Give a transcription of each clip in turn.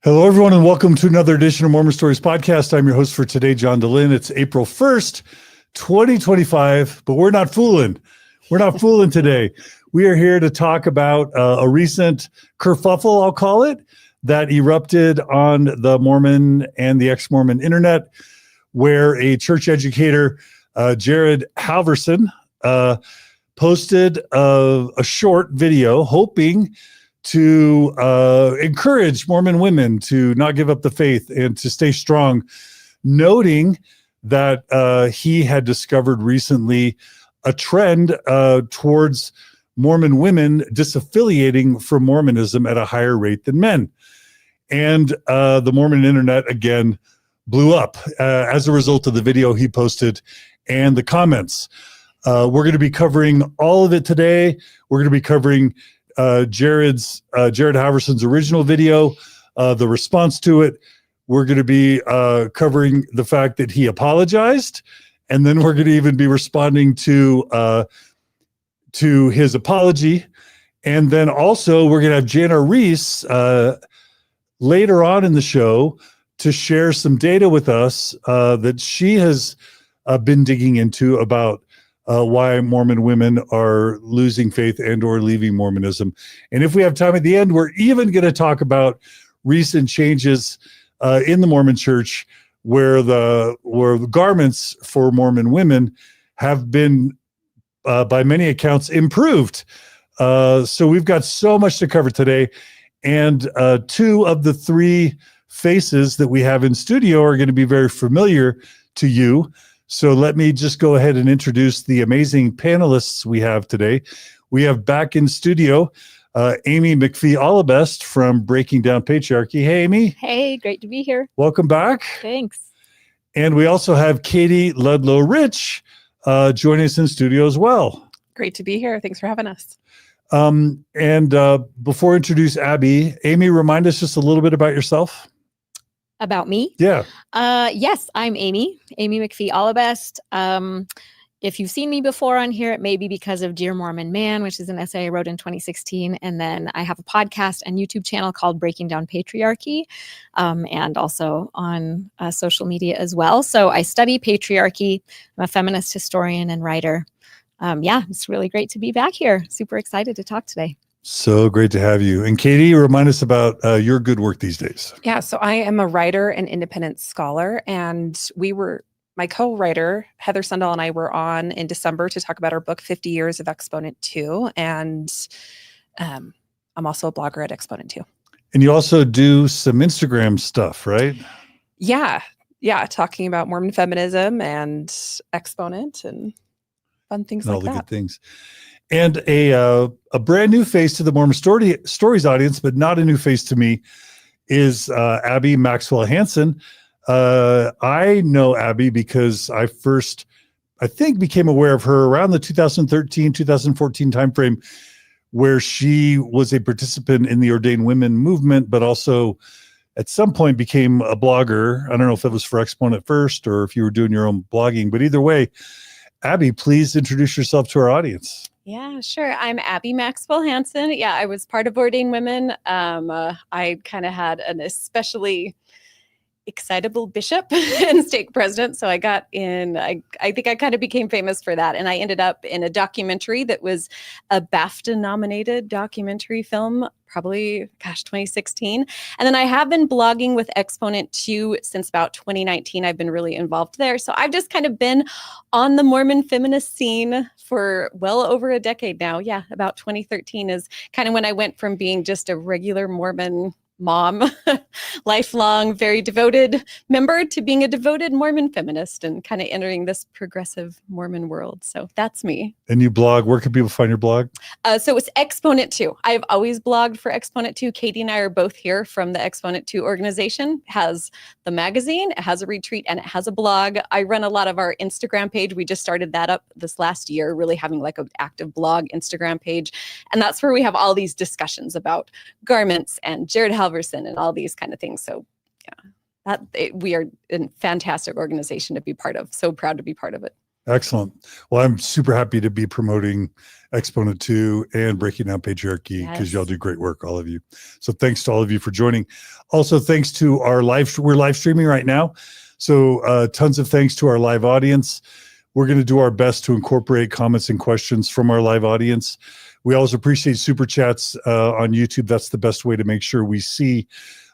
Hello, everyone, and welcome to another edition of Mormon Stories Podcast. I'm your host for today, John DeLynn. It's April 1st, 2025, but we're not fooling. We're not fooling today. We are here to talk about a recent kerfuffle, I'll call it, that erupted on the Mormon and the exMormon internet, where a church educator, Jared Halverson, posted a short video hoping to encourage Mormon women to not give up the faith and to stay strong, noting that he had discovered recently a trend towards Mormon women disaffiliating from Mormonism at a higher rate than men. And the Mormon internet, again, blew up as a result of the video he posted and the comments. We're going to be covering all of it today. We're going to be covering Jared Halverson's original video, the response to it. We're going to be covering the fact that he apologized, and then we're going to even be responding to his apology. And then also we're going to have Jana Reese later on in the show to share some data with us that she has been digging into about why Mormon women are losing faith and or leaving Mormonism. And if we have time at the end, we're even going to talk about recent changes in the Mormon church where the garments for Mormon women have been, by many accounts, improved. So we've got so much to cover today. And two of the three faces that we have in studio are going to be very familiar to you. So let me just go ahead and introduce the amazing panelists we have today. We have back in studio, Amy McPhee-Allebest from Breaking Down Patriarchy. Hey, Amy. Hey, great to be here. Welcome back. Thanks. And we also have Katie Ludlow-Rich joining us in studio as well. Great to be here. Thanks for having us. And before I introduce Abby, Amy, remind us just a little bit about yourself. About me? Yeah. Yes, I'm Amy McPhee-Allebest. If you've seen me before on here, it may be because of Dear Mormon Man, which is an essay I wrote in 2016. And then I have a podcast and YouTube channel called Breaking Down Patriarchy, and also on social media as well. So I study patriarchy. I'm a feminist historian and writer. It's really great to be back here. Super excited to talk today. So great to have you. And Katie, remind us about your good work these days. Yeah, so I am a writer and independent scholar, and my co-writer, Heather Sundell, and I were on in December to talk about our book, 50 Years of Exponent 2, and I'm also a blogger at Exponent 2. And you also do some Instagram stuff, right? Yeah, talking about Mormon feminism and Exponent and fun things and like all the that. good things. And a brand new face to the Mormon Stories audience, but not a new face to me, is Abby Maxwell Hansen. I know Abby because I think became aware of her around the 2013, 2014 timeframe, where she was a participant in the Ordain women movement, but also at some point became a blogger. I don't know if it was for Exponent first or if you were doing your own blogging, but either way, Abby, please introduce yourself to our audience. Yeah, sure. I'm Abby Maxwell Hansen. Yeah, I was part of Ordain Women. I kind of had an especially excitable bishop and stake president. So I got in, I think I kind of became famous for that. And I ended up in a documentary that was a BAFTA nominated documentary film, probably, 2016. And then I have been blogging with Exponent 2 since about 2019. I've been really involved there. So I've just kind of been on the Mormon feminist scene for well over a decade now. Yeah, about 2013 is kind of when I went from being just a regular Mormon mom, lifelong, very devoted member, to being a devoted Mormon feminist and kind of entering this progressive Mormon world. So that's me. And you blog. Where can people find your blog? So it's Exponent 2. I've always blogged for Exponent 2. Katie and I are both here from the Exponent 2 organization. It has the magazine, it has a retreat, and it has a blog. I run a lot of our Instagram page. We just started that up this last year, really having like an active blog Instagram page. And that's where we have all these discussions about garments and Jared Halverson and all these kind of things. So yeah, we are a fantastic organization to be part of. So proud to be part of it. Excellent. Well, I'm super happy to be promoting Exponent 2 and breaking down patriarchy because y'all do great work, all of you. So thanks to all of you for joining. Also, thanks to we're live streaming right now. So tons of thanks to our live audience. We're going to do our best to incorporate comments and questions from our live audience. We also appreciate super chats on YouTube. That's the best way to make sure we see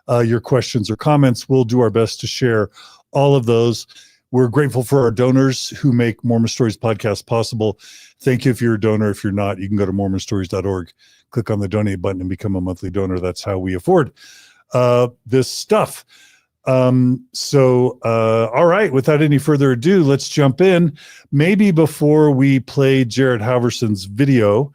your questions or comments. We'll do our best to share all of those. We're grateful for our donors who make Mormon Stories podcast possible. Thank you if you're a donor. If you're not, you can go to mormonstories.org, click on the donate button and become a monthly donor. That's how we afford this stuff. All right, without any further ado, let's jump in. Maybe before we play Jared Halverson's video,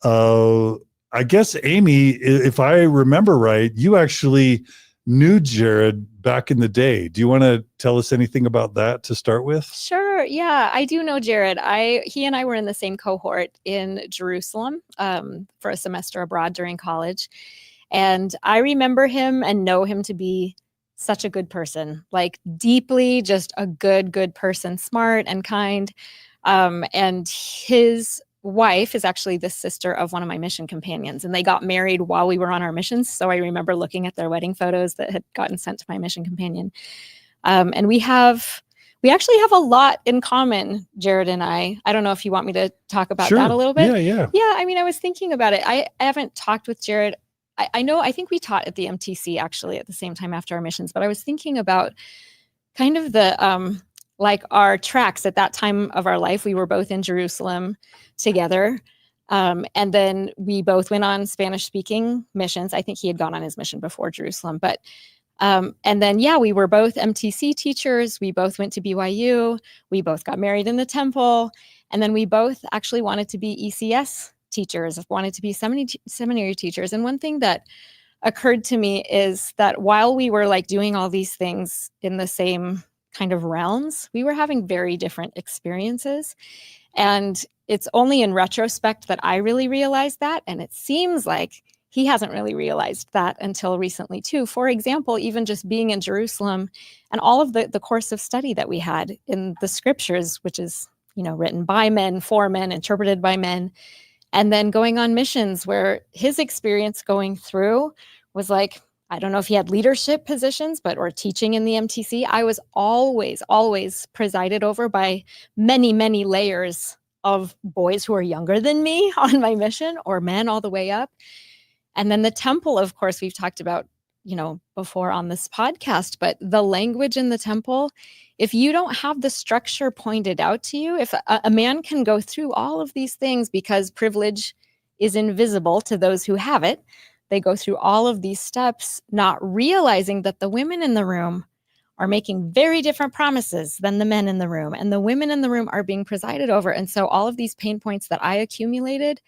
I guess, Amy, if I remember right, you actually knew Jared back in the day. Do you want to tell us anything about that to start with? Sure. Yeah, I do know Jared. He and I were in the same cohort in Jerusalem for a semester abroad during college. And I remember him and know him to be such a good person, like deeply just a good person, smart and kind. And his wife is actually the sister of one of my mission companions, and they got married while we were on our missions. So I remember looking at their wedding photos that had gotten sent to my mission companion. And we actually have a lot in common, Jared and I. I don't know if you want me to talk about that a little bit. Yeah. Yeah. I mean, I was thinking about it. I haven't talked with Jared. I think we taught at the MTC actually at the same time after our missions, but I was thinking about kind of the, like our tracks at that time of our life. We were both in Jerusalem together. And then we both went on Spanish speaking missions. I think he had gone on his mission before Jerusalem, but, and then, yeah, we were both MTC teachers. We both went to BYU. We both got married in the temple. And then we both actually wanted to be ECS teachers, wanted to be seminary teachers. And one thing that occurred to me is that while we were like doing all these things in the same kind of realms, we were having very different experiences. And it's only in retrospect that I really realized that. And it seems like he hasn't really realized that until recently too. For example, even just being in Jerusalem and all of the course of study that we had in the scriptures, which is, written by men, for men, interpreted by men. And then going on missions where his experience going through was like, I don't know if he had leadership positions, or teaching in the MTC. I was always presided over by many, many layers of boys who are younger than me on my mission, or men all the way up. And then the temple, of course, we've talked about, before on this podcast, but the language in the temple, if you don't have the structure pointed out to you, if a man can go through all of these things because privilege is invisible to those who have it, they go through all of these steps, not realizing that the women in the room are making very different promises than the men in the room, and the women in the room are being presided over. And so all of these pain points that I accumulated,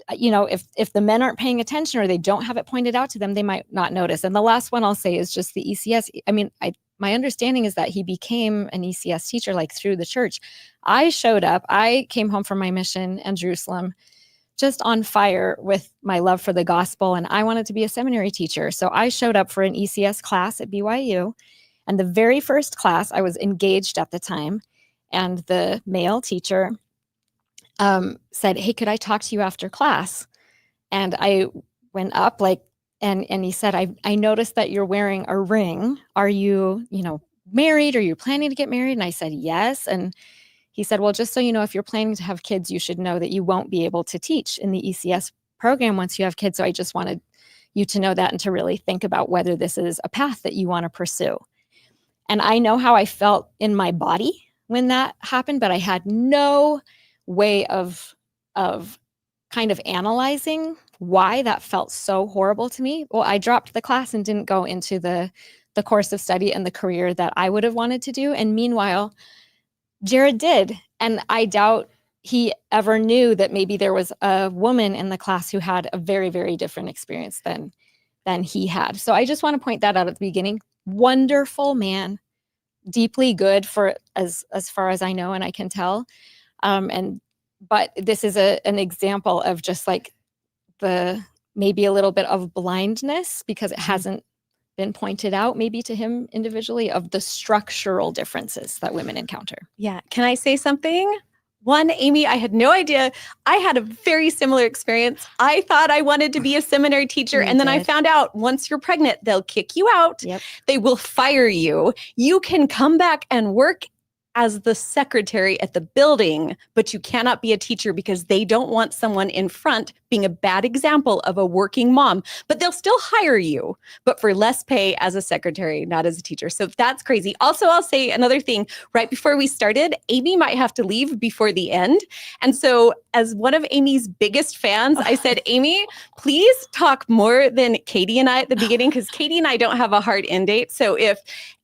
if the men aren't paying attention or they don't have it pointed out to them, they might not notice. And the last one I'll say is just the ECS. I mean, my understanding is that he became an ECS teacher like through the church. I came home from my mission in Jerusalem just on fire with my love for the gospel, and I wanted to be a seminary teacher. So I showed up for an ECS class at BYU, and the very first class, I was engaged at the time, and the male teacher said, "Hey, could I talk to you after class?" And I went up and he said, I noticed that you're wearing a ring. Are you, married? Are you planning to get married? And I said, yes. And he said, well, just so you know, if you're planning to have kids, you should know that you won't be able to teach in the ECS program once you have kids. So I just wanted you to know that and to really think about whether this is a path that you want to pursue. And I know how I felt in my body when that happened, but I had no way of kind of analyzing why that felt so horrible to me. Well, I dropped the class and didn't go into the course of study and the career that I would have wanted to do. And meanwhile, Jared did. And I doubt he ever knew that maybe there was a woman in the class who had a very, very different experience than he had. So I just want to point that out at the beginning. Wonderful man, deeply good for as far as I know and I can tell. But this is an example of just like maybe a little bit of blindness because it hasn't been pointed out, maybe to him individually, of the structural differences that women encounter. Yeah. Can I say something? One, Amy, I had no idea. I had a very similar experience. I thought I wanted to be a seminary teacher. You And then I did. found out once you're pregnant, they'll kick you out. Yep. They will fire you. You can come back and work as the secretary at the building, but you cannot be a teacher because they don't want someone in front being a bad example of a working mom. But they'll still hire you, but for less pay as a secretary, not as a teacher. So that's crazy. Also, I'll say another thing. Right before we started, Amy might have to leave before the end. And so as one of Amy's biggest fans, I said, Amy, please talk more than Katie and I at the beginning, because Katie and I don't have a hard end date. So if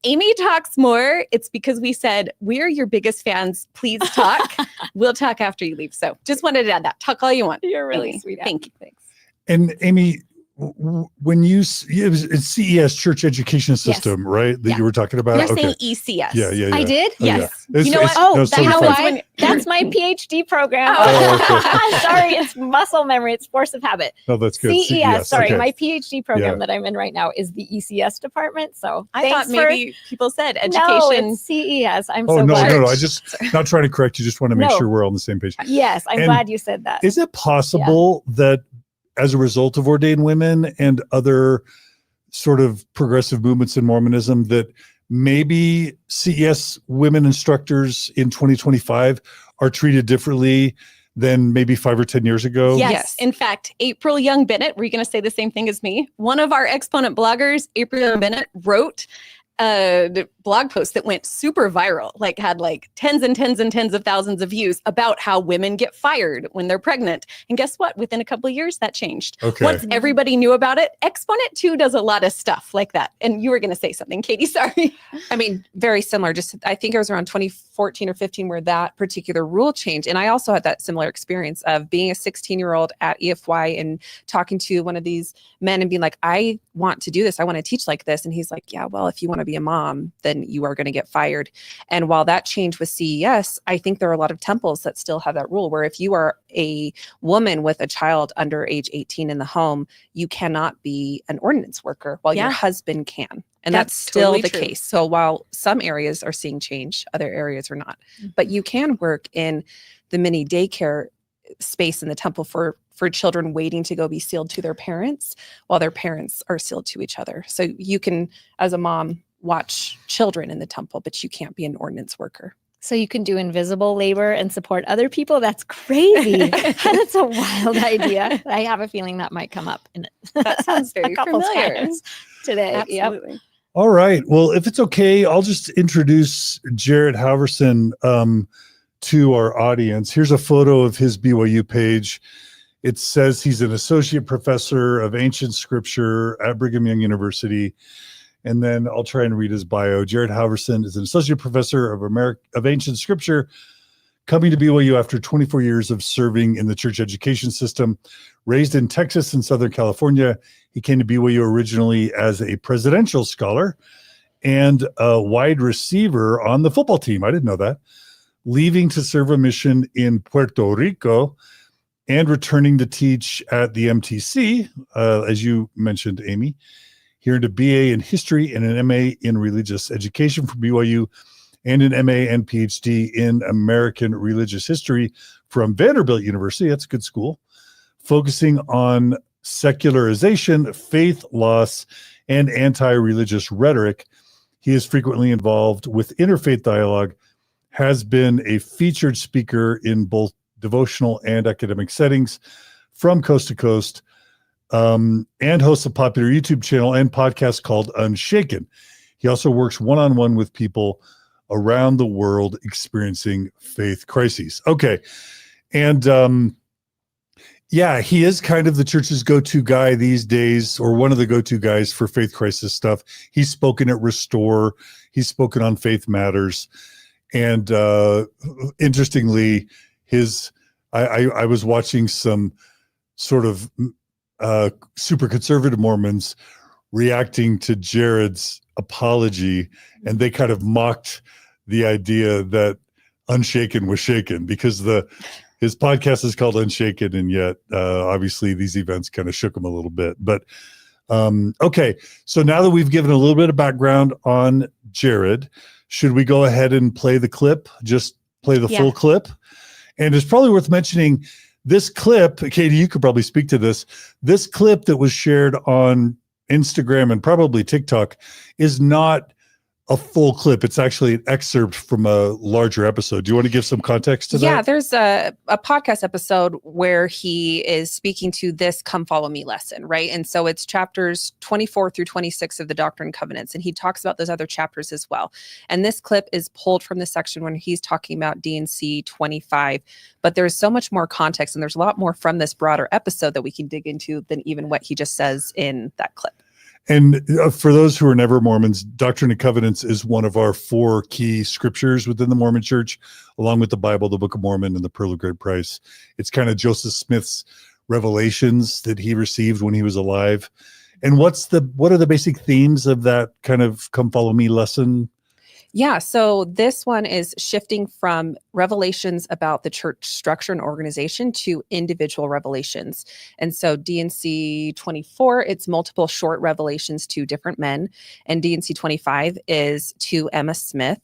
Amy talks more, it's because we said, we're your biggest fans. Please talk. We'll talk after you leave. So just wanted to add that. Talk all you want. You're really Amy. sweet. Thank you. Thanks. And Amy, when it's CES, Church Education System, right? That Yeah. you were talking about? You're saying ECS. Yeah. I did? Oh, yeah. Yes. It's- You know what? it's- Oh, no, it's you totally know fine. what? That's my PhD program. Oh, Sorry, it's muscle memory. It's force of habit. No, that's good. CES, sorry. okay. My PhD program Yeah. that I'm in right now is the ECS department. So I thought maybe people said education. No, it's CES. I'm Oh, so no. glad. I just not trying to correct you. Just want to make No. sure we're on the same page. Yes, I'm And glad you said that. Is it possible that as a result of ordained women and other sort of progressive movements in Mormonism, that maybe CES women instructors in 2025 are treated differently than maybe 5 or 10 years ago? Yes. In fact, April Young Bennett, were you going to say the same thing as me? One of our Exponent bloggers, April Young Bennett, wrote a blog post that went super viral, like had like tens and tens and tens of thousands of views, about how women get fired when they're pregnant. And guess what? Within a couple of years, that changed. Okay. Once everybody knew about it, Exponent 2 does a lot of stuff like that. And you were going to say something, Katie, sorry. I mean, very similar. Just I think it was around 2014 or 15 where that particular rule changed. And I also had that similar experience of being a 16-year-old at EFY and talking to one of these men and being like, I want to do this. I want to teach like this. And he's like, yeah, well, if you want to be a mom, then you are going to get fired. And while that changed with CES, I think there are a lot of temples that still have that rule where if you are a woman with a child under age 18 in the home, you cannot be an ordinance worker while your husband can. And that's still totally the true. case. So while some areas are seeing change, other areas are not. But you can work in the mini daycare space in the temple for children waiting to go be sealed to their parents while their parents are sealed to each other. So you can, as a mom, watch children in the temple, but you can't be an ordinance worker. So you can do invisible labor and support other people. That's crazy. That's a wild idea. I have a feeling that might come up in That sounds very a couple familiar. times today. Yep. Absolutely. All right. Well, if it's okay, I'll just introduce Jared Halverson to our audience. Here's a photo of his BYU page. It says he's an associate professor of ancient scripture at Brigham Young University. And then I'll try and read his bio. Jared Halverson is an associate professor of ancient scripture, coming to BYU after 24 years of serving in the church education system. Raised in Texas and Southern California, he came to BYU originally as a presidential scholar and a wide receiver on the football team. I didn't know that. Leaving to serve a mission in Puerto Rico and returning to teach at the MTC, as you mentioned, Amy. He earned a BA in history and an MA in religious education from BYU and an MA and PhD in American religious history from Vanderbilt University. That's a good school. Focusing on secularization, faith loss, and anti-religious rhetoric. He is frequently involved with interfaith dialogue, has been a featured speaker in both devotional and academic settings from coast to coast, and hosts a popular YouTube channel and podcast called Unshaken. He also works one-on-one with people around the world experiencing faith crises. Okay. And he is kind of the church's go-to guy these days, or one of the go-to guys for faith crisis stuff. He's spoken at Restore. He's spoken on Faith Matters. And interestingly, I was watching some sort of super conservative Mormons reacting to Jared's apology, and they kind of mocked the idea that Unshaken was shaken, because his podcast is called Unshaken, and yet obviously these events kind of shook him a little bit. But Okay, so now that we've given a little bit of background on Jared, should we go ahead and play the clip? Just play the full clip? And it's probably worth mentioning this clip, Katie, you could probably speak to this. This clip that was shared on Instagram and probably TikTok is not a full clip. It's actually an excerpt from a larger episode. Do you want to give some context to that? Yeah, there's a podcast episode where he is speaking to this come follow me lesson, right? And so it's chapters 24 through 26 of the Doctrine and Covenants. And he talks about those other chapters as well. And this clip is pulled from the section when he's talking about D&C 25. But there's so much more context and there's a lot more from this broader episode that we can dig into than even what he just says in that clip. And for those who are never Mormons, Doctrine and Covenants is one of our 4 key scriptures within the Mormon Church, along with the Bible, the Book of Mormon, and the Pearl of Great Price. It's kind of Joseph Smith's revelations that he received when he was alive. And what are the basic themes of that kind of come follow me lesson? Yeah, so this one is shifting from revelations about the church structure and organization to individual revelations. And so D&C 24, it's multiple short revelations to different men. And D&C 25 is to Emma Smith.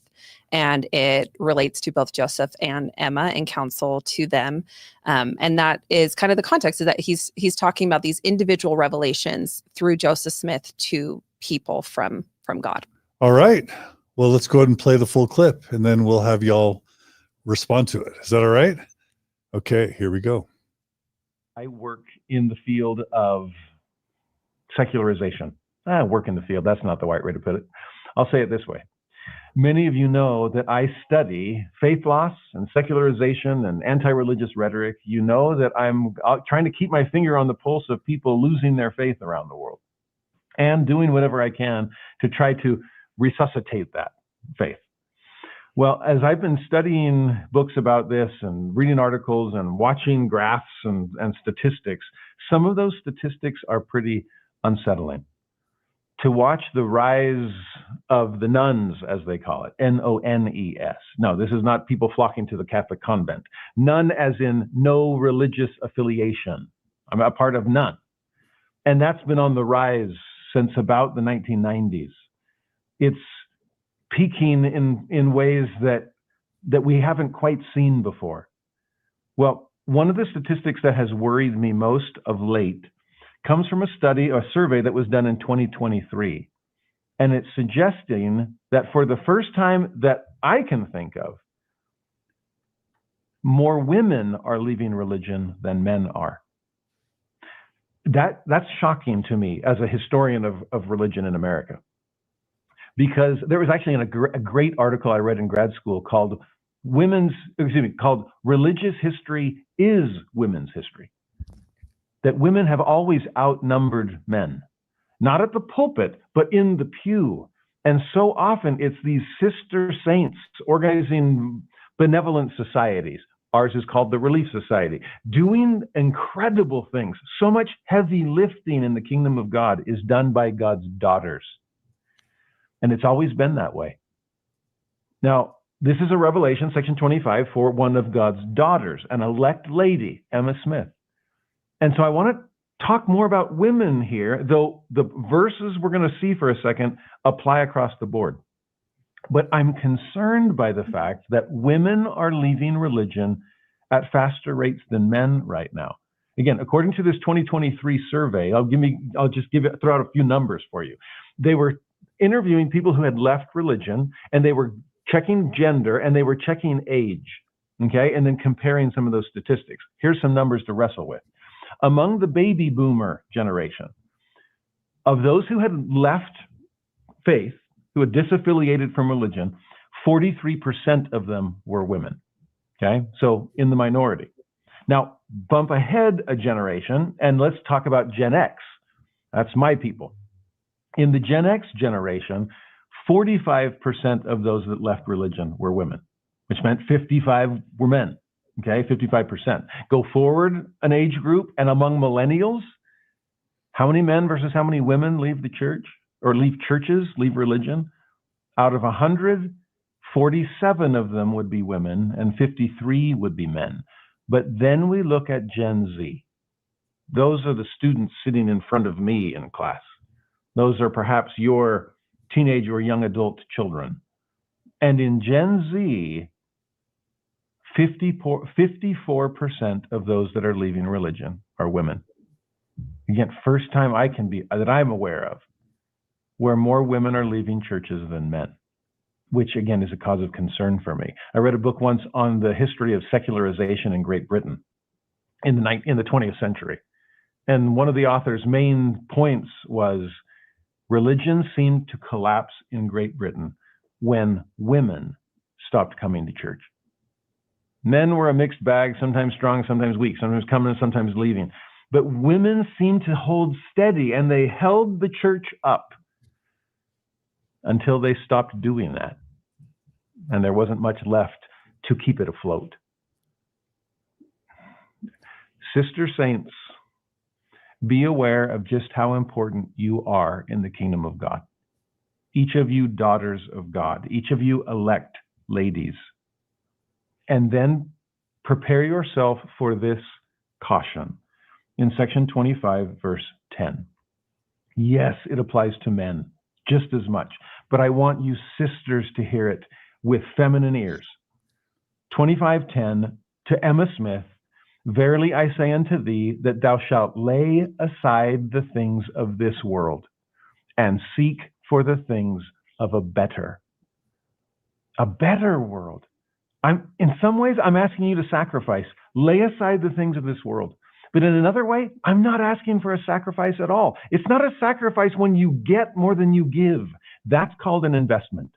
And it relates to both Joseph and Emma and counsel to them. And that is kind of the context, is that he's talking about these individual revelations through Joseph Smith to people from God. All right. Well, let's go ahead and play the full clip, and then we'll have y'all respond to it. Is that all right? Okay, here we go. I work in the field of secularization. Work in the field, that's not the right way to put it. I'll say it this way. Many of you know that I study faith loss and secularization and anti-religious rhetoric. You know that I'm trying to keep my finger on the pulse of people losing their faith around the world and doing whatever I can to try to resuscitate that faith. Well, as I've been studying books about this and reading articles and watching graphs and statistics, some of those statistics are pretty unsettling. To watch the rise of the nuns, as they call it, N-O-N-E-S. No, this is not people flocking to the Catholic convent. None as in no religious affiliation. I'm a part of none. And that's been on the rise since about the 1990s. It's peaking in ways that we haven't quite seen before. Well, one of the statistics that has worried me most of late comes from a survey that was done in 2023. And it's suggesting that for the first time that I can think of, more women are leaving religion than men are. That's shocking to me as a historian of religion in America. Because there was actually a great article I read in grad school called Religious History is Women's History. That women have always outnumbered men, not at the pulpit, but in the pew. And so often it's these sister saints organizing benevolent societies. Ours is called the Relief Society, doing incredible things. So much heavy lifting in the kingdom of God is done by God's daughters. And it's always been that way. Now, this is a revelation, section 25, for one of God's daughters, an elect lady, Emma Smith. And so I want to talk more about women here, though the verses we're going to see for a second apply across the board. But I'm concerned by the fact that women are leaving religion at faster rates than men right now. Again, according to this 2023 survey, throw out a few numbers for you. They were interviewing people who had left religion, and they were checking gender, and they were checking age, okay? And then comparing some of those statistics. Here's some numbers to wrestle with. Among the baby boomer generation, of those who had left faith, who had disaffiliated from religion, 43% of them were women, okay? So in the minority. Now, bump ahead a generation, and let's talk about Gen X. That's my people. In the Gen X generation, 45% of those that left religion were women, which meant 55 were men, okay, 55%. Go forward an age group, and among millennials, how many men versus how many women leave the church, or leave churches, leave religion? Out of 100, 47 of them would be women, and 53 would be men. But then we look at Gen Z. Those are the students sitting in front of me in class. Those are perhaps your teenage or young adult children. And in Gen Z, 54% of those that are leaving religion are women. Again, first time that I'm aware of, where more women are leaving churches than men, which again is a cause of concern for me. I read a book once on the history of secularization in Great Britain in the 20th century. And one of the author's main points was religion seemed to collapse in Great Britain when women stopped coming to church. Men were a mixed bag, sometimes strong, sometimes weak, sometimes coming, sometimes leaving. But women seemed to hold steady, and they held the church up until they stopped doing that. And there wasn't much left to keep it afloat. Sister saints, be aware of just how important you are in the kingdom of God. Each of you daughters of God, each of you elect ladies. And then prepare yourself for this caution in section 25, verse 10. Yes, it applies to men just as much, but I want you sisters to hear it with feminine ears. 25:10, to Emma Smith, verily I say unto thee that thou shalt lay aside the things of this world and seek for the things of a better world. In some ways, I'm asking you to sacrifice. Lay aside the things of this world. But in another way, I'm not asking for a sacrifice at all. It's not a sacrifice when you get more than you give. That's called an investment.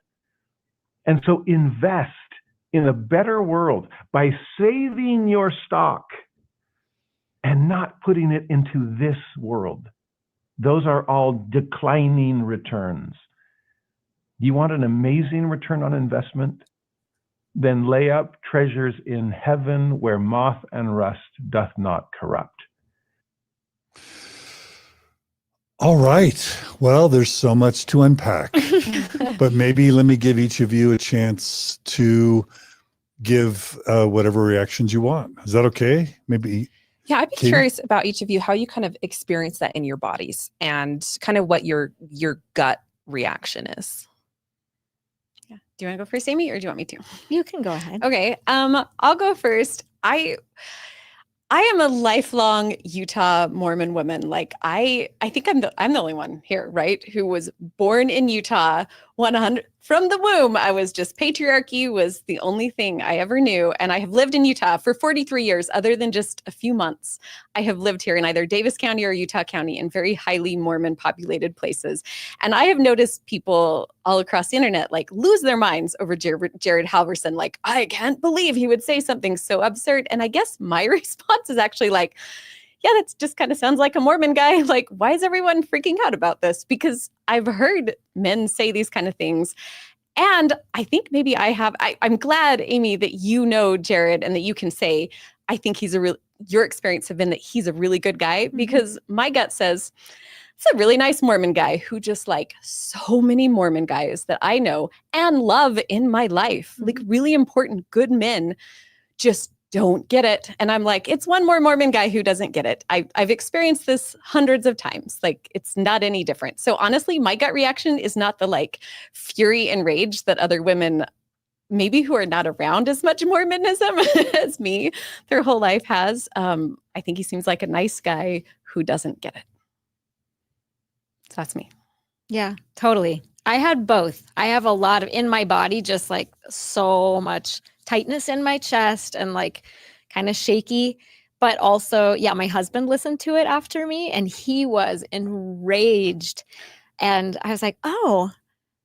And so invest in a better world by saving your stock and not putting it into this world. Those are all declining returns. You want an amazing return on investment? Then lay up treasures in heaven where moth and rust doth not corrupt. All right. Well, there's so much to unpack, but maybe let me give each of you a chance to give whatever reactions you want. Is that okay? Maybe. Yeah, I'd be Katie? curious about each of you, how you kind of experience that in your bodies and kind of what your gut reaction is. Yeah. Do you want to go first, Amy, or do you want me to? You can go ahead. Okay. I'll go first. I am a lifelong Utah Mormon woman. Like I think I'm the only one here, right? Who was born in Utah 100 from the womb. I was just patriarchy was the only thing I ever knew. And I have lived in Utah for 43 years, other than just a few months. I have lived here in either Davis County or Utah County in very highly Mormon populated places. And I have noticed people all across the internet like lose their minds over Jared Halverson. Like, I can't believe he would say something so absurd. And I guess my response is actually like, yeah, that just kind of sounds like a Mormon guy. Like, why is everyone freaking out about this? Because I've heard men say these kind of things. And I think maybe I'm glad, Amy, that you know Jared and that you can say, I think your experience have been that he's a really good guy, because my gut says it's a really nice Mormon guy who just like so many Mormon guys that I know and love in my life, like really important, good men, just don't get it. And I'm like, it's one more Mormon guy who doesn't get it. I've experienced this hundreds of times. Like, it's not any different. So honestly, my gut reaction is not the like fury and rage that other women, maybe who are not around as much Mormonism as me, their whole life has. I think he seems like a nice guy who doesn't get it. So that's me. Yeah, totally. I had both. I have a lot of in my body, just like so much tightness in my chest and like kind of shaky. But also, yeah, my husband listened to it after me and he was enraged. And I was like, oh,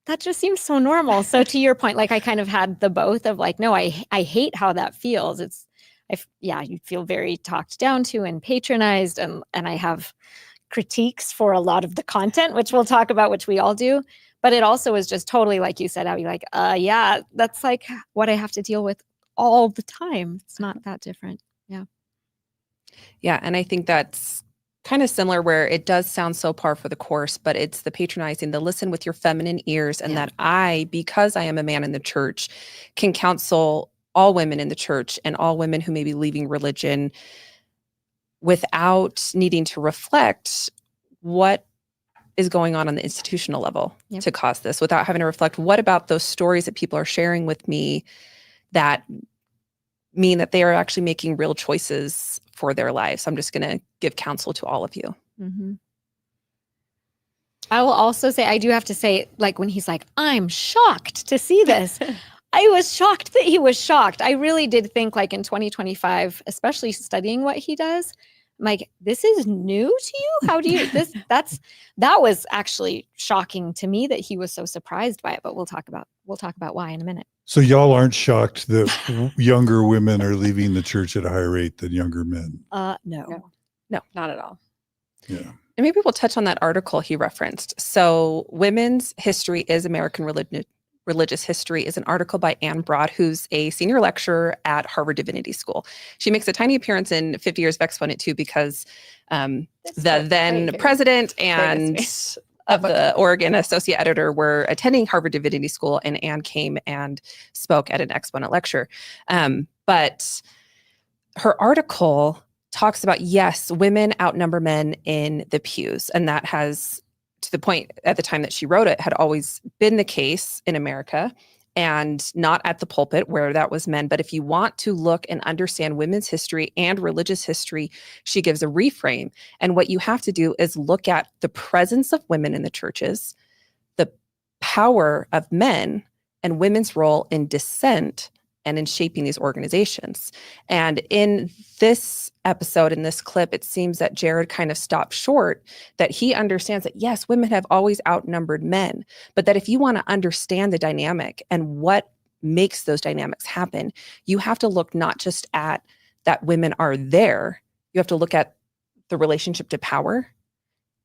that just seems so normal. So to your point, like I kind of had the both of like, no, I hate how that feels. You feel very talked down to and patronized. And I have critiques for a lot of the content, which we'll talk about, which we all do. But it also is just totally, like you said, Abby, like, yeah, that's like what I have to deal with all the time. It's not that different. Yeah. Yeah. And I think that's kind of similar where it does sound so par for the course, but it's the patronizing, the listen with your feminine ears, and that because I am a man in the church, can counsel all women in the church and all women who may be leaving religion without needing to reflect what is going on the institutional level Yep. to cause this without having to reflect, what about those stories that people are sharing with me that mean that they are actually making real choices for their lives? I'm just going to give counsel to all of you. Mm-hmm. I will also say, I do have to say, like when he's like, I'm shocked to see this. I was shocked that he was shocked. I really did think like in 2025, especially studying what he does, I'm like, this is new to you? How do you, that was actually shocking to me that he was so surprised by it, but we'll talk about why in a minute. So y'all aren't shocked that younger women are leaving the church at a higher rate than younger men? No. Not at all. Yeah. And maybe we'll touch on that article he referenced. So Women's History is American Religious History is an article by Ann Broad, who's a senior lecturer at Harvard Divinity School. She makes a tiny appearance in 50 Years of Exponent too, because the then president and of the Oregon associate editor were attending Harvard Divinity School, and Ann came and spoke at an Exponent lecture. But her article talks about, yes, women outnumber men in the pews. And that has, to the point at the time that she wrote it, had always been the case in America, and not at the pulpit where that was men. But if you want to look and understand women's history and religious history, she gives a reframe. And what you have to do is look at the presence of women in the churches, the power of men, and women's role in dissent and in shaping these organizations. And in this episode, in this clip, it seems that Jared kind of stopped short, that he understands that, yes, women have always outnumbered men, but that if you want to understand the dynamic and what makes those dynamics happen, you have to look not just at that women are there, you have to look at the relationship to power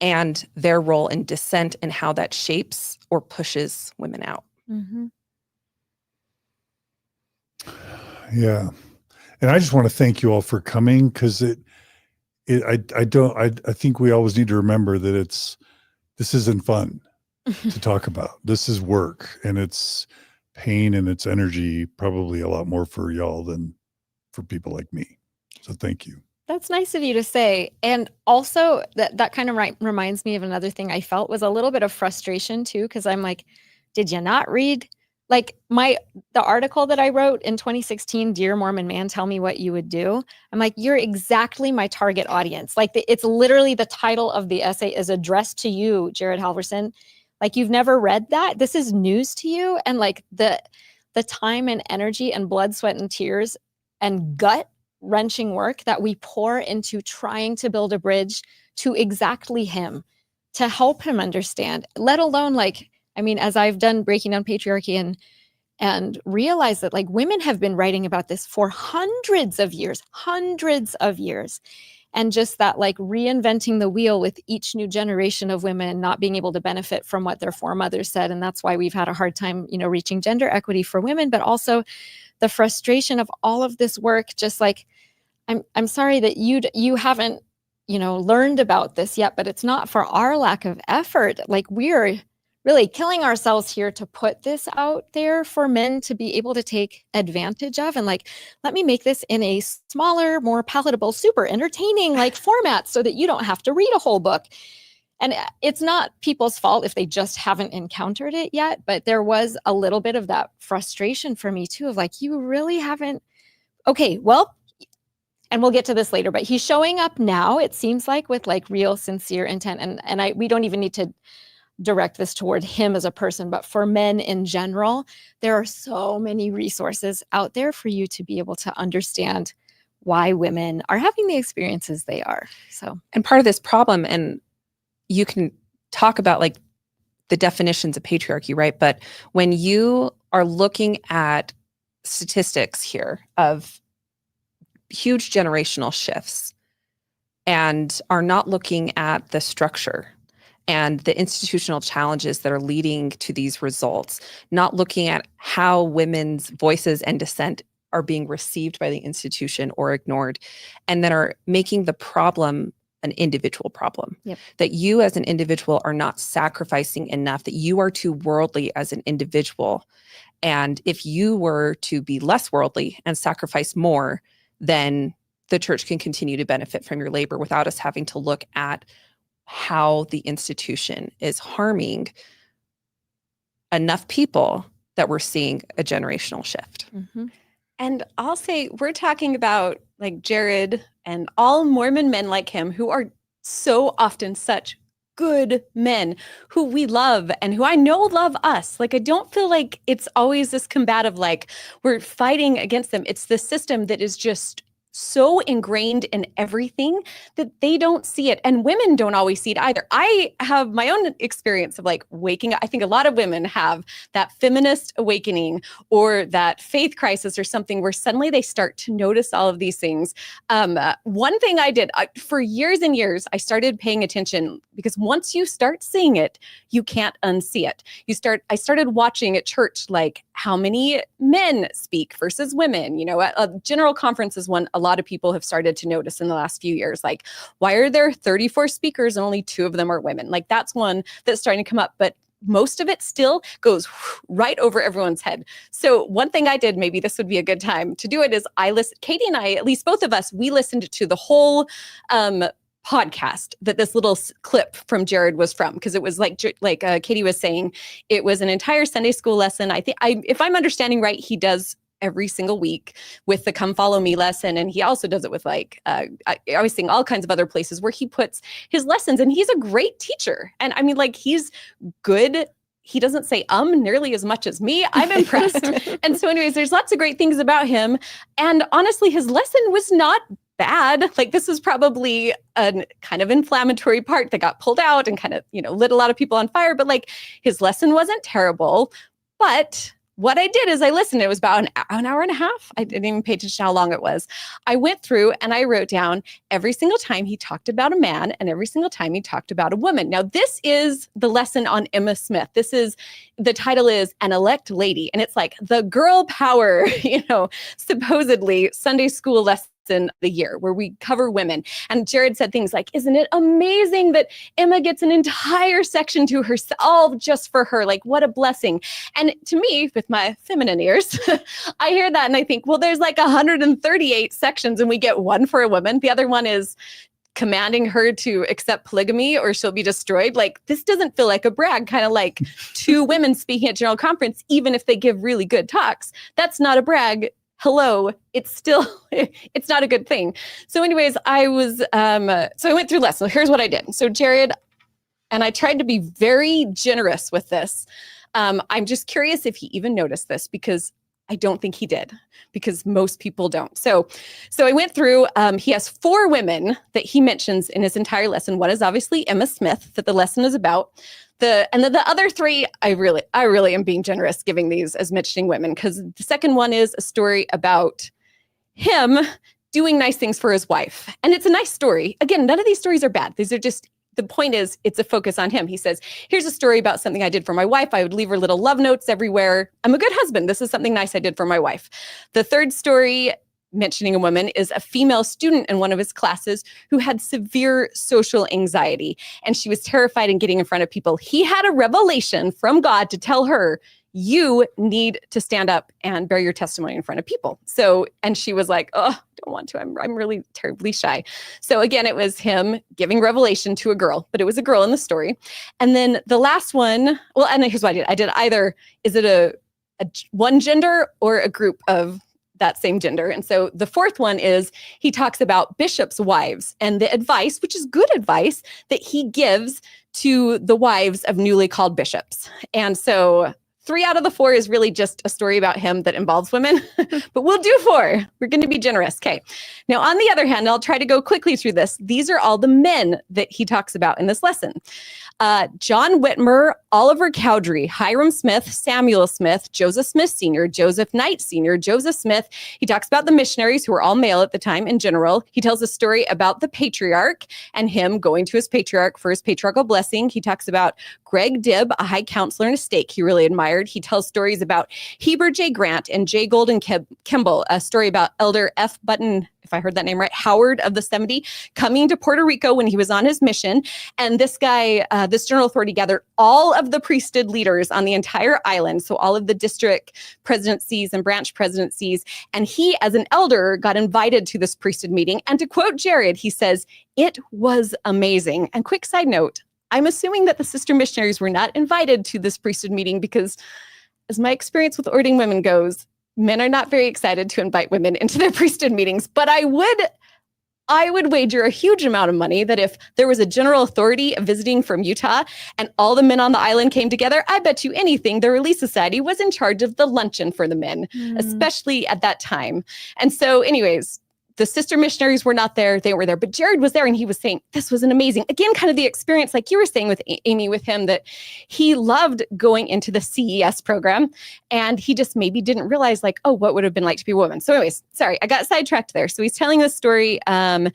and their role in dissent and how that shapes or pushes women out. Mm-hmm. Yeah. And I just want to thank you all for coming, because I think we always need to remember that this isn't fun to talk about. This is work, and it's pain, and it's energy, probably a lot more for y'all than for people like me. So thank you. That's nice of you to say. And also that kind of reminds me of another thing I felt was a little bit of frustration too, because I'm like, did you not read like the article that I wrote in 2016, Dear Mormon Man, Tell Me What You Would Do? I'm like, you're exactly my target audience. Like it's literally the title of the essay is addressed to you, Jared Halverson. Like you've never read that. This is news to you. And like the time and energy and blood, sweat, and tears and gut wrenching work that we pour into trying to build a bridge to exactly him, to help him understand, let alone like, I mean, as I've done breaking down patriarchy and realized that like women have been writing about this for hundreds of years. And just that like reinventing the wheel with each new generation of women not being able to benefit from what their foremothers said. And that's why we've had a hard time, reaching gender equity for women, but also the frustration of all of this work. Just like, I'm sorry that you haven't, learned about this yet, but it's not for our lack of effort. Like we're really killing ourselves here to put this out there for men to be able to take advantage of. And like, let me make this in a smaller, more palatable, super entertaining like format so that you don't have to read a whole book. And it's not people's fault if they just haven't encountered it yet, but there was a little bit of that frustration for me too, of like, you really haven't. Okay, well, and we'll get to this later, but he's showing up now, it seems like, with like real sincere intent. And we don't even need to direct this toward him as a person, but for men in general, there are so many resources out there for you to be able to understand why women are having the experiences they are. So, and part of this problem, and you can talk about like the definitions of patriarchy, right? But when you are looking at statistics here of huge generational shifts and are not looking at the structure and the institutional challenges that are leading to these results, not looking at how women's voices and dissent are being received by the institution or ignored, and then are making the problem an individual problem. Yep. That you as an individual are not sacrificing enough, that you are too worldly as an individual. And if you were to be less worldly and sacrifice more, then the church can continue to benefit from your labor without us having to look at how the institution is harming enough people that we're seeing a generational shift. Mhm. And I'll say we're talking about like Jared and all Mormon men like him who are so often such good men who we love and who I know love us. Like, I don't feel like it's always this combative, like we're fighting against them. It's the system that is just so ingrained in everything that they don't see it. And women don't always see it either. I have my own experience of like waking up. I think a lot of women have that feminist awakening or that faith crisis or something where suddenly they start to notice all of these things. One thing I did for years and years, I started paying attention because once you start seeing it, you can't unsee it. I started watching at church, like how many men speak versus women. You know, at a general conference is one a lot of people have started to notice in the last few years. Like, why are there 34 speakers and only 2 of them are women? Like, that's one that's starting to come up. But most of it still goes right over everyone's head. So one thing I did, maybe this would be a good time to do it, is Katie and I, at least both of us, we listened to the whole podcast that this little clip from Jared was from, because it was like Katie was saying, it was an entire Sunday school lesson. I think if I'm understanding right, he does every single week with the Come Follow Me lesson. And he also does it with like, I was seeing all kinds of other places where he puts his lessons, and he's a great teacher. And I mean, like, he's good. He doesn't say nearly as much as me. I'm impressed. And so anyways, there's lots of great things about him. And honestly, his lesson was not bad. Like, this was probably a kind of inflammatory part that got pulled out and kind of, lit a lot of people on fire. But like, his lesson wasn't terrible. But what I did is I listened. It was about an hour and a half. I didn't even pay attention to how long it was. I went through and I wrote down every single time he talked about a man and every single time he talked about a woman. Now, this is the lesson on Emma Smith. The title is An Elect Lady. And it's like the girl power, supposedly Sunday school lesson in the year where we cover women. And Jared said things like, isn't it amazing that Emma gets an entire section to herself just for her? Like, what a blessing. And to me, with my feminine ears, I hear that and I think, well, there's like 138 sections and we get one for a woman. The other one is commanding her to accept polygamy or she'll be destroyed. Like, this doesn't feel like a brag, kind of like 2 women speaking at General Conference, even if they give really good talks. That's not a brag. Hello, it's not a good thing. So anyways, I went through lessons. Here's what I did. So Jared, and I tried to be very generous with this. I'm just curious if he even noticed this, because I don't think he did, because most people don't. So I went through, he has 4 women that he mentions in his entire lesson. One is obviously Emma Smith, that the lesson is about. And then the other 3, I really am being generous giving these as mentioning women, because the second one is a story about him doing nice things for his wife. And it's a nice story. Again, none of these stories are bad. These are just, the point is, it's a focus on him. He says, here's a story about something I did for my wife. I would leave her little love notes everywhere. I'm a good husband. This is something nice I did for my wife. The third story, mentioning a woman, is a female student in one of his classes who had severe social anxiety, and she was terrified in getting in front of people. He had a revelation from God to tell her, you need to stand up and bear your testimony in front of people. So, and she was like, oh, I don't want to. I'm really terribly shy. So again, it was him giving revelation to a girl, but it was a girl in the story. And then the last one, well, and here's what I did. I did either, is it a one gender or a group of that same gender? And so the fourth one is, he talks about bishops' wives and the advice, which is good advice, that he gives to the wives of newly called bishops. And so 3 out of the 4 is really just a story about him that involves women, but we'll do 4. We're going to be generous. Okay. Now, on the other hand, I'll try to go quickly through this. These are all the men that he talks about in this lesson. John Whitmer, Oliver Cowdery, Hiram Smith, Samuel Smith, Joseph Smith Sr., Joseph Knight Sr., Joseph Smith. He talks about the missionaries who were all male at the time in general. He tells a story about the patriarch and him going to his patriarch for his patriarchal blessing. He talks about Greg Dibb, a high counselor in a stake he really admired. He tells stories about Heber J. Grant and J. Golden Kimball, a story about Elder F. Button, if I heard that name right, Howard of the 70, coming to Puerto Rico when he was on his mission. And this guy, this general authority gathered all of the priesthood leaders on the entire island, so all of the district presidencies and branch presidencies. And he, as an elder, got invited to this priesthood meeting. And to quote Jared, he says, "It was amazing." And quick side note, I'm assuming that the sister missionaries were not invited to this priesthood meeting because, as my experience with ordained women goes, men are not very excited to invite women into their priesthood meetings. But I would wager a huge amount of money that if there was a general authority visiting from Utah and all the men on the island came together, I bet you anything the Relief Society was in charge of the luncheon for the men, especially at that time. And so anyways, the sister missionaries were not there. They were there, but Jared was there and he was saying, this was an amazing, again, kind of the experience, like you were saying with Amy, with him, that he loved going into the CES program and he just maybe didn't realize like, oh, what would have been like to be a woman. So anyways, sorry, I got sidetracked there. So he's telling this story. And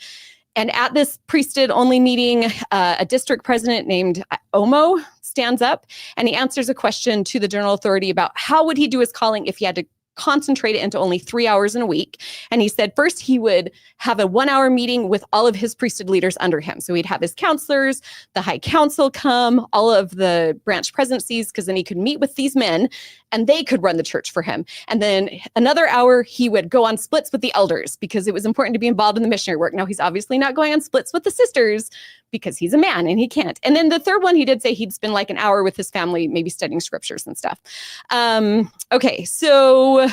at this priesthood only meeting, a district president named Omo stands up and he answers a question to the general authority about how would he do his calling if he had to concentrate it into only 3 hours in a week. And he said first he would have a 1-hour meeting with all of his priesthood leaders under him. So he'd have his counselors, the high council come, all of the branch presidencies, because then he could meet with these men and they could run the church for him. And then another hour he would go on splits with the elders because it was important to be involved in the missionary work. Now he's obviously not going on splits with the sisters because he's a man and he can't. And then the third one, he did say he'd spend like an hour with his family, maybe studying scriptures and stuff. Okay, so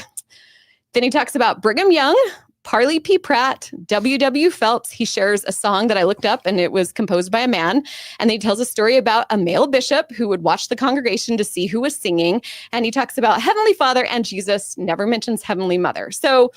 then he talks about Brigham Young, Parley P. Pratt, W.W. Phelps. He shares a song that I looked up and it was composed by a man. And then he tells a story about a male bishop who would watch the congregation to see who was singing. And he talks about Heavenly Father and Jesus, never mentions Heavenly Mother. So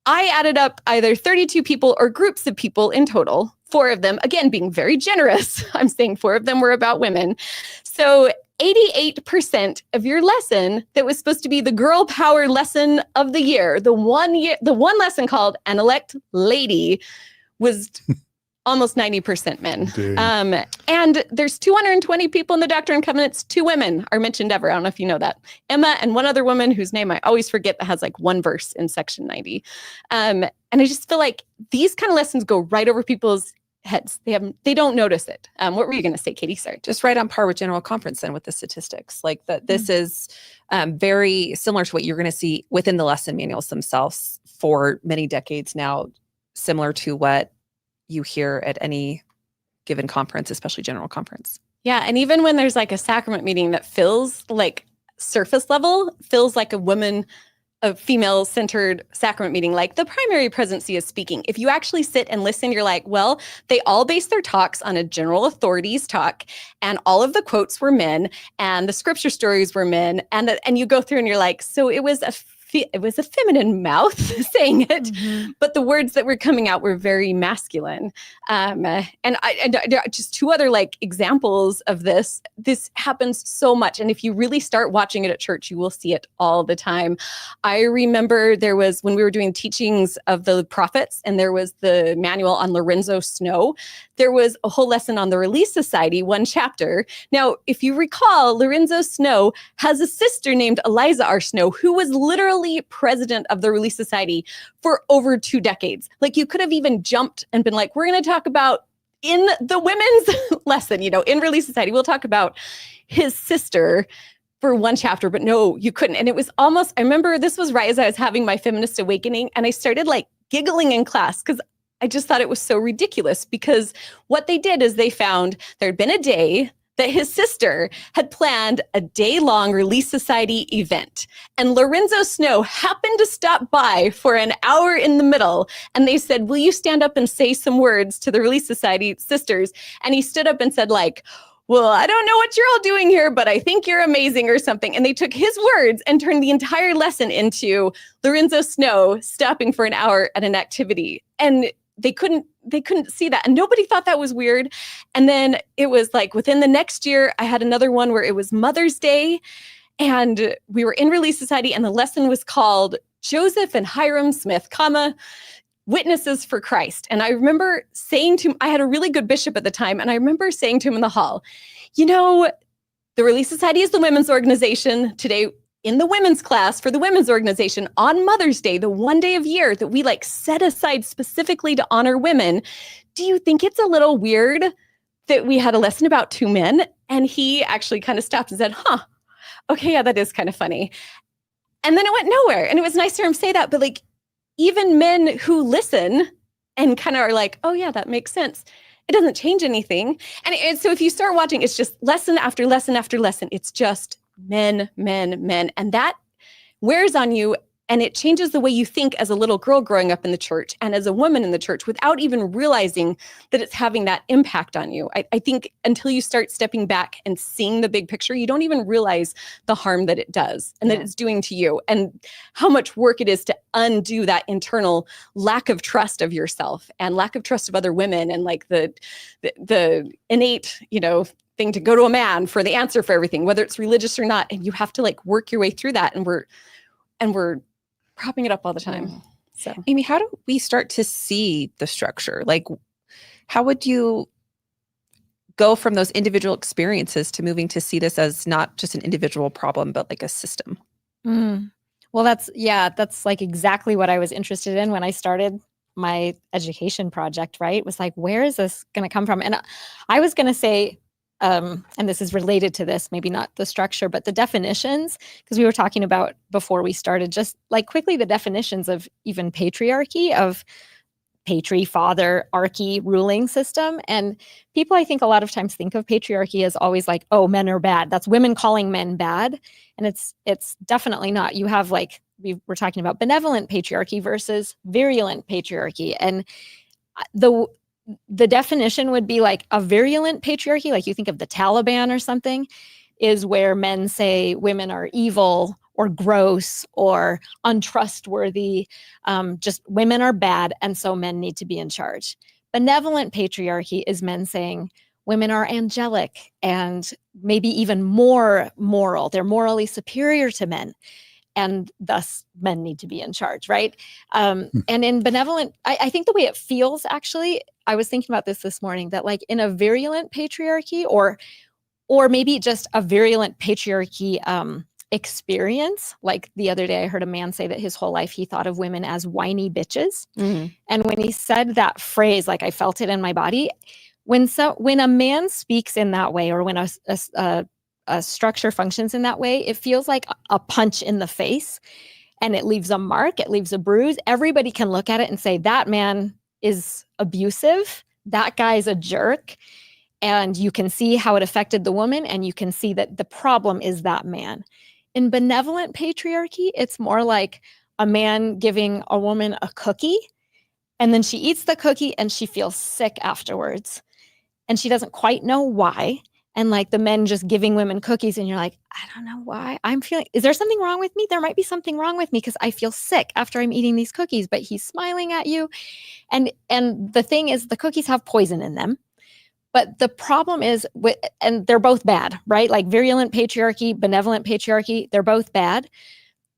I added up either 32 people or groups of people in total, 4 of them, again, being very generous. I'm saying 4 of them were about women. So 88% of your lesson that was supposed to be the girl power lesson of the year, the one lesson called An Elect Lady, was almost 90% men. And there's 220 people in the Doctrine and Covenants. 2 women are mentioned ever. I don't know if you know that. They and one other woman whose name I always forget that has like 1 verse in section 90. And I just feel like these kind of lessons go right over people's heads. They don't notice it. What were you going to say, Katie? Sorry. Just right on par with General Conference then with the statistics. Like that, this is very similar to what you're going to see within the lesson manuals themselves for many decades now, similar to what you hear at any given conference, especially General Conference. Yeah. And even when there's like a sacrament meeting that feels like surface level, feels like a female-centered sacrament meeting, like the primary presidency is speaking. If you actually sit and listen, you're like, well, they all base their talks on a general authorities talk, and all of the quotes were men, and the scripture stories were men, and you go through and you're like, so it was a feminine mouth saying it, but the words that were coming out were very masculine. And just 2 other like examples of this. This happens so much. And if you really start watching it at church, you will see it all the time. I remember there was, when we were doing teachings of the prophets and there was the manual on Lorenzo Snow, there was a whole lesson on the Relief Society, 1 chapter. Now, if you recall, Lorenzo Snow has a sister named Eliza R. Snow, who was literally president of the Relief Society for over 2 decades. Like you could have even jumped and been like, we're going to talk about in the women's lesson, in Relief Society, we'll talk about his sister for 1 chapter, but no, you couldn't. And it was almost, I remember this was right as I was having my feminist awakening and I started like giggling in class because I just thought it was so ridiculous, because what they did is they found there'd been a day that his sister had planned a day-long Relief Society event. And Lorenzo Snow happened to stop by for an hour in the middle. And they said, will you stand up and say some words to the Relief Society sisters? And he stood up and said like, well, I don't know what you're all doing here, but I think you're amazing or something. And they took his words and turned the entire lesson into Lorenzo Snow stopping for an hour at an activity. And they couldn't see that. And nobody thought that was weird. And then it was like within the next year, I had another one where it was Mother's Day and we were in Relief Society and the lesson was called Joseph and Hiram Smith, Witnesses for Christ. And I remember saying to him, I had a really good bishop at the time. And I remember saying to him in the hall, The Relief Society is the women's organization. Today, in the women's class for the women's organization, on Mother's Day, the one day of year that we like set aside specifically to honor women, do you think it's a little weird that we had a lesson about 2 men? And he actually kind of stopped and said, okay, yeah, that is kind of funny. And then it went nowhere. And it was nice to hear him say that. But like, even men who listen and kind of are like, oh yeah, that makes sense, it doesn't change anything. And so if you start watching, it's just lesson after lesson after lesson. It's just men, men, men. And that wears on you. And it changes the way you think as a little girl growing up in the church and as a woman in the church without even realizing that it's having that impact on you. I think until you start stepping back and seeing the big picture, you don't even realize the harm that it does and that it's doing to you and how much work it is to undo that internal lack of trust of yourself and lack of trust of other women and like the innate, thing to go to a man for the answer for everything, whether it's religious or not. And you have to like work your way through that. And we're propping it up all the time. So, Amy, how do we start to see the structure? Like, how would you go from those individual experiences to moving to see this as not just an individual problem, but like a system? Well, that's like exactly what I was interested in when I started my education project, right? It was like, where is this going to come from? And I was going to say, and this is related to this, maybe not the structure, but the definitions, because we were talking about before we started, just like quickly the definitions of even patriarchy, of father, archy, ruling system. And people, I think a lot of times think of patriarchy as always like, oh, men are bad. That's women calling men bad. And it's definitely not. You have like, we're talking about benevolent patriarchy versus virulent patriarchy. And the definition would be like a virulent patriarchy, like you think of the Taliban or something, is where men say women are evil or gross or untrustworthy. Just women are bad, and so men need to be in charge. Benevolent patriarchy is men saying women are angelic and maybe even more moral. They're morally superior to men. And thus men need to be in charge, right? And in benevolent, I think the way it feels, actually, I was thinking about this morning, that like in a virulent patriarchy or maybe just a virulent patriarchy experience, like the other day I heard a man say that his whole life he thought of women as whiny bitches. And when he said that phrase, like I felt it in my body. When a man speaks in that way, or when a structure functions in that way, it feels like a punch in the face, and it leaves a mark, it leaves a bruise. Everybody can look at it and say, that man is abusive, that guy's a jerk, and you can see how it affected the woman, and you can see that the problem is that man. In benevolent patriarchy, it's more like a man giving a woman a cookie, and then she eats the cookie and she feels sick afterwards, and she doesn't quite know why. And like the men just giving women cookies, and you're like, I don't know why. Is there something wrong with me? There might be something wrong with me because I feel sick after I'm eating these cookies, but he's smiling at you. And the thing is, the cookies have poison in them. But the problem is, and they're both bad, right? Like virulent patriarchy, benevolent patriarchy, they're both bad.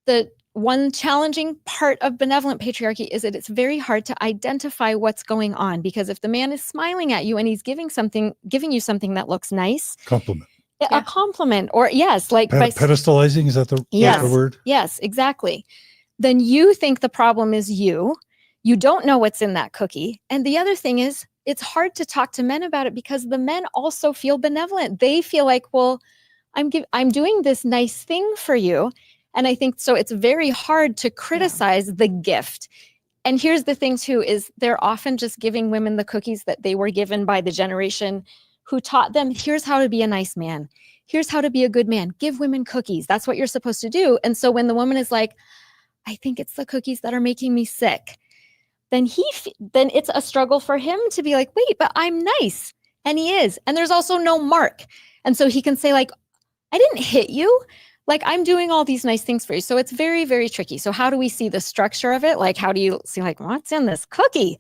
The one challenging part of benevolent patriarchy is that it's very hard to identify what's going on, because if the man is smiling at you and he's giving you something that looks nice, a compliment, or yes, like pedestalizing, is that the word? Yes, exactly. Then you think the problem is you don't know what's in that cookie. And the other thing is, it's hard to talk to men about it because the men also feel benevolent. They feel like, well, I'm doing this nice thing for you. And I think so it's very hard to criticize the gift. And here's the thing too, is they're often just giving women the cookies that they were given by the generation who taught them, here's how to be a nice man. Here's how to be a good man. Give women cookies. That's what you're supposed to do. And so when the woman is like, I think it's the cookies that are making me sick, then it's a struggle for him to be like, wait, but I'm nice. And he is. And there's also no mark. And so he can say like, I didn't hit you. Like, I'm doing all these nice things for you. So it's very, very tricky. So how do we see the structure of it? Like, how do you see, like, what's in this cookie?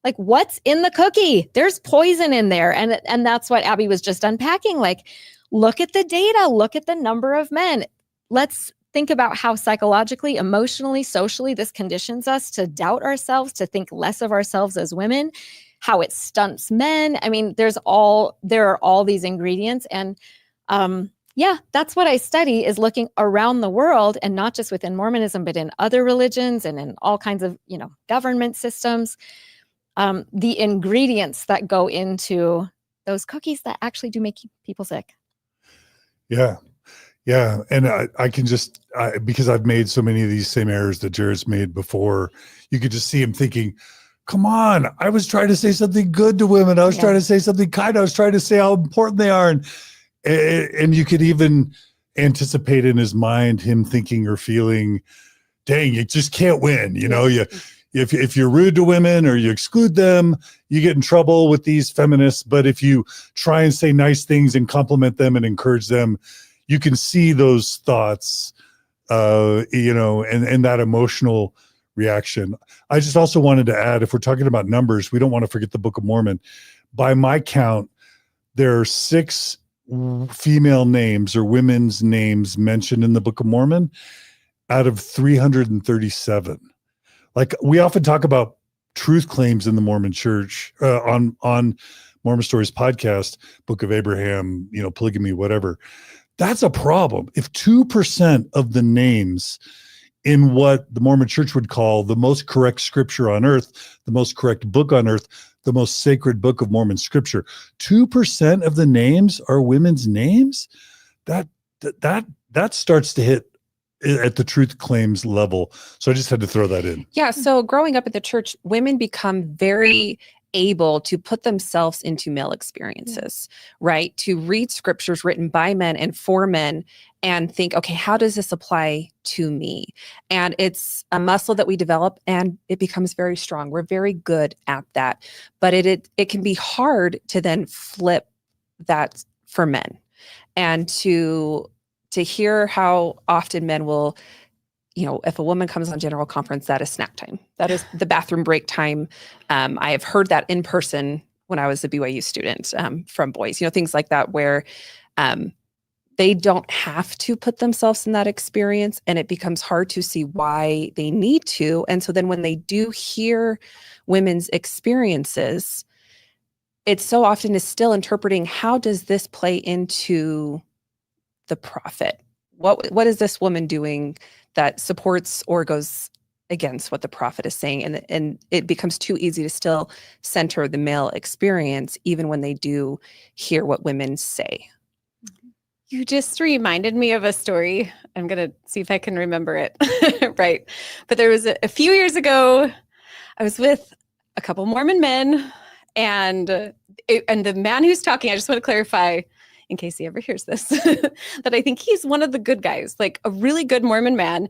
Like, what's in the cookie? There's poison in there. And that's what Abby was just unpacking. Like, look at the data, look at the number of men. Let's think about how psychologically, emotionally, socially, this conditions us to doubt ourselves, to think less of ourselves as women, how it stunts men. I mean, there are all these ingredients. And Yeah, that's what I study, is looking around the world, and not just within Mormonism, but in other religions and in all kinds of, government systems. The ingredients that go into those cookies that actually do make people sick. Yeah. Yeah. And I can just, because I've made so many of these same errors that Jared's made before, you could just see him thinking, come on, I was trying to say something good to women. I was trying to say something kind. I was trying to say how important they are. And you could even anticipate in his mind him thinking or feeling, dang, you just can't win. If you're rude to women or you exclude them, you get in trouble with these feminists. But if you try and say nice things and compliment them and encourage them, you can see those thoughts, and that emotional reaction. I just also wanted to add, if we're talking about numbers, we don't want to forget the Book of Mormon. By my count, there are 6 female names or women's names mentioned in the Book of Mormon out of 337. Like, we often talk about truth claims in the Mormon Church on Mormon Stories podcast, Book of Abraham, polygamy, whatever. That's a problem. If 2% of the names in what the Mormon Church would call the most correct scripture on earth, the most correct book on earth, the most sacred book of Mormon scripture, 2% of the names are women's names, that starts to hit at the truth claims level. So I just had to throw that in. Yeah. So growing up at the church, women become very able to put themselves into male experiences, right? To read scriptures written by men and for men and think, okay, how does this apply to me? And it's a muscle that we develop, and it becomes very strong. We're very good at that, but it can be hard to then flip that for men, and to hear how often men will, if a woman comes on general conference, that is snack time. That is the bathroom break time. I have heard that in person when I was a BYU student, from boys, things like that, where they don't have to put themselves in that experience, and it becomes hard to see why they need to. And so then when they do hear women's experiences, it so often is still interpreting, how does this play into the prophet? What is this woman doing that supports or goes against what the prophet is saying? And it becomes too easy to still center the male experience, even when they do hear what women say. You just reminded me of a story. I'm going to see if I can remember it right. But there was a few years ago, I was with a couple Mormon men, and the man who's talking, I just want to clarify, in case he ever hears this, that I think he's one of the good guys, like a really good Mormon man,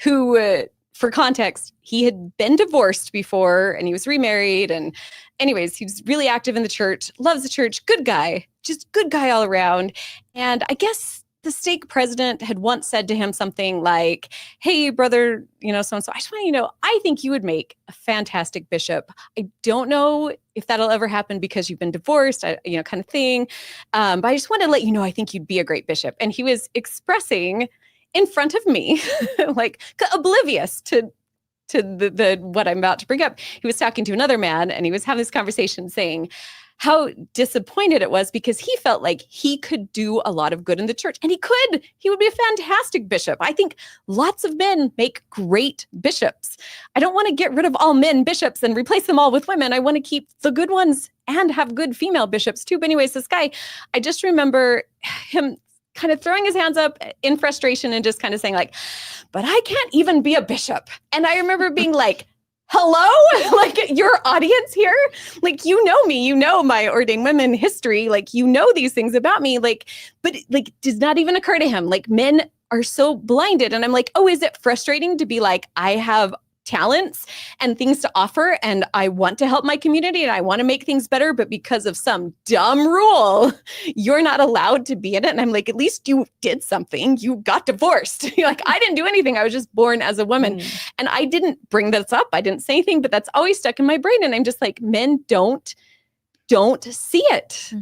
who, for context, he had been divorced before and he was remarried. And anyways, he was really active in the church, loves the church, good guy, just good guy all around. And I guess the stake president had once said to him something like, hey, brother, so-and-so, I just want to I think you would make a fantastic bishop. I don't know if that'll ever happen because you've been divorced, kind of thing. But I just want to let you know, I think you'd be a great bishop. And he was expressing in front of me, like oblivious to the what I'm about to bring up. He was talking to another man, and he was having this conversation saying how disappointed it was because he felt like he could do a lot of good in the church, and he would be a fantastic bishop. I think lots of men make great bishops. I don't want to get rid of all men bishops and replace them all with women. I want to keep the good ones and have good female bishops too. But anyways, this guy, I just remember him kind of throwing his hands up in frustration and just kind of saying like, but I can't even be a bishop. And I remember being like, hello, like your audience here, like, me, my ordained women history, like, these things about me, like, but like does not even occur to him. Like, men are so blinded. And I'm like, oh, is it frustrating to be like, I have talents and things to offer, and I want to help my community and I want to make things better, but because of some dumb rule, you're not allowed to be in it. And I'm like, at least you did something. You got divorced. You're like, I didn't do anything. I was just born as a woman. And I didn't bring this up. I didn't say anything, but that's always stuck in my brain. And I'm just like, men don't see it.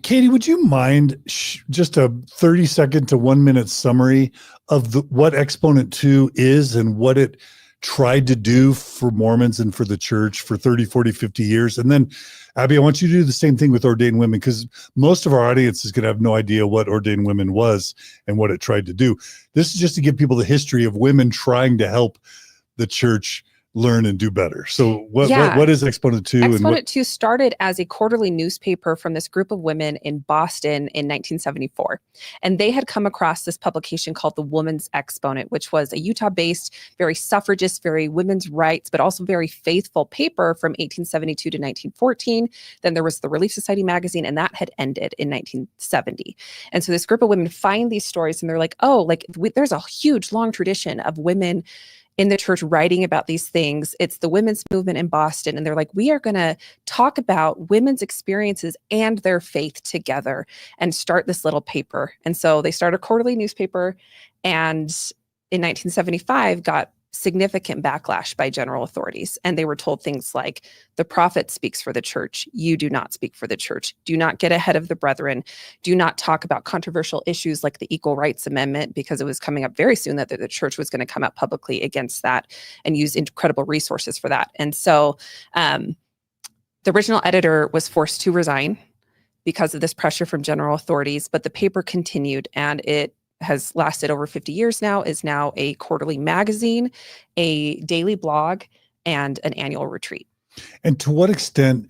Katie, would you mind just a 30-second to 1-minute summary of what Exponent 2 is and what it tried to do for Mormons and for the church for 30, 40, 50 years. And then, Abby, I want you to do the same thing with ordained women, because most of our audience is going to have no idea what ordained women was and what it tried to do. This is just to give people the history of women trying to help the church learn and do better. So what is Exponent 2? Exponent 2 started as a quarterly newspaper from this group of women in Boston in 1974. And they had come across this publication called the Woman's Exponent, which was a Utah-based, very suffragist, very women's rights, but also very faithful paper from 1872 to 1914. Then there was the Relief Society magazine, and that had ended in 1970. And so this group of women find these stories, and they're like, there's a huge, long tradition of women in the church writing about these things. It's the women's movement in Boston. And they're like, we are going to talk about women's experiences and their faith together and start this little paper. And so they started a quarterly newspaper, and in 1975 got significant backlash by general authorities. And they were told things like, the prophet speaks for the church. You do not speak for the church. Do not get ahead of the brethren. Do not talk about controversial issues like the Equal Rights Amendment, because it was coming up very soon that the church was going to come out publicly against that and use incredible resources for that. And so the original editor was forced to resign because of this pressure from general authorities, but the paper continued, and it has lasted over 50 years now, is now a quarterly magazine, a daily blog, and an annual retreat. And to what extent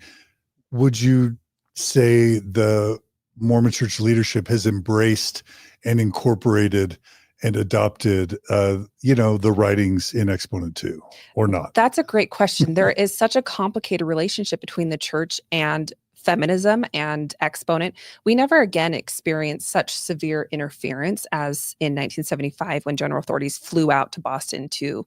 would you say the Mormon Church leadership has embraced and incorporated and adopted, the writings in Exponent 2, or not? That's a great question. There is such a complicated relationship between the church and feminism and Exponent. We never again experienced such severe interference as in 1975, when general authorities flew out to Boston to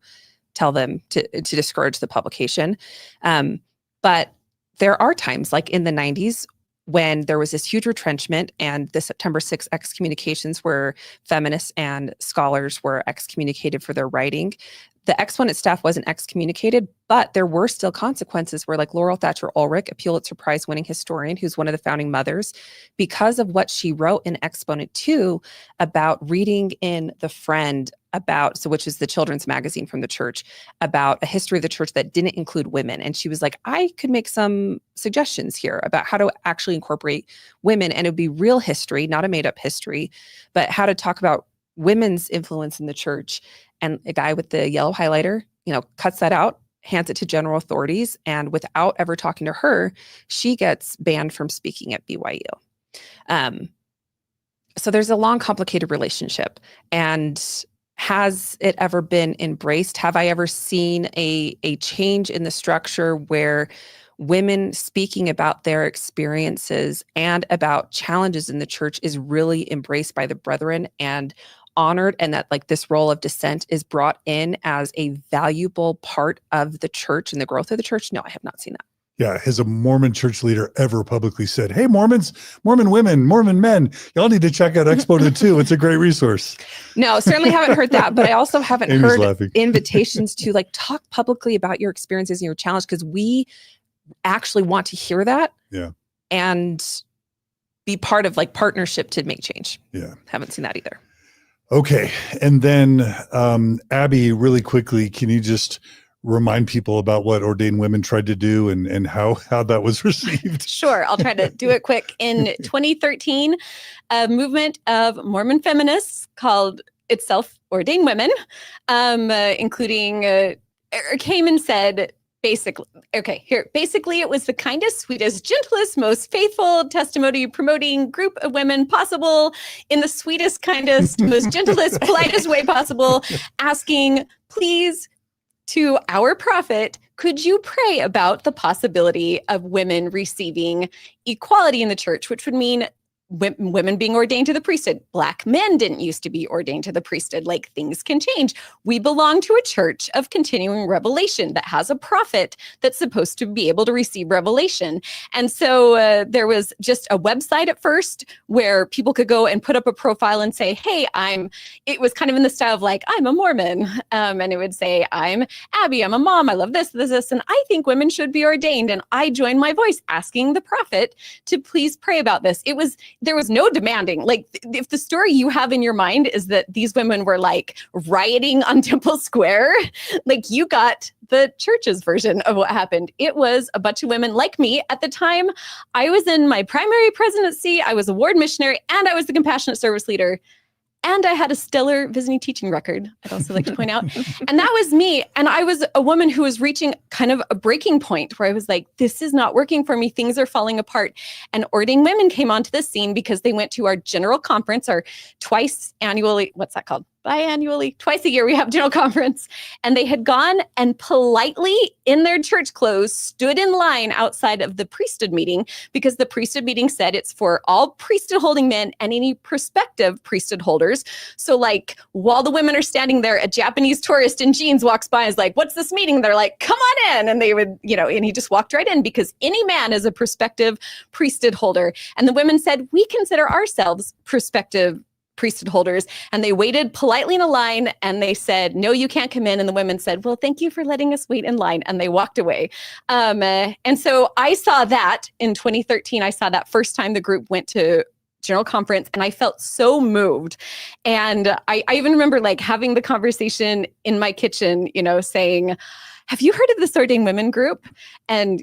tell them to discourage the publication. But there are times, like in the 90s, when there was this huge retrenchment and the September 6th excommunications, where feminists and scholars were excommunicated for their writing. The Exponent staff wasn't excommunicated, but there were still consequences where, like Laurel Thatcher Ulrich, a Pulitzer Prize winning historian who's one of the founding mothers, because of what she wrote in Exponent 2 about reading in The Friend, which is the children's magazine from the church, about a history of the church that didn't include women. And she was like, I could make some suggestions here about how to actually incorporate women, and it would be real history, not a made up history, but how to talk about women's influence in the church. And a guy with the yellow highlighter, cuts that out, hands it to general authorities, and without ever talking to her, she gets banned from speaking at BYU. So there's a long, complicated relationship. And has it ever been embraced? Have I ever seen a change in the structure where women speaking about their experiences and about challenges in the church is really embraced by the brethren and honored, and that this role of dissent is brought in as a valuable part of the church and the growth of the church? No, I have not seen that. Yeah. Has a Mormon church leader ever publicly said, hey, Mormons, Mormon women, Mormon men, y'all need to check out Exponent 2. It's a great resource. No, certainly haven't heard that, but I also haven't heard invitations to talk publicly about your experiences and your challenge, because we actually want to hear that. Yeah. And be part of partnership to make change. Yeah. Haven't seen that either. Okay. And then, Abby, really quickly, can you just remind people about what Ordained Women tried to do and how that was received? Sure. I'll try to do it quick. In 2013, a movement of Mormon feminists called itself Ordained Women, including came and said, basically, it was the kindest, sweetest, gentlest, most faithful testimony promoting group of women possible in the sweetest, kindest, most gentlest, politest way possible, asking, please, to our prophet, could you pray about the possibility of women receiving equality in the church, which would mean women being ordained to the priesthood. Black men didn't used to be ordained to the priesthood. Things can change. We belong to a church of continuing revelation that has a prophet that's supposed to be able to receive revelation. And so there was just a website at first where people could go and put up a profile and say, hey, it was kind of in the style of I'm a Mormon. And it would say, I'm Abby, I'm a mom, I love this, and I think women should be ordained. And I join my voice asking the prophet to please pray about this. there was no demanding. Like, if the story you have in your mind is that these women were like rioting on Temple Square, like, you got the church's version of what happened. It was a bunch of women like me. At the time, I was in my primary presidency, I was a ward missionary, and I was the compassionate service leader. And I had a stellar visiting teaching record, I'd also like to point out. And that was me. And I was a woman who was reaching kind of a breaking point where I was like, this is not working for me. Things are falling apart. And Ordain women came onto the scene because they went to our general conference, our twice annually, what's that called? Biannually, twice a year, we have general conference. And they had gone and politely, in their church clothes, stood in line outside of the priesthood meeting, because the priesthood meeting said it's for all priesthood holding men and any prospective priesthood holders. So like, while the women are standing there, a Japanese tourist in jeans walks by and is like, what's this meeting? They're like, come on in. And they would, and he just walked right in, because any man is a prospective priesthood holder. And the women said, we consider ourselves prospective priesthood holders. And they waited politely in a line, and they said, no, you can't come in. And the women said, well, thank you for letting us wait in line. And they walked away. And so I saw that in 2013. I saw that first time the group went to general conference, and I felt so moved. And I even remember like having the conversation in my kitchen, saying, have you heard of this Ordain women group? And,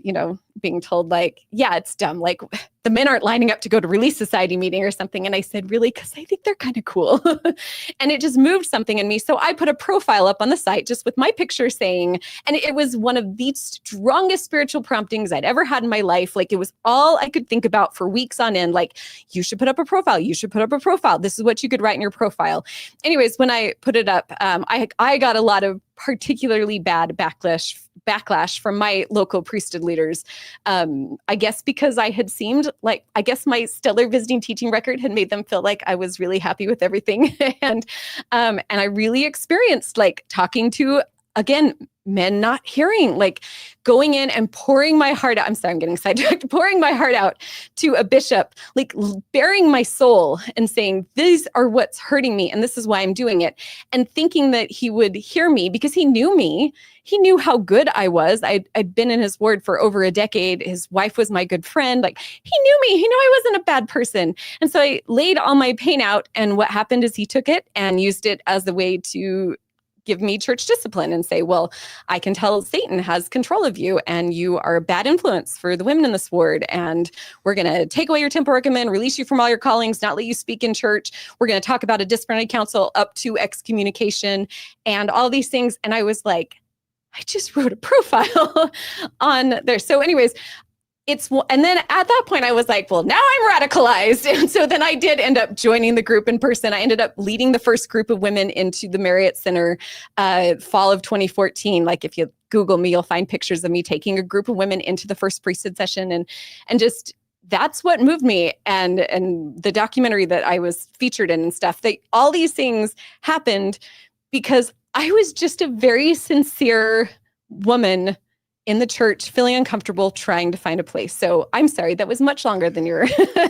being told like, yeah, it's dumb. Like, the men aren't lining up to go to Release Society meeting or something. And I said, really? Because I think they're kind of cool. And it just moved something in me. So I put a profile up on the site just with my picture saying, and it was one of the strongest spiritual promptings I'd ever had in my life. Like, it was all I could think about for weeks on end. Like, you should put up a profile. You should put up a profile. This is what you could write in your profile. Anyways, when I put it up, I got a lot of particularly bad backlash from my local priesthood leaders. I guess because I had seemed like, I guess my stellar visiting teaching record had made them feel like I was really happy with everything. And I really experienced like talking to, again, men not hearing, like going in and pouring my heart out. I'm sorry, I'm getting sidetracked. Pouring my heart out to a bishop, like bearing my soul and saying, these are what's hurting me. And this is why I'm doing it. And thinking that he would hear me because he knew me. He knew how good I was. I'd been in his ward for over a decade. His wife was my good friend. Like, he knew me. He knew I wasn't a bad person. And so I laid all my pain out. And what happened is he took it and used it as a way to give me church discipline and say, well, I can tell Satan has control of you and you are a bad influence for the women in this ward. And we're going to take away your temple regimen, release you from all your callings, not let you speak in church. We're going to talk about a disciplinary council up to excommunication and all these things. And I was like, I just wrote a profile on there. So anyways, and then at that point I was like, well, now I'm radicalized. And so then I did end up joining the group in person. I ended up leading the first group of women into the Marriott Center, fall of 2014. Like, if you Google me, you'll find pictures of me taking a group of women into the first priesthood session. And just, that's what moved me. And the documentary that I was featured in and stuff, all these things happened because I was just a very sincere woman in the church, feeling uncomfortable, trying to find a place. So I'm sorry, that was much longer than your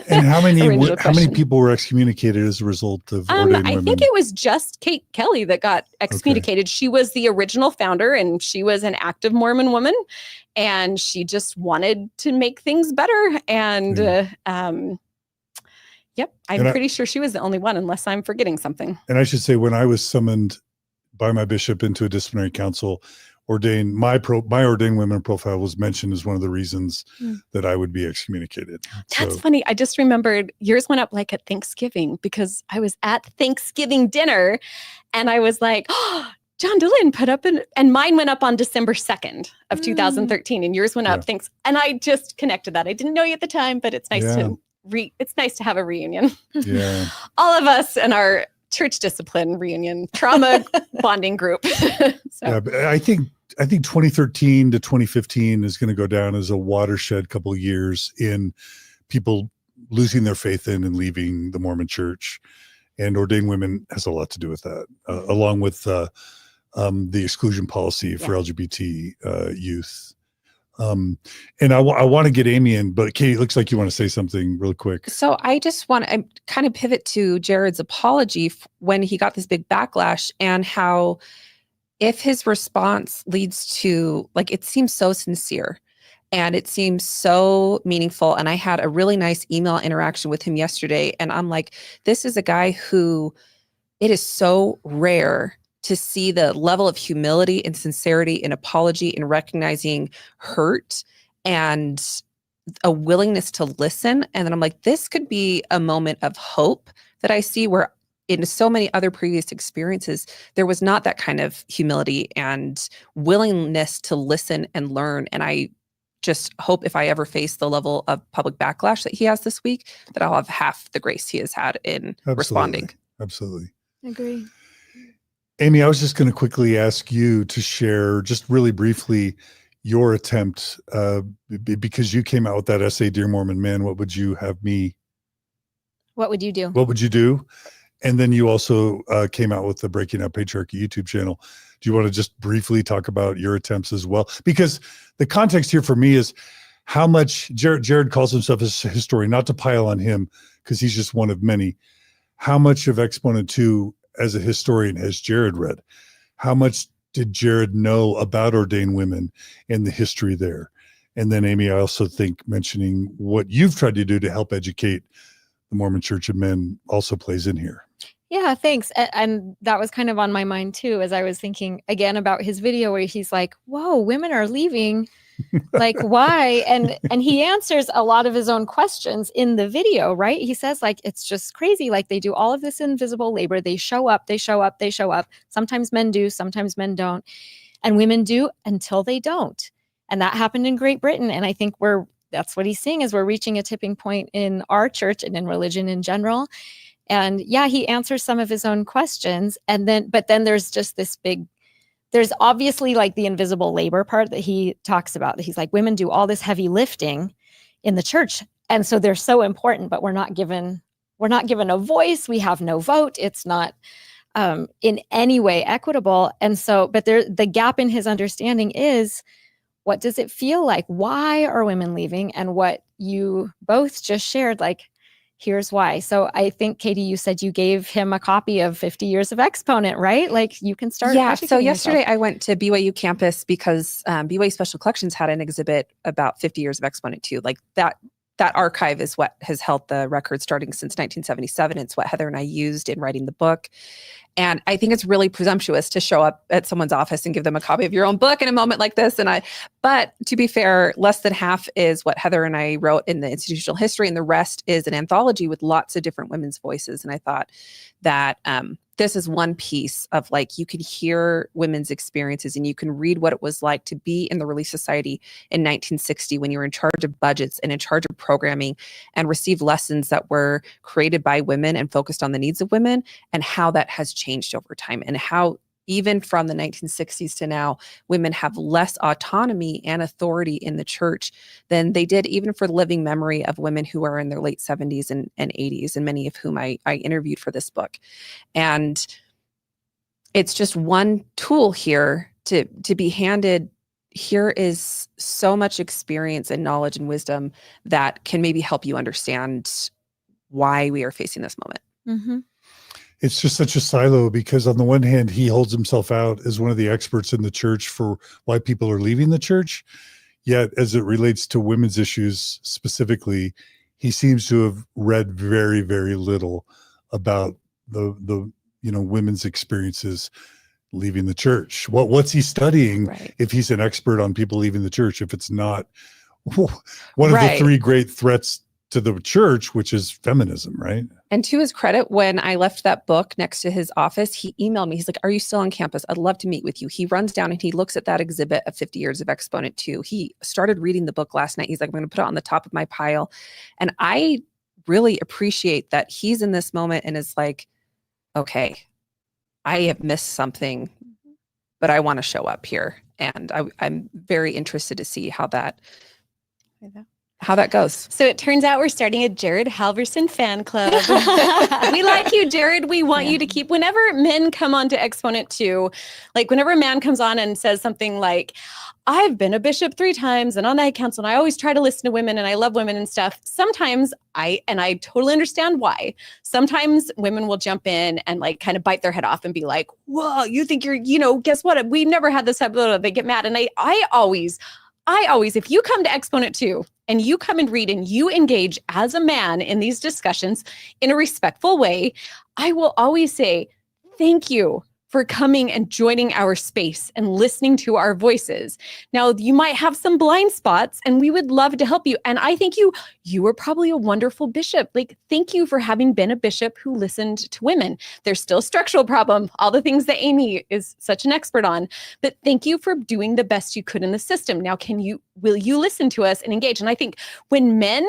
And how many people were excommunicated as a result of Ordain women? I think it was just Kate Kelly that got excommunicated. Okay. She was the original founder, and she was an active Mormon woman, and she just wanted to make things better. And yep, I'm pretty sure she was the only one, unless I'm forgetting something. And I should say, when I was summoned by my bishop into a disciplinary council, Ordain, my Ordain women profile was mentioned as one of the reasons that I would be excommunicated. That's funny. I just remembered yours went up like at Thanksgiving, because I was at Thanksgiving dinner and I was like, oh, John DeLynn put up and mine went up on December 2nd of 2013 and yours went up. Thanks. And I just connected that. I didn't know you at the time, but it's nice it's nice to have a reunion. Yeah. All of us and our church discipline reunion, trauma bonding group. Yeah, I think 2013 to 2015 is going to go down as a watershed couple of years in people losing their faith in and leaving the Mormon church. And Ordain women has a lot to do with that, along with the exclusion policy for LGBT youth. And I want to get Amy in, but Katie, it looks like you want to say something real quick. So I just want to kind of pivot to Jared's apology when he got this big backlash, and how if his response leads to, like, it seems so sincere, And it seems so meaningful. And I had a really nice email interaction with him yesterday. And I'm like, this is a guy who, it is so rare to see the level of humility and sincerity and apology and recognizing hurt and a willingness to listen. And then I'm like, this could be a moment of hope that I see where in so many other previous experiences, there was not that kind of humility and willingness to listen and learn. And I just hope if I ever face the level of public backlash that he has this week, that I'll have half the grace he has had in responding. Absolutely. Agree. Amy, I was just going to quickly ask you to share just really briefly your attempt, because you came out with that essay, Dear Mormon Men, what would you have me? What would you do? What would you do? And then you also came out with the Breaking Up Patriarchy YouTube channel. Do you want to just briefly talk about your attempts as well? Because the context here for me is how much Jared calls himself a historian, not to pile on him because he's just one of many. How much of Exponent 2 as a historian has Jared read? How much did Jared know about ordained women and the history there? And then Amy, I also think mentioning what you've tried to do to help educate the Mormon Church of Men also plays in here. Yeah, thanks. And that was kind of on my mind too, as I was thinking again about his video where he's like, whoa, women are leaving. Like, why? And he answers a lot of his own questions in the video, right? He says, like, it's just crazy. Like, they do all of this invisible labor. They show up, they show up, they show up. Sometimes men do, sometimes men don't. And women do until they don't. And that happened in Great Britain. And I think that's what he's seeing is we're reaching a tipping point in our church and in religion in general. And yeah, he answers some of his own questions. But then there's just this there's obviously like the invisible labor part that he talks about. That he's like, women do all this heavy lifting in the church. And so they're so important, but we're not given a voice. We have no vote. It's not in any way equitable. And so, but the gap in his understanding is, what does it feel like? Why are women leaving? And what you both just shared, like, here's why. So I think, Katie, you said you gave him a copy of 50 Years of Exponent, right? Like, you can start. Yeah. So yesterday I went to BYU campus because BYU Special Collections had an exhibit about 50 Years of Exponent too. Like that archive is what has held the record starting since 1977. It's what Heather and I used in writing the book. And I think it's really presumptuous to show up at someone's office and give them a copy of your own book in a moment like this. But to be fair, less than half is what Heather and I wrote in the institutional history, and the rest is an anthology with lots of different women's voices. And I thought that this is one piece of, like, you can hear women's experiences and you can read what it was like to be in the Relief Society in 1960 when you were in charge of budgets and in charge of programming and receive lessons that were created by women and focused on the needs of women, and how that has changed over time, and how even from the 1960s to now, women have less autonomy and authority in the church than they did even for the living memory of women who are in their late 70s and 80s, and many of whom I interviewed for this book. And it's just one tool here to be handed. Here is so much experience and knowledge and wisdom that can maybe help you understand why we are facing this moment. Mm-hmm. It's just such a silo because on the one hand, he holds himself out as one of the experts in the church for why people are leaving the church. Yet as it relates to women's issues specifically, he seems to have read very, very little about the women's experiences leaving the church. What's he studying if he's an expert on people leaving the church, if it's not one of the three great threats to the church, which is feminism, right? And to his credit, when I left that book next to his office, he emailed me. He's like, are you still on campus? I'd love to meet with you. He runs down and he looks at that exhibit of 50 Years of Exponent 2. He started reading the book last night. He's like, I'm going to put it on the top of my pile. And I really appreciate that he's in this moment and is like, okay, I have missed something, but I want to show up here. And I'm very interested to see how that goes. So it turns out we're starting a Jared Halverson fan club. We like you, Jared. We want you to keep, whenever men come on to Exponent 2, like whenever a man comes on and says something like, I've been a bishop 3 times and on that council, and I always try to listen to women and I love women and stuff. Sometimes I totally understand why. Sometimes women will jump in and like kind of bite their head off and be like, whoa, you think you're, guess what? We've never had this type of, they get mad. And I I always, if you come to Exponent 2 and you come and read and you engage as a man in these discussions in a respectful way, I will always say, thank you for coming and joining our space and listening to our voices. Now, you might have some blind spots and we would love to help you. And I think you were probably a wonderful bishop. Like, thank you for having been a bishop who listened to women. There's still a structural problem, all the things that Amy is such an expert on, but thank you for doing the best you could in the system. Now, will you listen to us and engage? And I think when men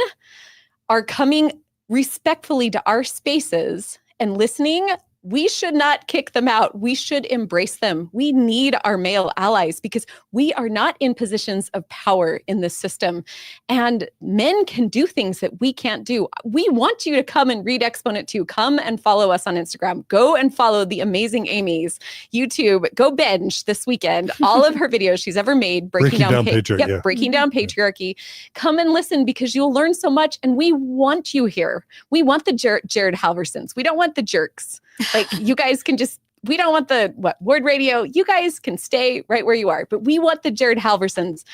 are coming respectfully to our spaces and listening, we should not kick them out. We should embrace them. We need our male allies because we are not in positions of power in this system. And men can do things that we can't do. We want you to come and read Exponent 2. Come and follow us on Instagram. Go and follow the amazing Amy's YouTube. Go binge this weekend all of her videos she's ever made, breaking down patriarchy. Yep, breaking down patriarchy. Come and listen because you'll learn so much. And we want you here. We want the Jared Halversons. We don't want the jerks. Like, you guys can we don't want the word radio. You guys can stay right where you are, but we want the Jared Halversons.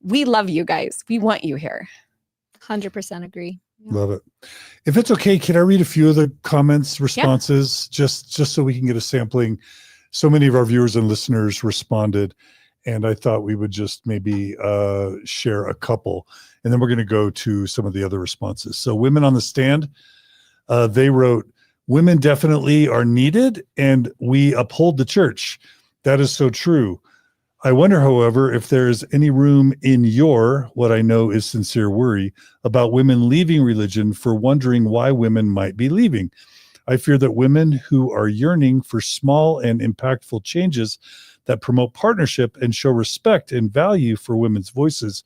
We love you guys. We want you here. 100% agree. Yeah. Love it. If it's okay, can I read a few of the comments, responses, just so we can get a sampling? So many of our viewers and listeners responded, and I thought we would just maybe share a couple, and then we're going to go to some of the other responses. So Women on the Stand, they wrote, women definitely are needed, and we uphold the church. That is so true. I wonder, however, if there is any room in your, what I know is sincere worry about women leaving religion for wondering why women might be leaving. I fear that women who are yearning for small and impactful changes that promote partnership and show respect and value for women's voices,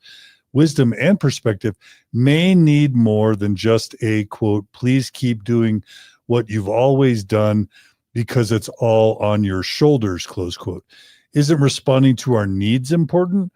wisdom, and perspective may need more than just a, quote, please keep doing what you've always done because it's all on your shoulders, close quote. Isn't responding to our needs important?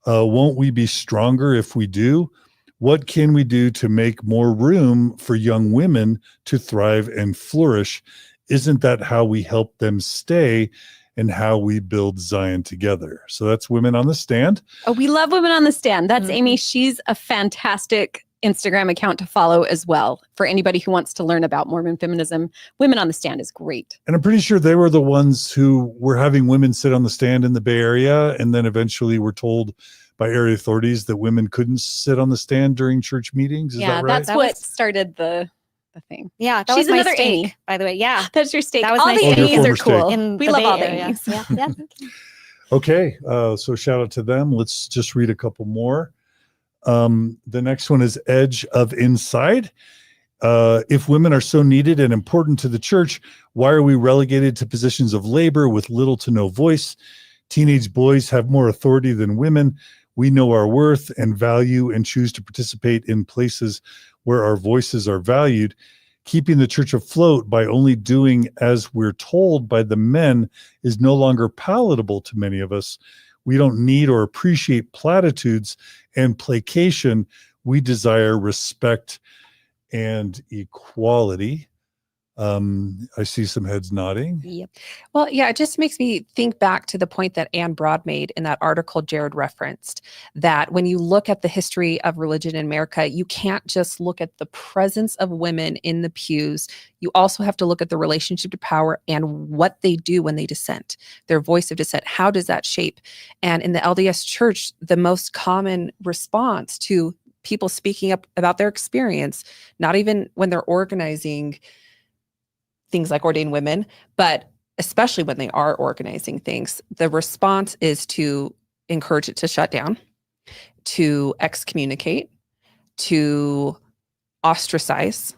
Won't we be stronger if we do? What can we do to make more room for young women to thrive and flourish? Isn't that how we help them stay and how we build Zion together? So that's Women on the Stand. Oh, we love Women on the Stand. That's Amy. She's a fantastic Instagram account to follow as well for anybody who wants to learn about Mormon feminism. Women on the Stand is great. And I'm pretty sure they were the ones who were having women sit on the stand in the Bay Area, and then eventually were told by area authorities that women couldn't sit on the stand during church meetings. Is that right? That's what started the thing. Yeah, that She's was my another stake, Amy. by the way. Yeah, that's your stake. That was all my the stake. Amy's are cool. We love all the area. Amy's. Yeah. Thank you. Okay, so shout out to them. Let's just read a couple more. The next one is Edge of Inside. If women are so needed and important to the church, why are we relegated to positions of labor with little to no voice? Teenage boys have more authority than women. We know our worth and value and choose to participate in places where our voices are valued. Keeping the church afloat by only doing as we're told by the men is no longer palatable to many of us. We don't need or appreciate platitudes and placation. We desire respect and equality. I see some heads nodding. Yep. Well, yeah, it just makes me think back to the point that Ann Broad made in that article Jared referenced, that when you look at the history of religion in America, you can't just look at the presence of women in the pews. You also have to look at the relationship to power and what they do when they dissent, their voice of dissent. How does that shape? And in the LDS Church, the most common response to people speaking up about their experience, not even when they're organizing things like Ordain Women, but especially when they are organizing things, the response is to encourage it to shut down, to excommunicate, to ostracize,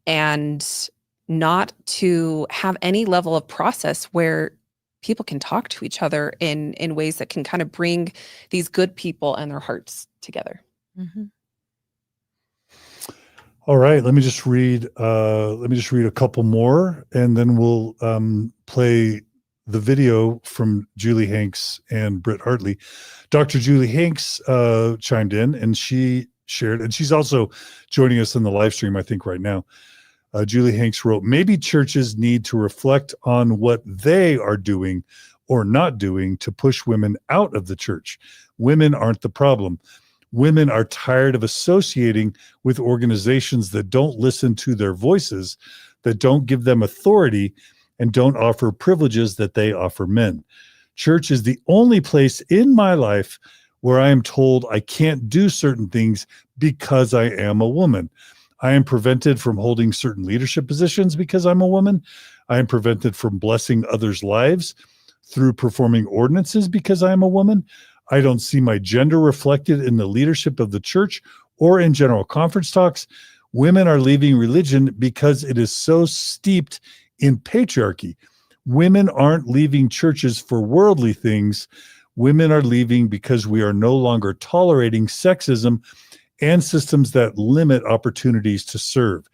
and not to have any level of process where people can talk to each other in ways that can kind of bring these good people and their hearts together. Mm-hmm. All right, let me just read a couple more, and then we'll play the video from Julie Hanks and Britt Hartley. Dr. Julie Hanks chimed in, and she shared, and she's also joining us in the live stream, I think, right now. Julie Hanks wrote, maybe churches need to reflect on what they are doing or not doing to push women out of the church. Women aren't the problem. Women are tired of associating with organizations that don't listen to their voices, that don't give them authority, and don't offer privileges that they offer men. Church is the only place in my life where I am told I can't do certain things because I am a woman. I am prevented from holding certain leadership positions because I'm a woman. I am prevented from blessing others' lives through performing ordinances because I am a woman. I don't see my gender reflected in the leadership of the church or in general conference talks. Women are leaving religion because it is so steeped in patriarchy. Women aren't leaving churches for worldly things. Women are leaving because we are no longer tolerating sexism and systems that limit opportunities to serve.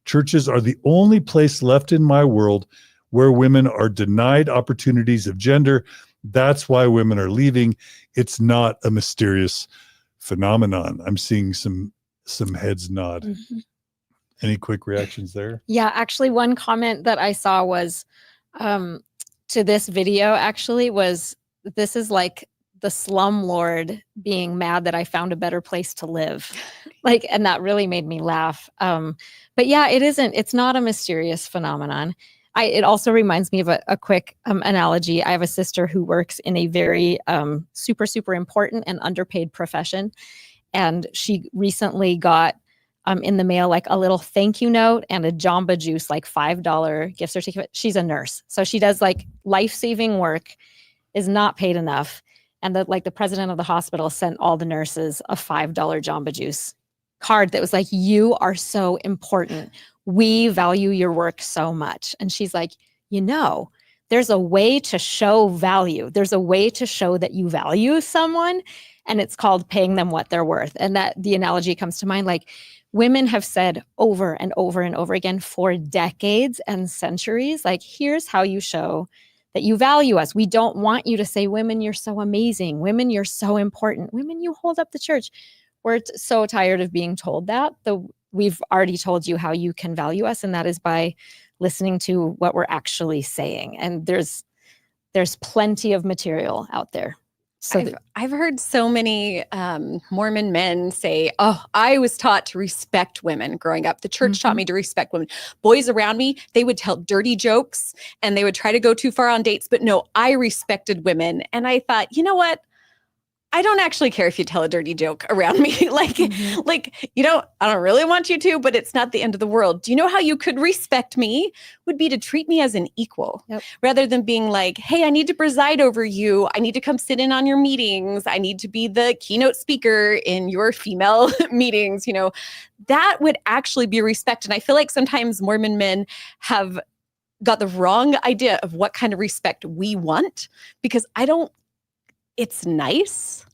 Churches are the only place left in my world where women are denied opportunities of gender. That's why women are leaving. It's not a mysterious phenomenon. I'm seeing some heads nod. Mm-hmm. Any quick reactions there? Yeah, actually, one comment that I saw was to this video actually was, this is like the slumlord being mad that I found a better place to live. Like, and that really made me laugh. But yeah, it's not a mysterious phenomenon. It also reminds me of a quick analogy. I have a sister who works in a very super, super important and underpaid profession. And she recently got in the mail like a little thank you note and a Jamba Juice, like $5 gift certificate. She's a nurse. So she does like life-saving work, is not paid enough. And the president of the hospital sent all the nurses a $5 Jamba Juice card that was like, you are so important. We value your work so much. And she's like, there's a way to show value. There's a way to show that you value someone, and it's called paying them what they're worth. And that the analogy comes to mind, like women have said over and over and over again for decades and centuries, like, here's how you show that you value us. We don't want you to say, women, you're so amazing. Women, you're so important. Women, you hold up the church. We're so tired of being told that. We've already told you how you can value us, and that is by listening to what we're actually saying. And there's plenty of material out there. So I've heard so many Mormon men say, oh, I was taught to respect women growing up. The church taught me to respect women. Boys around me, they would tell dirty jokes and they would try to go too far on dates. But no, I respected women. And I thought, you know what? I don't actually care if you tell a dirty joke around me. I don't really want you to, but it's not the end of the world. Do you know how you could respect me? Would be to treat me as an equal, rather than being like, hey, I need to preside over you. I need to come sit in on your meetings. I need to be the keynote speaker in your female meetings. That would actually be respect. And I feel like sometimes Mormon men have got the wrong idea of what kind of respect we want, because it's nice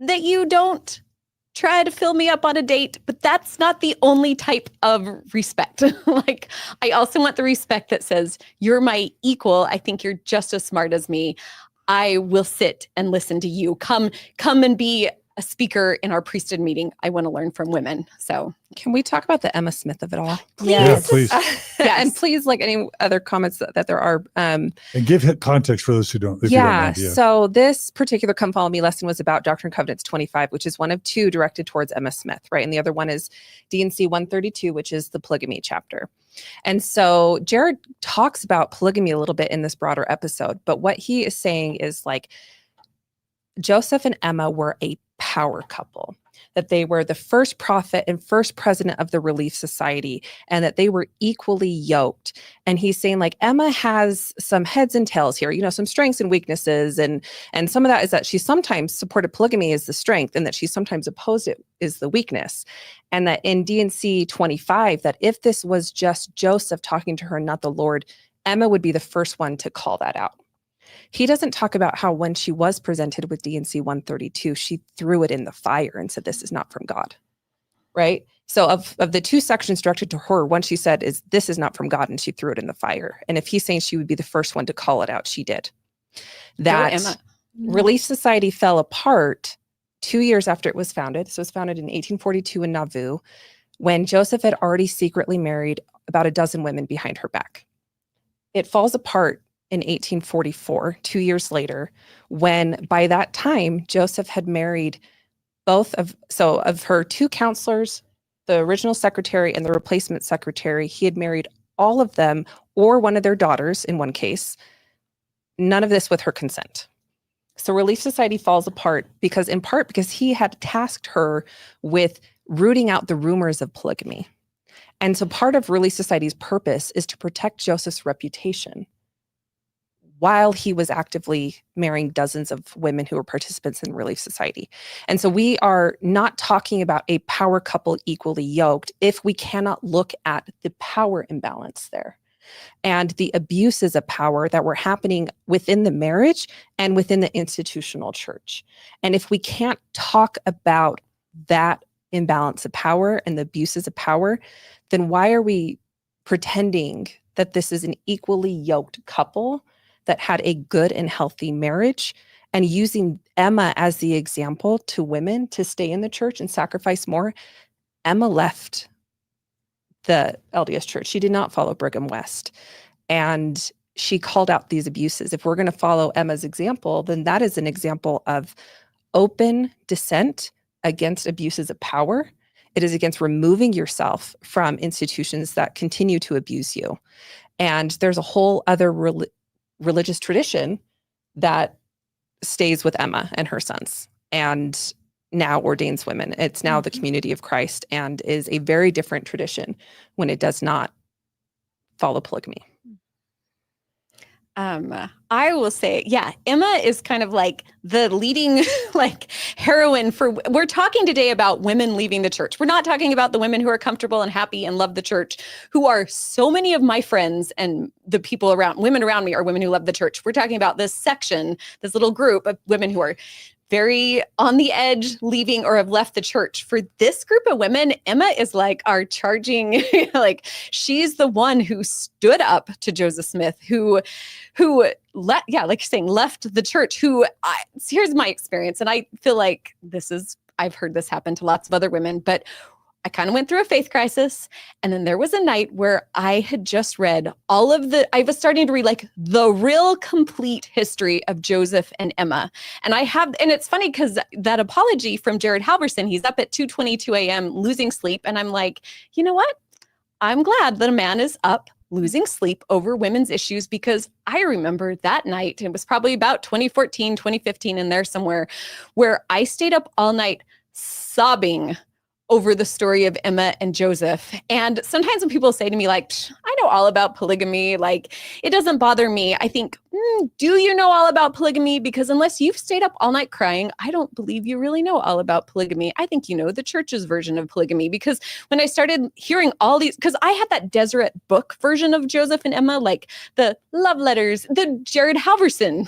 that you don't try to fill me up on a date, but that's not the only type of respect. I also want the respect that says, you're my equal. I think you're just as smart as me. I will sit and listen to you. Come and be a speaker in our priesthood meeting. I want to learn from women. So can we talk about the Emma Smith of it all? Yes. Yeah, please. And please, like any other comments that there are. And give context for those who don't. So this particular Come Follow Me lesson was about Doctrine and Covenants 25, which is one of two directed towards Emma Smith, right? And the other one is D&C 132, which is the polygamy chapter. And so Jared talks about polygamy a little bit in this broader episode, but what he is saying is like, Joseph and Emma were a power couple, that they were the first prophet and first president of the Relief Society, and that they were equally yoked. And he's saying like Emma has some heads and tails here, some strengths and weaknesses. And some of that is that she sometimes supported polygamy as the strength, and that she sometimes opposed it is the weakness. And that in D&C 25, that if this was just Joseph talking to her, not the Lord, Emma would be the first one to call that out. He doesn't talk about how when she was presented with D&C 132, she threw it in the fire and said, this is not from God, right? So of the two sections directed to her, one she said this is not from God, and she threw it in the fire. And if he's saying she would be the first one to call it out, she did. That Relief Society fell apart 2 years after it was founded. So it was founded in 1842 in Nauvoo, when Joseph had already secretly married about a dozen women behind her back. It falls apart in 1844, 2 years later, when by that time, Joseph had married of her two counselors, the original secretary and the replacement secretary, he had married all of them or one of their daughters in one case, none of this with her consent. So Relief Society falls apart because he had tasked her with rooting out the rumors of polygamy. And so part of Relief Society's purpose is to protect Joseph's reputation while he was actively marrying dozens of women who were participants in Relief Society. And so we are not talking about a power couple equally yoked if we cannot look at the power imbalance there and the abuses of power that were happening within the marriage and within the institutional church. And if we can't talk about that imbalance of power and the abuses of power, then why are we pretending that this is an equally yoked couple that had a good and healthy marriage, and using Emma as the example to women to stay in the church and sacrifice more? Emma left the LDS church. She did not follow Brigham West. And she called out these abuses. If we're going to follow Emma's example, then that is an example of open dissent against abuses of power. It is against removing yourself from institutions that continue to abuse you. And there's a whole other religious tradition that stays with Emma and her sons and now ordains women. It's now the Community of Christ and is a very different tradition when it does not follow polygamy. I will say, yeah, Emma is kind of like the leading heroine we're talking today about women leaving the church. We're not talking about the women who are comfortable and happy and love the church, who are so many of my friends and the people women around me are women who love the church. We're talking about this section, this little group of women who are very on the edge, leaving or have left the church. For this group of women, Emma is like our charging, she's the one who stood up to Joseph Smith, who like you're saying, left the church, here's my experience. And I feel like I've heard this happen to lots of other women, but I kind of went through a faith crisis. And then there was a night where I had just read I was starting to read the real complete history of Joseph and Emma. And it's funny because that apology from Jared Halverson, he's up at 2:22 a.m. losing sleep. And I'm like, you know what? I'm glad that a man is up losing sleep over women's issues, because I remember that night, it was probably about 2014, 2015 in there somewhere, where I stayed up all night sobbing over the story of Emma and Joseph. And sometimes when people say to me, I know all about polygamy, it doesn't bother me, I think, do you know all about polygamy? Because unless you've stayed up all night crying, I don't believe you really know all about polygamy. I think you know the church's version of polygamy. Because when I started hearing all these, because I had that Deseret book version of Joseph and Emma, the love letters, the Jared Halverson,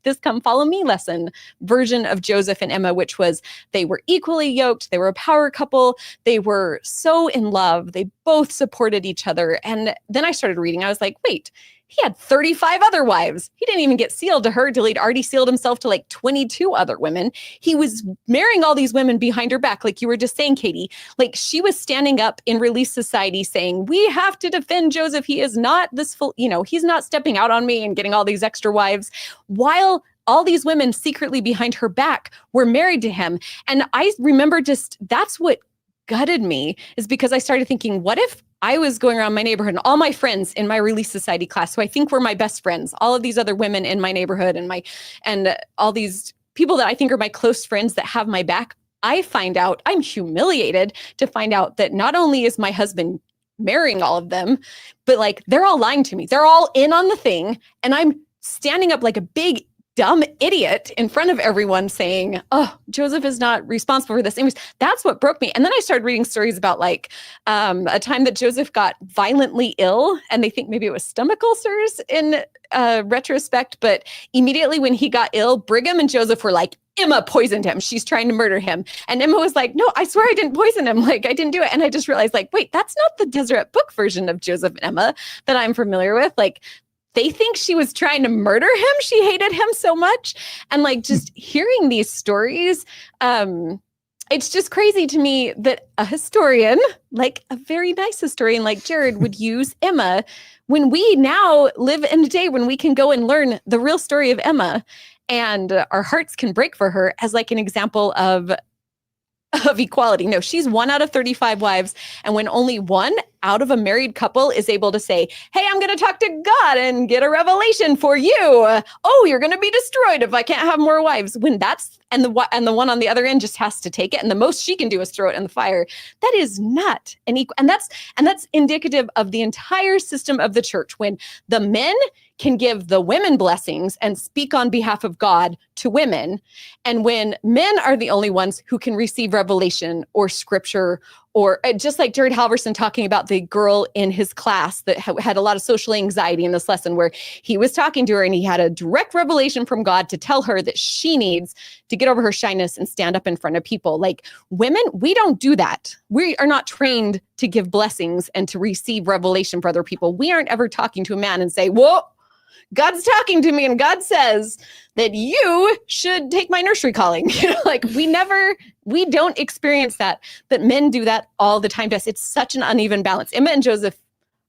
this come follow me lesson version of Joseph and Emma, which was they were equally yoked, they were a power couple, they were so in love, they both supported each other. And then I started reading, I was like, wait, he had 35 other wives. He didn't even get sealed to her till he'd already sealed himself to 22 other women. He was marrying all these women behind her back, like you were just saying, Katie. She was standing up in Relief Society saying, we have to defend Joseph. He is not this full, he's not stepping out on me and getting all these extra wives, while all these women secretly behind her back were married to him. And I remember that's what gutted me, is because I started thinking, what if I was going around my neighborhood and all my friends in my Relief Society class, who I think were my best friends, all of these other women in my neighborhood and all these people that I think are my close friends that have my back, I'm humiliated to find out that not only is my husband marrying all of them, but they're all lying to me. They're all in on the thing. And I'm standing up like a big dumb idiot in front of everyone saying, oh, Joseph is not responsible for this. Anyways, that's what broke me. And then I started reading stories about a time that Joseph got violently ill, and they think maybe it was stomach ulcers in retrospect. But immediately when he got ill, Brigham and Joseph were like, Emma poisoned him. She's trying to murder him. And Emma was like, no, I swear I didn't poison him. I didn't do it. And I just realized wait, that's not the Deseret book version of Joseph and Emma that I'm familiar with. They think she was trying to murder him. She hated him so much. And just hearing these stories, it's just crazy to me that a historian, like a very nice historian like Jared, would use Emma when we now live in a day when we can go and learn the real story of Emma, and our hearts can break for her as like an example of equality. No, she's 1 out of 35 wives. And when only 1 out of a married couple is able to say, hey, I'm going to talk to God and get a revelation for you. Oh, you're going to be destroyed if I can't have more wives. When that's, and the one on the other end just has to take it. And the most she can do is throw it in the fire. That is not an equal. And that's indicative of the entire system of the church. When the men can give the women blessings and speak on behalf of God to women. And when men are the only ones who can receive revelation or scripture, or just like Jared Halverson talking about the girl in his class that had a lot of social anxiety in this lesson, where he was talking to her and he had a direct revelation from God to tell her that she needs to get over her shyness and stand up in front of people. Like women, we don't do that. We are not trained to give blessings and to receive revelation for other people. We aren't ever talking to a man and say, whoa, God's talking to me and God says that you should take my nursery calling. Like we don't experience that, but men do that all the time to us. It's such an uneven balance. Emma and Joseph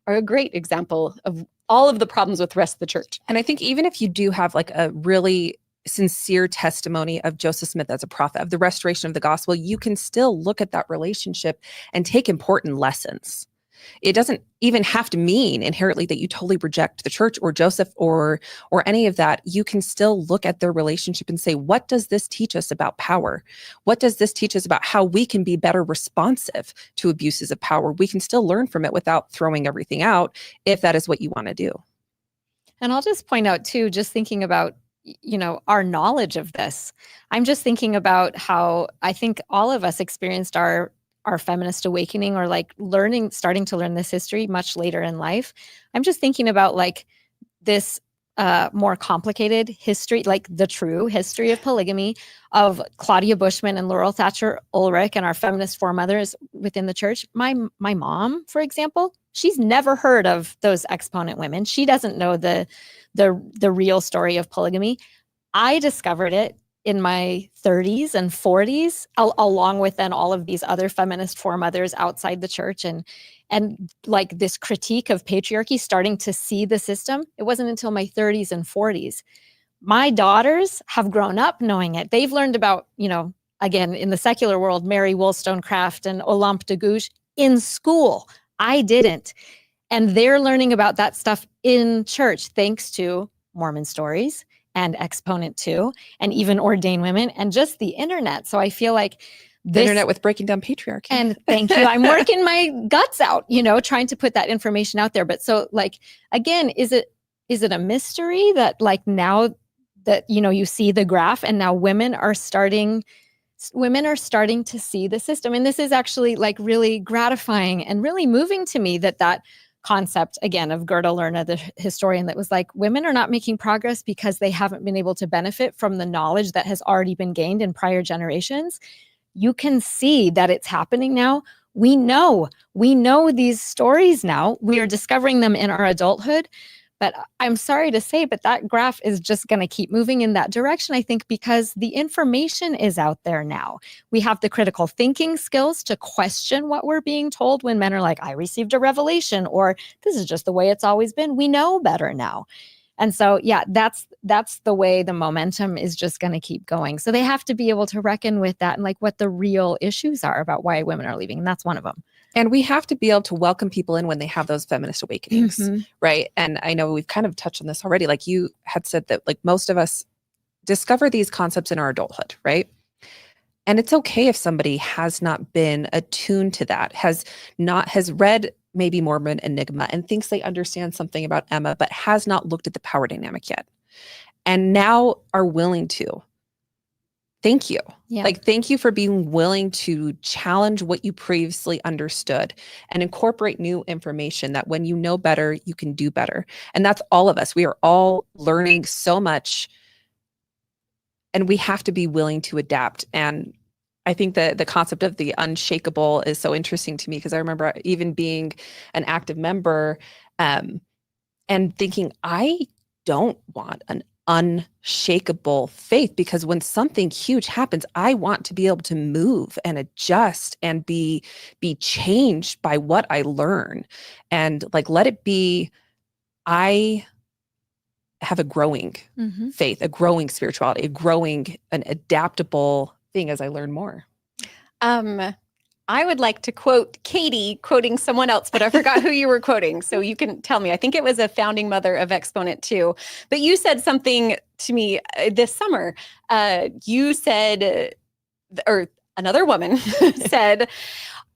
are a great example of all of the problems with the rest of the church. And I think even if you do have like a really sincere testimony of Joseph Smith as a prophet, of the restoration of the gospel, you can still look at that relationship and take important lessons. It doesn't even have to mean inherently that you totally reject the church or Joseph or any of that. You can still look at their relationship and say, what does this teach us about power? What does this teach us about how we can be better responsive to abuses of power? We can still learn from it without throwing everything out, if that is what you want to do. And I'll just point out too, just thinking about, our knowledge of this. I'm just thinking about how I think all of us experienced our feminist awakening, or like starting to learn this history much later in life. I'm just thinking about like this more complicated history, like the true history of polygamy of Claudia Bushman and Laurel Thatcher Ulrich and our feminist foremothers within the church. My mom, for example, she's never heard of those exponent women. She doesn't know the real story of polygamy. I discovered it in my 30s and 40s, along with then all of these other feminist foremothers outside the church, and like this critique of patriarchy, starting to see the system. It wasn't until my 30s and 40s. My daughters have grown up knowing it. They've learned about, again, in the secular world, Mary Wollstonecraft and Olympe de Gouges in school. I didn't. And they're learning about that stuff in church, thanks to Mormon stories and Exponent too, and even Ordain women, and just the internet. So I feel like The internet with breaking down patriarchy. And thank you. I'm working my guts out, trying to put that information out there. But so like, again, is it a mystery that like now that, you see the graph and now women are starting to see the system. And this is actually like really gratifying and really moving to me that concept, again, of Gerda Lerna, the historian, that was like, women are not making progress because they haven't been able to benefit from the knowledge that has already been gained in prior generations. You can see that it's happening now. We know these stories now. We are discovering them in our adulthood. But I'm sorry to say, but that graph is just going to keep moving in that direction, I think, because the information is out there now. We have the critical thinking skills to question what we're being told when men are like, I received a revelation, or this is just the way it's always been. We know better now. And so, yeah, that's the way the momentum is just going to keep going. So they have to be able to reckon with that and like what the real issues are about why women are leaving. And that's one of them. And we have to be able to welcome people in when they have those feminist awakenings, right? And I know we've kind of touched on this already. Like you had said that like most of us discover these concepts in our adulthood, right? And it's okay if somebody has not been attuned to that, has read maybe Mormon Enigma and thinks they understand something about Emma, but has not looked at the power dynamic yet. And now are willing to. Thank you. Yeah. Like, thank you for being willing to challenge what you previously understood and incorporate new information that when you know better, you can do better. And that's all of us. We are all learning so much and we have to be willing to adapt. And I think that the concept of the unshakable is so interesting to me because I remember even being an active member and thinking, I don't want an unshakable faith, because when something huge happens, I want to be able to move and adjust and be changed by what I learn. And like, let it be, I have a growing faith, a growing spirituality, an adaptable thing as I learn more. I would like to quote Katie quoting someone else, but I forgot who you were quoting. So you can tell me. I think it was a founding mother of Exponent too. But you said something to me this summer. You said, or another woman said,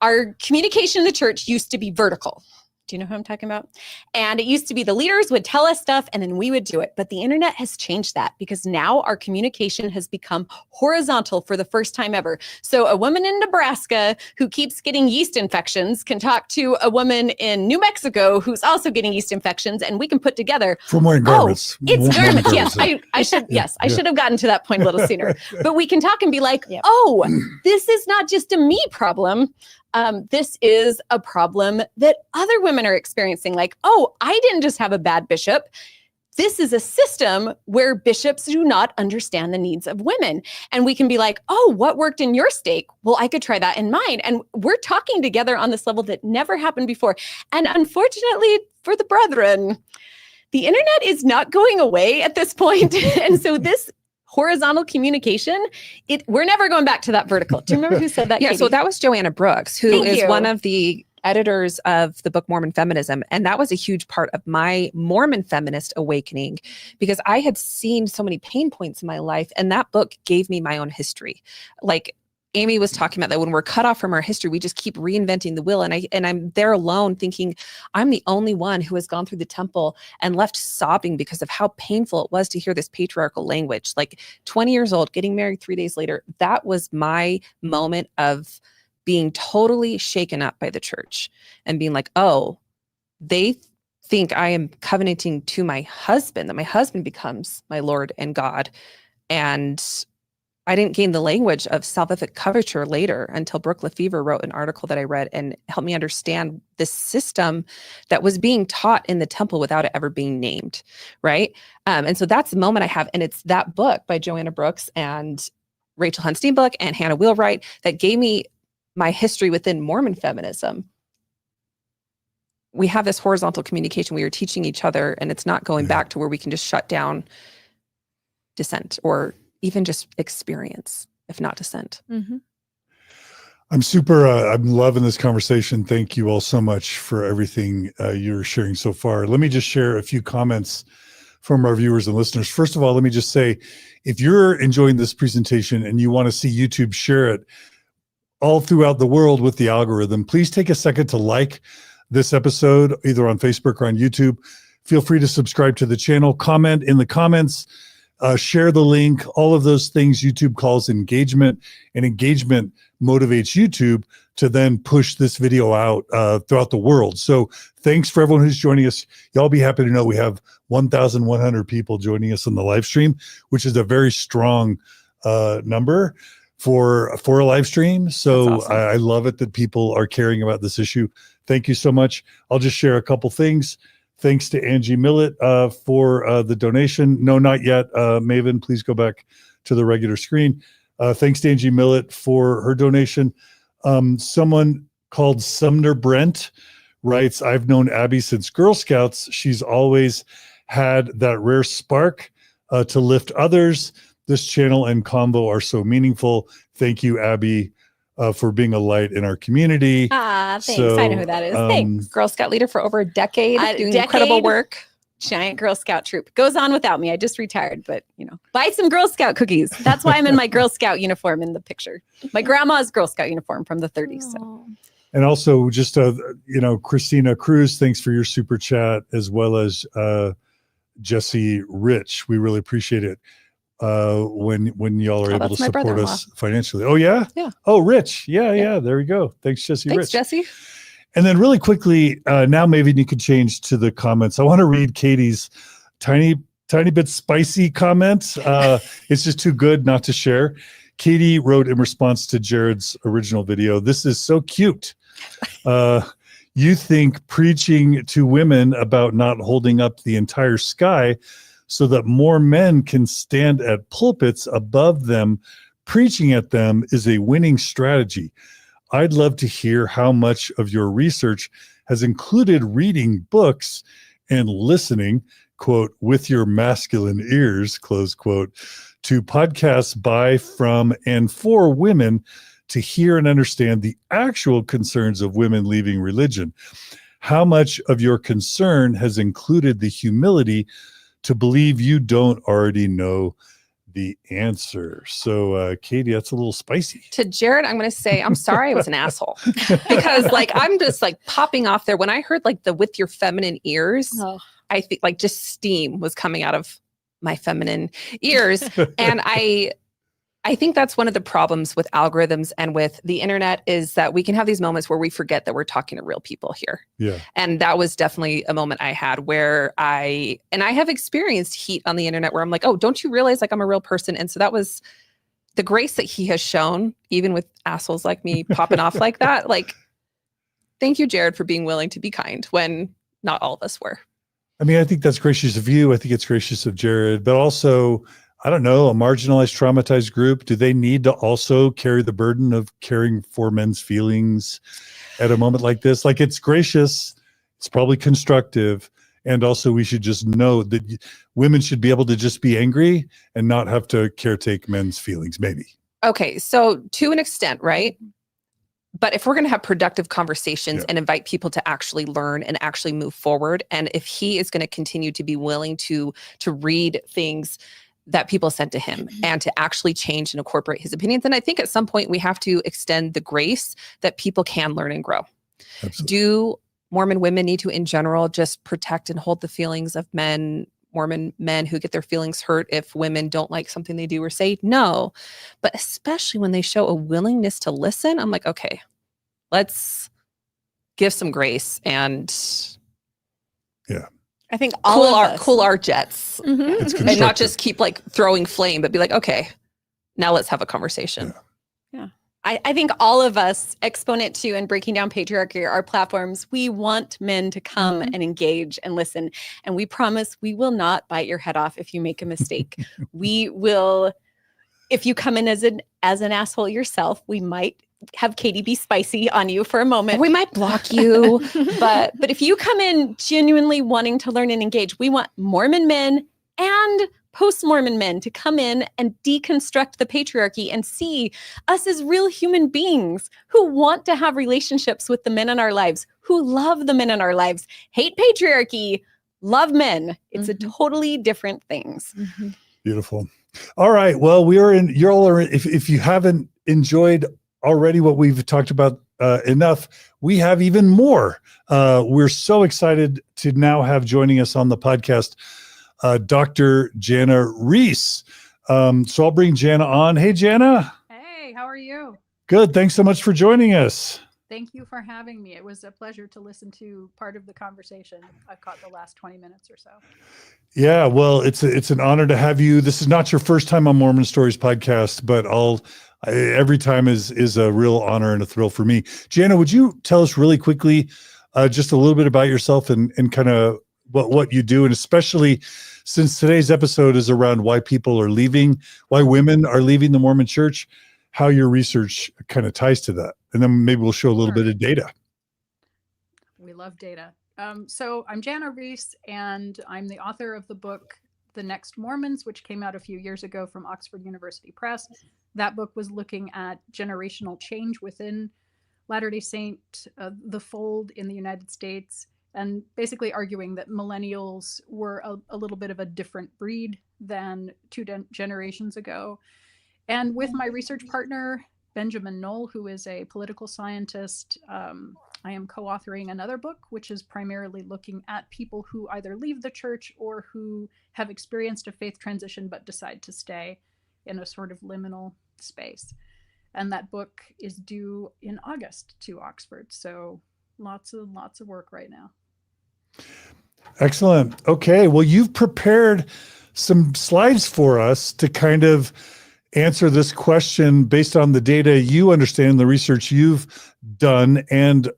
our communication in the church used to be vertical. Do you know who I'm talking about? And it used to be the leaders would tell us stuff and then we would do it. But the internet has changed that, because now our communication has become horizontal for the first time ever. So a woman in Nebraska who keeps getting yeast infections can talk to a woman in New Mexico who's also getting yeast infections, and we can put together, For wearing garments. it's Wearing garments. Yes, I should. Yes, I should have gotten to that point a little sooner. But we can talk and be like, oh, this is not just a me problem. This is a problem that other women are experiencing. Like, oh, I didn't just have a bad bishop. This is a system where bishops do not understand the needs of women. And we can be like, oh, what worked in your stake? Well, I could try that in mine. And we're talking together on this level that never happened before. And unfortunately for the brethren, the internet is not going away at this point. And so this horizontal communication, we're never going back to that vertical. Do you remember who said that? Yeah, Katie? so that was Joanna Brooks, who Thank is you. one of the editors of the book Mormon Feminism. And that was a huge part of my Mormon feminist awakening, because I had seen so many pain points in my life. And that book gave me my own history. Like Amy was talking about, that when we're cut off from our history, we just keep reinventing the wheel. And I'm there alone thinking, I'm the only one who has gone through the temple and left sobbing because of how painful it was to hear this patriarchal language. Like 20 years old, getting married 3 days later, that was my moment of being totally shaken up by the church and being like, oh, they think I am covenanting to my husband, that my husband becomes my Lord and God. And I didn't gain the language of salvific coverture later until Brooke Lefevre wrote an article that I read and helped me understand this system that was being taught in the temple without it ever being named, right? And so that's the moment I have. And it's that book by Joanna Brooks and Rachel Hunt Steenbuck and Hannah Wheelwright that gave me my history within Mormon feminism. We have this horizontal communication. We are teaching each other, and it's not going back to where we can just shut down dissent or even just experience, if not dissent. I'm loving this conversation. Thank you all so much for everything you're sharing so far. Let me just share a few comments from our viewers and listeners. First of all, let me just say, if you're enjoying this presentation and you want to see YouTube share it all throughout the world with the algorithm, please take a second to like this episode, either on Facebook or on YouTube. Feel free to subscribe to the channel, comment in the comments, share the link, all of those things YouTube calls engagement, and engagement motivates YouTube to then push this video out throughout the world. So thanks for everyone who's joining us. Y'all be happy to know we have 1,100 people joining us on the live stream, which is a very strong number for a live stream. So awesome. I love it that people are caring about this issue. Thank you so much. I'll just share a couple things. Thanks to Angie Millett for the donation. No, not yet. Maven, please go back to the regular screen. Thanks to Angie Millett for her donation. Someone called Sumner Brent writes, I've known Abby since Girl Scouts. She's always had that rare spark to lift others. This channel and convo are so meaningful. Thank you, Abby, for being a light in our community. Thanks. So, I know who that is. Thanks. Girl Scout leader for over a decade, doing decade. incredible work. Giant Girl Scout troop. Goes on without me. I just retired, but buy some Girl Scout cookies. That's why I'm in my Girl Scout uniform in the picture. My grandma's Girl Scout uniform from the 30s. So. And also just, Christina Cruz, thanks for your super chat, as well as Jesse Rich. We really appreciate it when y'all are able to that's my support brother-in-law. us financially. Oh, yeah? Yeah. Oh, Rich. Yeah. There we go. Thanks, Jesse Thanks, Rich. Jesse. And then really quickly, now maybe you could change to the comments. I want to read Katie's tiny bit spicy comment. It's just too good not to share. Katie wrote in response to Jared's original video, "This is so cute. You think preaching to women about not holding up the entire sky so that more men can stand at pulpits above them, preaching at them is a winning strategy. I'd love to hear how much of your research has included reading books and listening, quote, with your masculine ears, close quote, to podcasts by, from, and for women to hear and understand the actual concerns of women leaving religion. How much of your concern has included the humility to believe you don't already know the answer? So, Katie, that's a little spicy. To Jared, I'm going to say, I'm sorry I was an asshole. Because like, I'm just like popping off there. When I heard like the with your feminine ears, I think like just steam was coming out of my feminine ears. And I think that's one of the problems with algorithms and with the internet is that we can have these moments where we forget that we're talking to real people here. Yeah. And that was definitely a moment I had where I have experienced heat on the internet where I'm like, oh, don't you realize like I'm a real person? And so that was the grace that he has shown, even with assholes like me popping off like that. Like, thank you, Jared, for being willing to be kind when not all of us were. I mean, I think that's gracious of you. I think it's gracious of Jared, but also, I don't know, a marginalized, traumatized group, do they need to also carry the burden of caring for men's feelings at a moment like this? Like, it's gracious, it's probably constructive, and also we should just know that women should be able to just be angry and not have to caretake men's feelings, maybe. Okay, so to an extent, right? But if we're going to have productive conversations and invite people to actually learn and actually move forward, and if he is going to continue to be willing to read things that people sent to him and to actually change and incorporate his opinions, then I think at some point we have to extend the grace that people can learn and grow. Absolutely. Do Mormon women need to, in general, just protect and hold the feelings of Mormon men who get their feelings hurt if women don't like something they do or say? No. But especially when they show a willingness to listen, I'm like, okay, let's give some grace and I think cool our jets. Mm-hmm. And not just keep like throwing flame, but be like, okay, now let's have a conversation. Yeah. I think all of us, Exponent 2 and Breaking Down Patriarchy, our platforms, we want men to come and engage and listen. And we promise we will not bite your head off if you make a mistake. We will, if you come in as an asshole yourself, we might have Katie be spicy on you for a moment. We might block you. but if you come in genuinely wanting to learn and engage, we want Mormon men and post-Mormon men to come in and deconstruct the patriarchy and see us as real human beings who want to have relationships with the men in our lives, who love the men in our lives, hate patriarchy, love men. It's a totally different things. Beautiful. All right. Well, if you haven't enjoyed already what we've talked about enough, we have even more. We're so excited to now have joining us on the podcast Dr. Jana Reese. So I'll bring Jana on. Hey, Jana. Hey, how are you? Good. Thanks so much for joining us. Thank you for having me. It was a pleasure to listen to part of the conversation. I've caught the last 20 minutes or so. Yeah, well, it's an honor to have you. This is not your first time on Mormon Stories podcast, but every time is a real honor and a thrill for me. Jana, would you tell us really quickly just a little bit about yourself and kind of what you do, and especially since today's episode is around why women are leaving the Mormon Church, how your research kind of ties to that. And then maybe we'll show a little bit of data. We love data. So I'm Jana Reese, and I'm the author of the book, The Next Mormons, which came out a few years ago from Oxford University Press. That book was looking at generational change within Latter-day Saint, the fold in the United States, and basically arguing that millennials were a little bit of a different breed than two generations ago. And with my research partner, Benjamin Knoll, who is a political scientist, I am co-authoring another book, which is primarily looking at people who either leave the church or who have experienced a faith transition but decide to stay in a sort of liminal space. And that book is due in August to Oxford. So lots of work right now. Excellent. Okay. Well, you've prepared some slides for us to kind of answer this question based on the data you understand, the research you've done and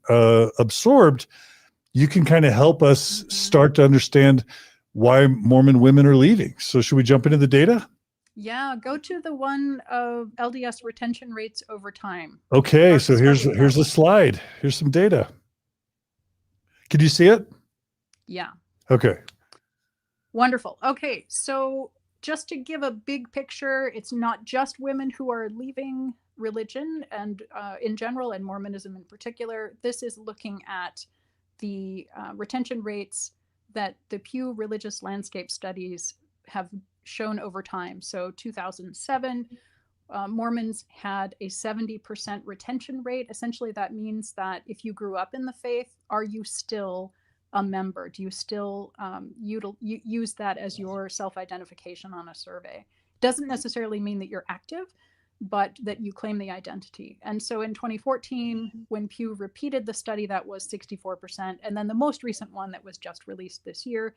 absorbed. You can kind of help us start to understand why Mormon women are leaving. So should we jump into the data? Yeah, go to the one of LDS retention rates over time. Okay, so Start with here's that a one. slide. Here's some data. Can you see it? Yeah. Okay. Wonderful. Okay, so just to give a big picture, it's not just women who are leaving religion and in general, and Mormonism in particular. This is looking at the retention rates that the Pew Religious Landscape Studies have shown over time. So 2007, Mormons had a 70% retention rate. Essentially, that means that if you grew up in the faith, are you still a member? Do you still use that as your self-identification on a survey? Doesn't necessarily mean that you're active, but that you claim the identity. And so in 2014, when Pew repeated the study, that was 64%. And then the most recent one that was just released this year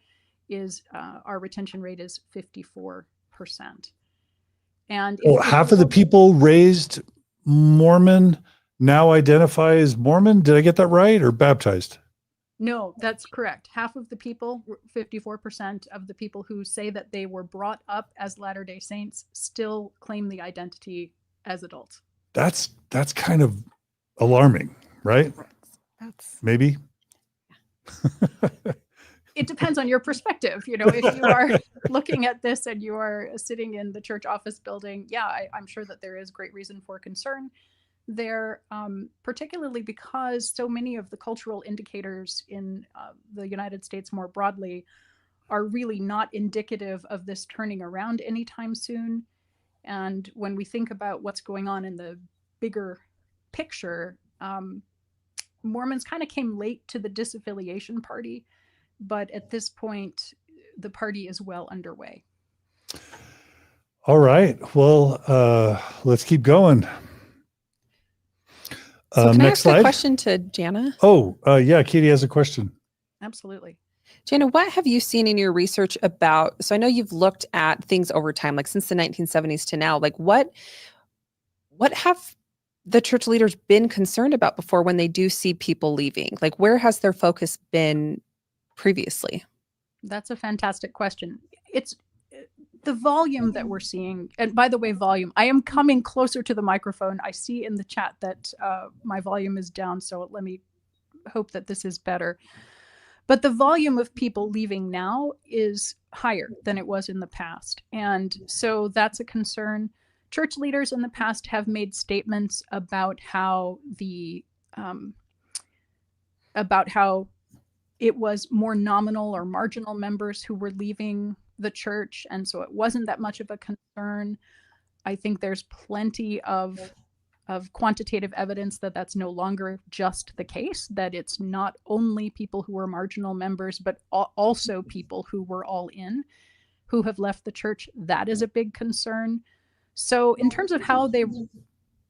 is our retention rate is 54%. And Well, half of the people raised Mormon now identify as Mormon. Did I get that right, or baptized? No, that's correct. Half of the people, 54% of the people who say that they were brought up as Latter-day Saints still claim the identity as adults. That's kind of alarming, right? That's Maybe. It depends on your perspective. You know, if you are looking at this and you are sitting in the church office building, yeah, I'm sure that there is great reason for concern there, particularly because so many of the cultural indicators in the United States more broadly are really not indicative of this turning around anytime soon. And when we think about what's going on in the bigger picture, Mormons kind of came late to the disaffiliation party, but at this point, the party is well underway. All right. Well, let's keep going. So can I next ask slide. a question to Jana? Oh, yeah. Katie has a question. Absolutely. Jana, what have you seen in your research about? So I know you've looked at things over time, like since the 1970s to now. Like what have the church leaders been concerned about before when they do see people leaving? Like where has their focus been previously? That's a fantastic question. It's the volume that we're seeing. And by the way, volume, I am coming closer to the microphone. I see in the chat that my volume is down. So let me hope that this is better. But the volume of people leaving now is higher than it was in the past. And so that's a concern. Church leaders in the past have made statements about how it was more nominal or marginal members who were leaving the church. And so it wasn't that much of a concern. I think there's plenty of quantitative evidence that that's no longer just the case, that it's not only people who were marginal members, but also people who were all in, who have left the church. That is a big concern. So in terms of how they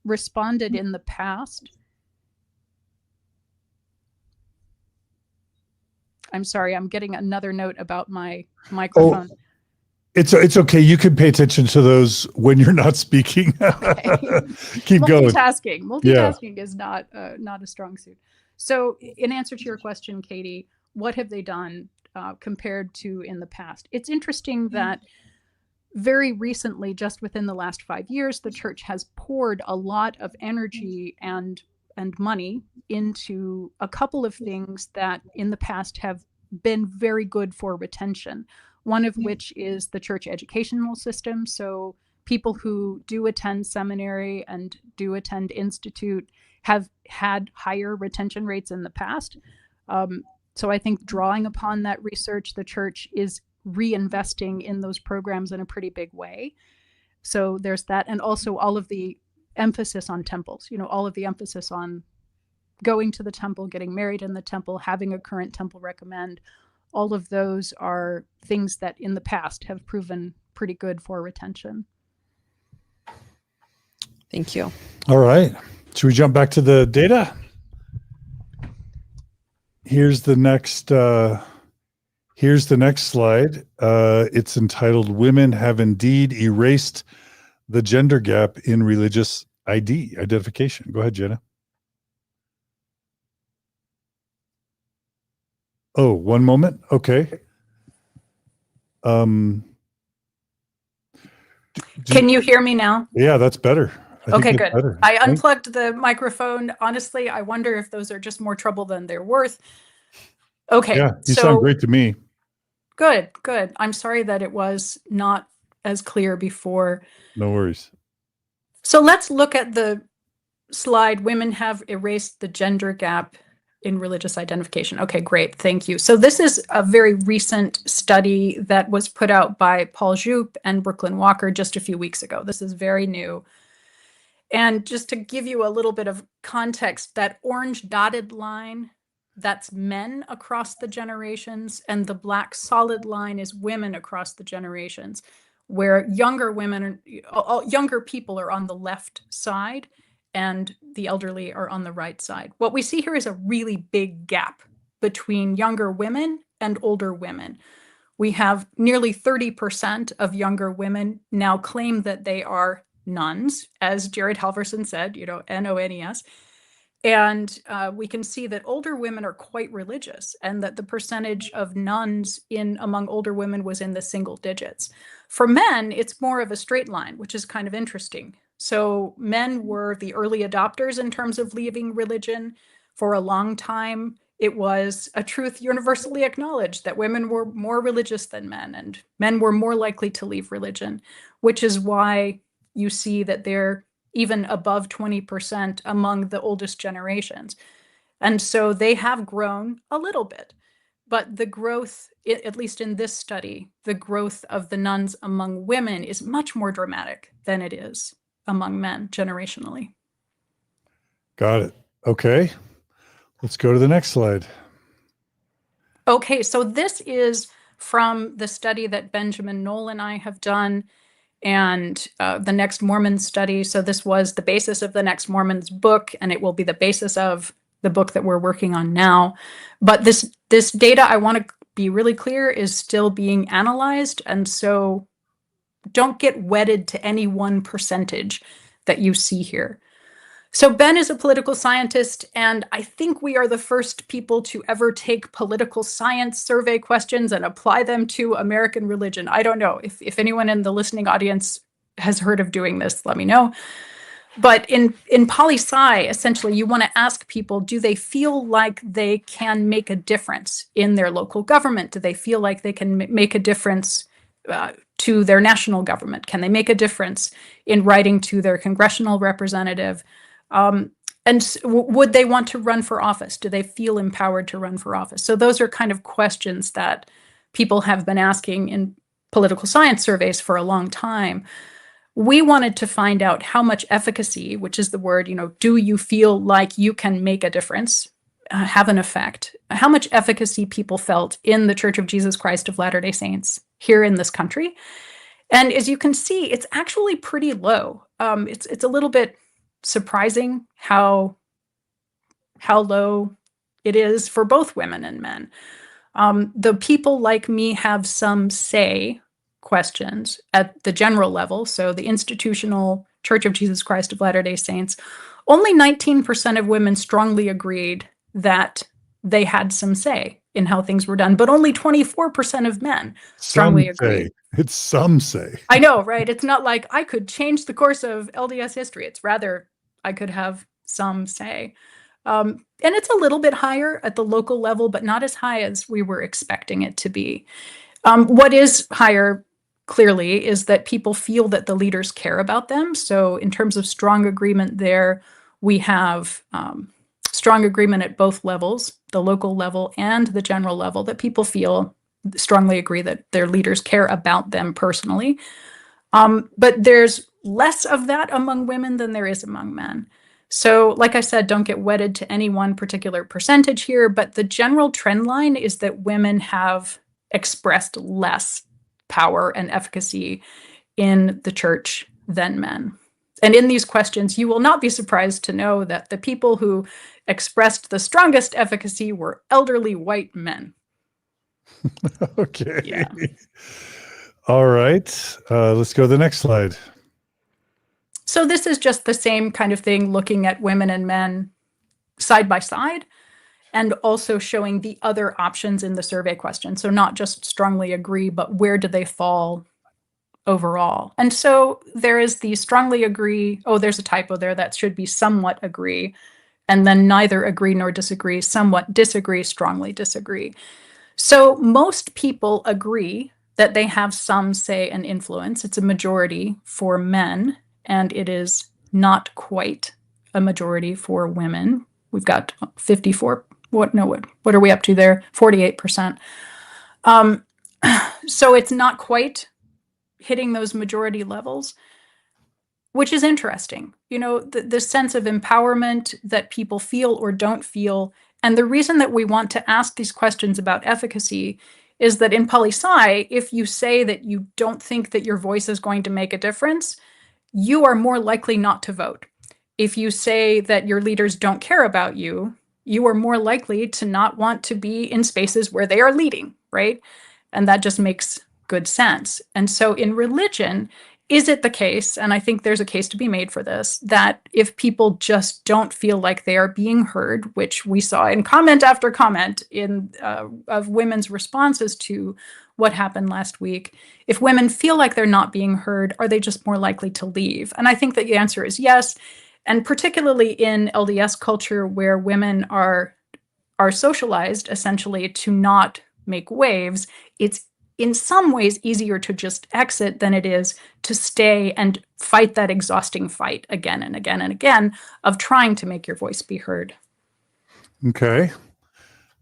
responded in the past, I'm sorry, I'm getting another note about my microphone. Oh, it's okay. You can pay attention to those when you're not speaking. Okay. Keep going. Multitasking is not a strong suit. So in answer to your question, Katie, what have they done compared to in the past? It's interesting that very recently, just within the last 5 years, the church has poured a lot of energy and money into a couple of things that in the past have been very good for retention. One of which is the church educational system. So people who do attend seminary and do attend institute have had higher retention rates in the past. So I think drawing upon that research, the church is reinvesting in those programs in a pretty big way. So there's that. And also all of the emphasis on temples, all of the emphasis on going to the temple, getting married in the temple, having a current temple recommend. All of those are things that in the past have proven pretty good for retention. Thank you. All right. Should we jump back to the data? Here's the next slide. It's entitled "Women Have Indeed Erased the Gender Gap in Religious Identification." Go ahead, Jenna. Oh, one moment. Okay. Can you hear me now? Yeah, that's better. I think Okay, that's good. better. I unplugged the microphone. Honestly, I wonder if those are just more trouble than they're worth. Okay, Yeah, you sound great to me. good. I'm sorry that it was not as clear before. No worries. So let's look at the slide. Women have erased the gender gap in religious identification. Okay, great. Thank you. So this is a very recent study that was put out by Paul Jupe and Brooklyn Walker just a few weeks ago. This is very new. And just to give you a little bit of context, that orange dotted line, that's men across the generations, and the black solid line is women across the generations, where younger women, younger people are on the left side, and the elderly are on the right side. What we see here is a really big gap between younger women and older women. We have nearly 30% of younger women now claim that they are nuns, as Jared Halverson said, NONES. And we can see that older women are quite religious, and that the percentage of nuns among older women was in the single digits. For men, it's more of a straight line, which is kind of interesting. So men were the early adopters in terms of leaving religion. For a long time, it was a truth universally acknowledged that women were more religious than men, and men were more likely to leave religion, which is why you see that they're even above 20% among the oldest generations. And so they have grown a little bit. But the growth, at least in this study, the growth of the nuns among women is much more dramatic than it is among men generationally. Got it. Okay. Let's go to the next slide. Okay, so this is from the study that Benjamin Knoll and I have done, and the Next Mormon study. So this was the basis of the Next Mormon's book, and it will be the basis of the book that we're working on now. But this data, I want to be really clear, is still being analyzed. And so don't get wedded to any one percentage that you see here. So Ben is a political scientist, and I think we are the first people to ever take political science survey questions and apply them to American religion. I don't know if anyone in the listening audience has heard of doing this, let me know. But in poli-sci, essentially, you want to ask people, do they feel like they can make a difference in their local government? Do they feel like they can make a difference to their national government? Can they make a difference in writing to their congressional representative? And would they want to run for office? Do they feel empowered to run for office? So those are kind of questions that people have been asking in political science surveys for a long time. We wanted to find out how much efficacy, which is the word, do you feel like you can make a difference, have an effect? How much efficacy people felt in the Church of Jesus Christ of Latter-day Saints here in this country. And as you can see, it's actually pretty low. It's a little bit surprising how low it is for both women and men. The people like me have some say questions at the general level. So the institutional Church of Jesus Christ of Latter-day Saints, only 19% of women strongly agreed that they had some say in how things were done, but only 24% of men strongly agreed. It's some say. I know, right? It's not like I could change the course of LDS history. It's rather I could have some say. And it's a little bit higher at the local level, but not as high as we were expecting it to be. What is higher, clearly, is that people feel that the leaders care about them. So in terms of strong agreement there, we have strong agreement at both levels, the local level and the general level, that people strongly agree that their leaders care about them personally. But there's less of that among women than there is among men. So like I said, don't get wedded to any one particular percentage here, but the general trend line is that women have expressed less power and efficacy in the church than men. And in these questions, you will not be surprised to know that the people who expressed the strongest efficacy were elderly white men. Okay. Yeah. All right. Let's go to the next slide. So this is just the same kind of thing, looking at women and men side by side. and also showing the other options in the survey question. So not just strongly agree, but where do they fall overall? And so there is the strongly agree. Oh, there's a typo there. That should be somewhat agree. And then neither agree nor disagree, somewhat disagree, strongly disagree. So most people agree that they have some say and influence. It's a majority for men, and it is not quite a majority for women. We've got 54. What are we up to there? 48%. So it's not quite hitting those majority levels, which is interesting. You know, the sense of empowerment that people feel or don't feel. And the reason that we want to ask these questions about efficacy is that in poli-sci, if you say that you don't think that your voice is going to make a difference, you are more likely not to vote. If you say that your leaders don't care about you, you are more likely to not want to be in spaces where they are leading, right? And that just makes good sense. And so in religion, is it the case, and I think there's a case to be made for this, that if people just don't feel like they are being heard, which we saw in comment after comment of women's responses to what happened last week, if women feel like they're not being heard, are they just more likely to leave? And I think that the answer is yes. And particularly in LDS culture, where women are socialized essentially to not make waves, it's in some ways easier to just exit than it is to stay and fight that exhausting fight again and again and again of trying to make your voice be heard. Okay.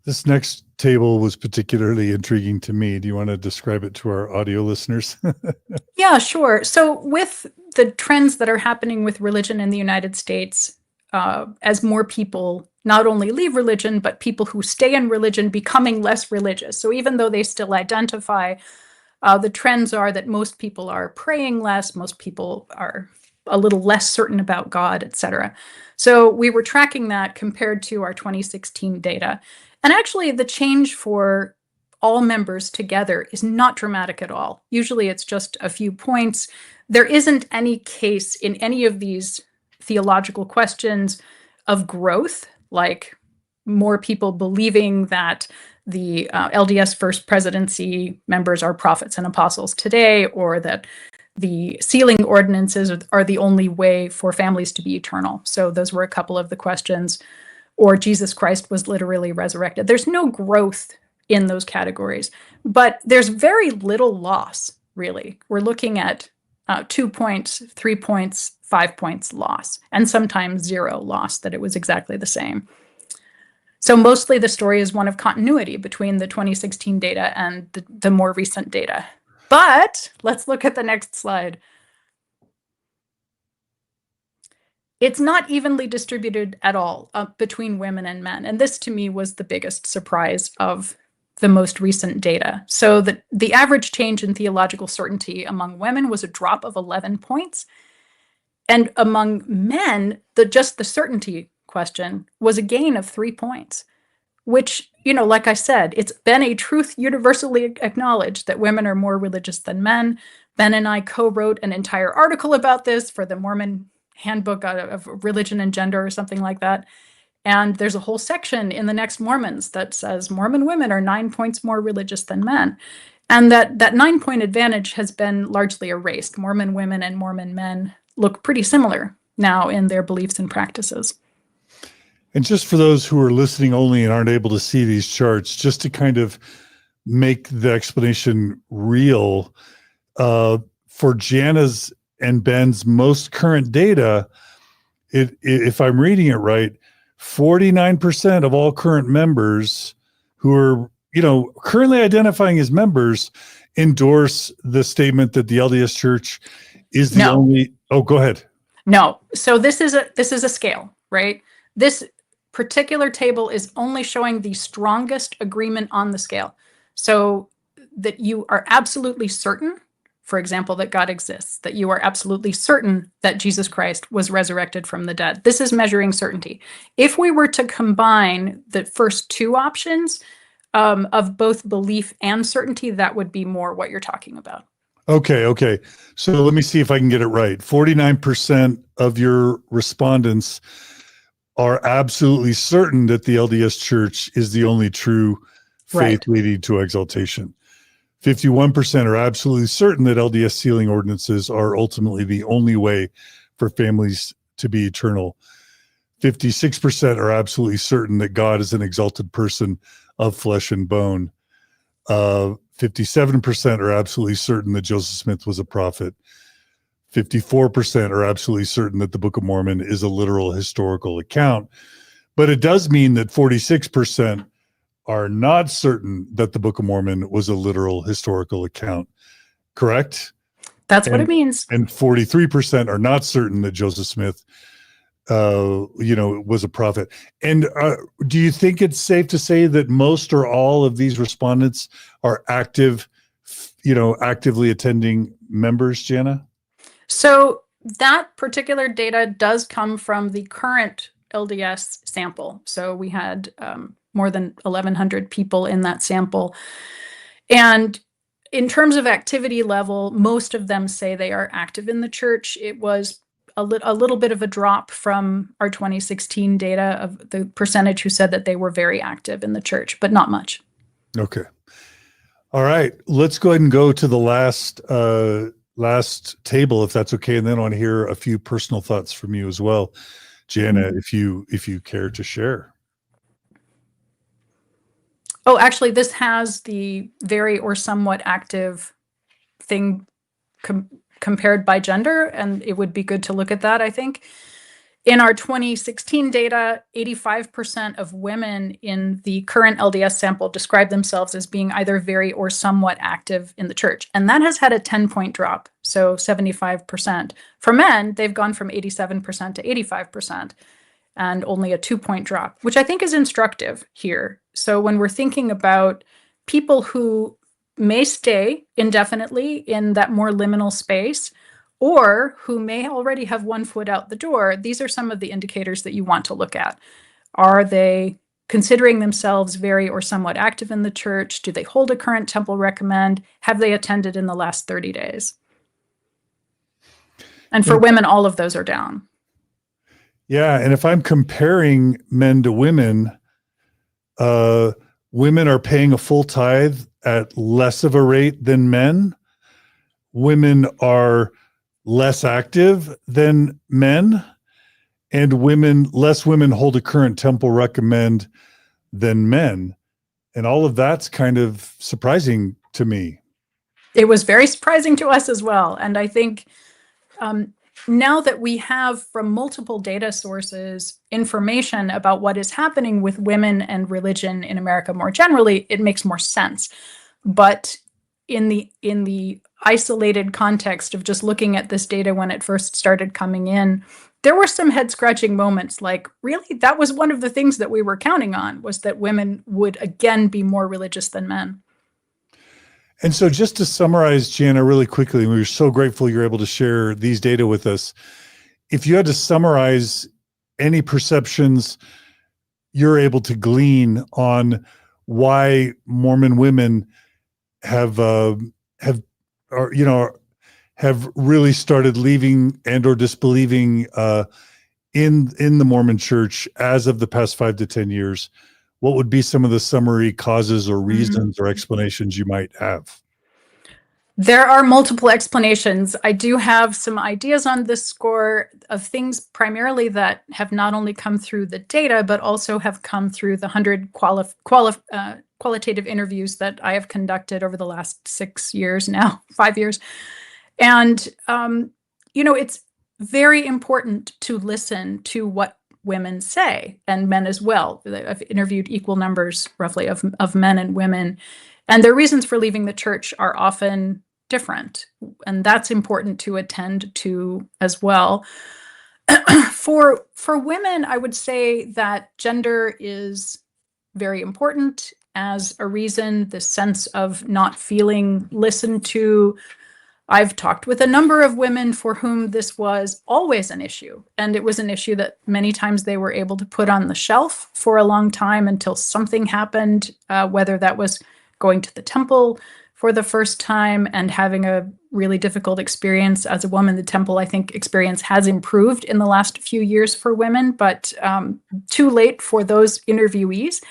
This next table was particularly intriguing to me. Do you want to describe it to our audio listeners? Yeah, sure. So with the trends that are happening with religion in the United States, as more people not only leave religion, but people who stay in religion becoming less religious. So even though they still identify, the trends are that most people are praying less, most people are a little less certain about God, etc. So we were tracking that compared to our 2016 data. And actually the change for all members together is not dramatic at all. Usually it's just a few points. There isn't any case in any of these theological questions of growth, like more people believing that the LDS First Presidency members are prophets and apostles today, or that the sealing ordinances are the only way for families to be eternal. So those were a couple of the questions. Or Jesus Christ was literally resurrected. There's no growth in those categories, but there's very little loss, really. We're looking at 2 points, 3 points, 5 points loss, and sometimes 0 loss, that it was exactly the same. So mostly the story is one of continuity between the 2016 data and the more recent data. But let's look at the next slide. It's not evenly distributed at all between women and men. And this to me was the biggest surprise of the most recent data. So the average change in theological certainty among women was a drop of 11 points. And among men, just the certainty question was a gain of 3 points, which, you know, like I said, it's been a truth universally acknowledged that women are more religious than men. Ben and I co-wrote an entire article about this for the Mormon Handbook of Religion and Gender or something like that. And there's a whole section in the Next Mormons that says Mormon women are 9 points more religious than men. And that 9-point advantage has been largely erased. Mormon women and Mormon men look pretty similar now in their beliefs and practices. And just for those who are listening only and aren't able to see these charts, just to kind of make the explanation real, for Jana's and Ben's most current data, if I'm reading it right, 49% of all current members who are, you know, currently identifying as members endorse the statement that the LDS Church is the only. Oh, go ahead. No. So this is a scale, right? This particular table is only showing the strongest agreement on the scale. So that you are absolutely certain, for example, that God exists, that you are absolutely certain that Jesus Christ was resurrected from the dead. This is measuring certainty. If we were to combine the first two options of both belief and certainty, that would be more what you're talking about. Okay. So let me see if I can get it right. 49% of your respondents are absolutely certain that the LDS Church is the only true faith Right. leading to exaltation. 51% are absolutely certain that LDS sealing ordinances are ultimately the only way for families to be eternal. 56% are absolutely certain that God is an exalted person of flesh and bone. 57% are absolutely certain that Joseph Smith was a prophet. 54% are absolutely certain that the Book of Mormon is a literal historical account. But it does mean that 46% are not certain that the Book of Mormon was a literal historical account. Correct? That's what it means. And 43% are not certain that Joseph Smith was a prophet. And do you think it's safe to say that most or all of these respondents are actively attending members, Jana? So that particular data does come from the current LDS sample. So we had more than 1,100 people in that sample. And in terms of activity level, most of them say they are active in the church. It was a little bit of a drop from our 2016 data of the percentage who said that they were very active in the church, but not much. Okay. All right. Let's go ahead and go to the last table, if that's okay. And then I want to hear a few personal thoughts from you as well, Jana, if you care to share. Oh, actually, this has the very or somewhat active thing compared by gender, and it would be good to look at that, I think. In our 2016 data, 85% of women in the current LDS sample describe themselves as being either very or somewhat active in the church. And that has had a 10-point drop, so 75%. For men, they've gone from 87% to 85%, and only a 2-point drop, which I think is instructive here. So when we're thinking about people who may stay indefinitely in that more liminal space, or who may already have one foot out the door, these are some of the indicators that you want to look at. Are they considering themselves very or somewhat active in the church? Do they hold a current temple recommend? Have they attended in the last 30 days? And for women, all of those are down. Yeah, and if I'm comparing men to women, women are paying a full tithe at less of a rate than men. Women are less active than men, and less women hold a current temple recommend than men. And all of that's kind of surprising to me. It was very surprising to us as well. And I think now that we have from multiple data sources information about what is happening with women and religion in America more generally, it makes more sense. But in the isolated context of just looking at this data when it first started coming in, there were some head-scratching moments like, really, that was one of the things that we were counting on, was that women would again be more religious than men. And so just to summarize, Jana, really quickly, we were so grateful you're able to share these data with us. If you had to summarize any perceptions you're able to glean on why Mormon women have really started leaving and or disbelieving in the Mormon church as of the past 5 to 10 years, what would be some of the summary causes or reasons or explanations you might have? There are multiple explanations. I do have some ideas on this score of things primarily that have not only come through the data, but also have come through the 100 qualitative interviews that I have conducted over the last 5 years. And, it's very important to listen to what women say, and men as well. I've interviewed equal numbers, roughly, of men and women. And their reasons for leaving the church are often different. And that's important to attend to as well. For women, I would say that gender is very important as a reason, the sense of not feeling listened to. I've talked with a number of women for whom this was always an issue. And it was an issue that many times they were able to put on the shelf for a long time until something happened, whether that was going to the temple for the first time and having a really difficult experience as a woman. The temple, I think, experience has improved in the last few years for women, but too late for those interviewees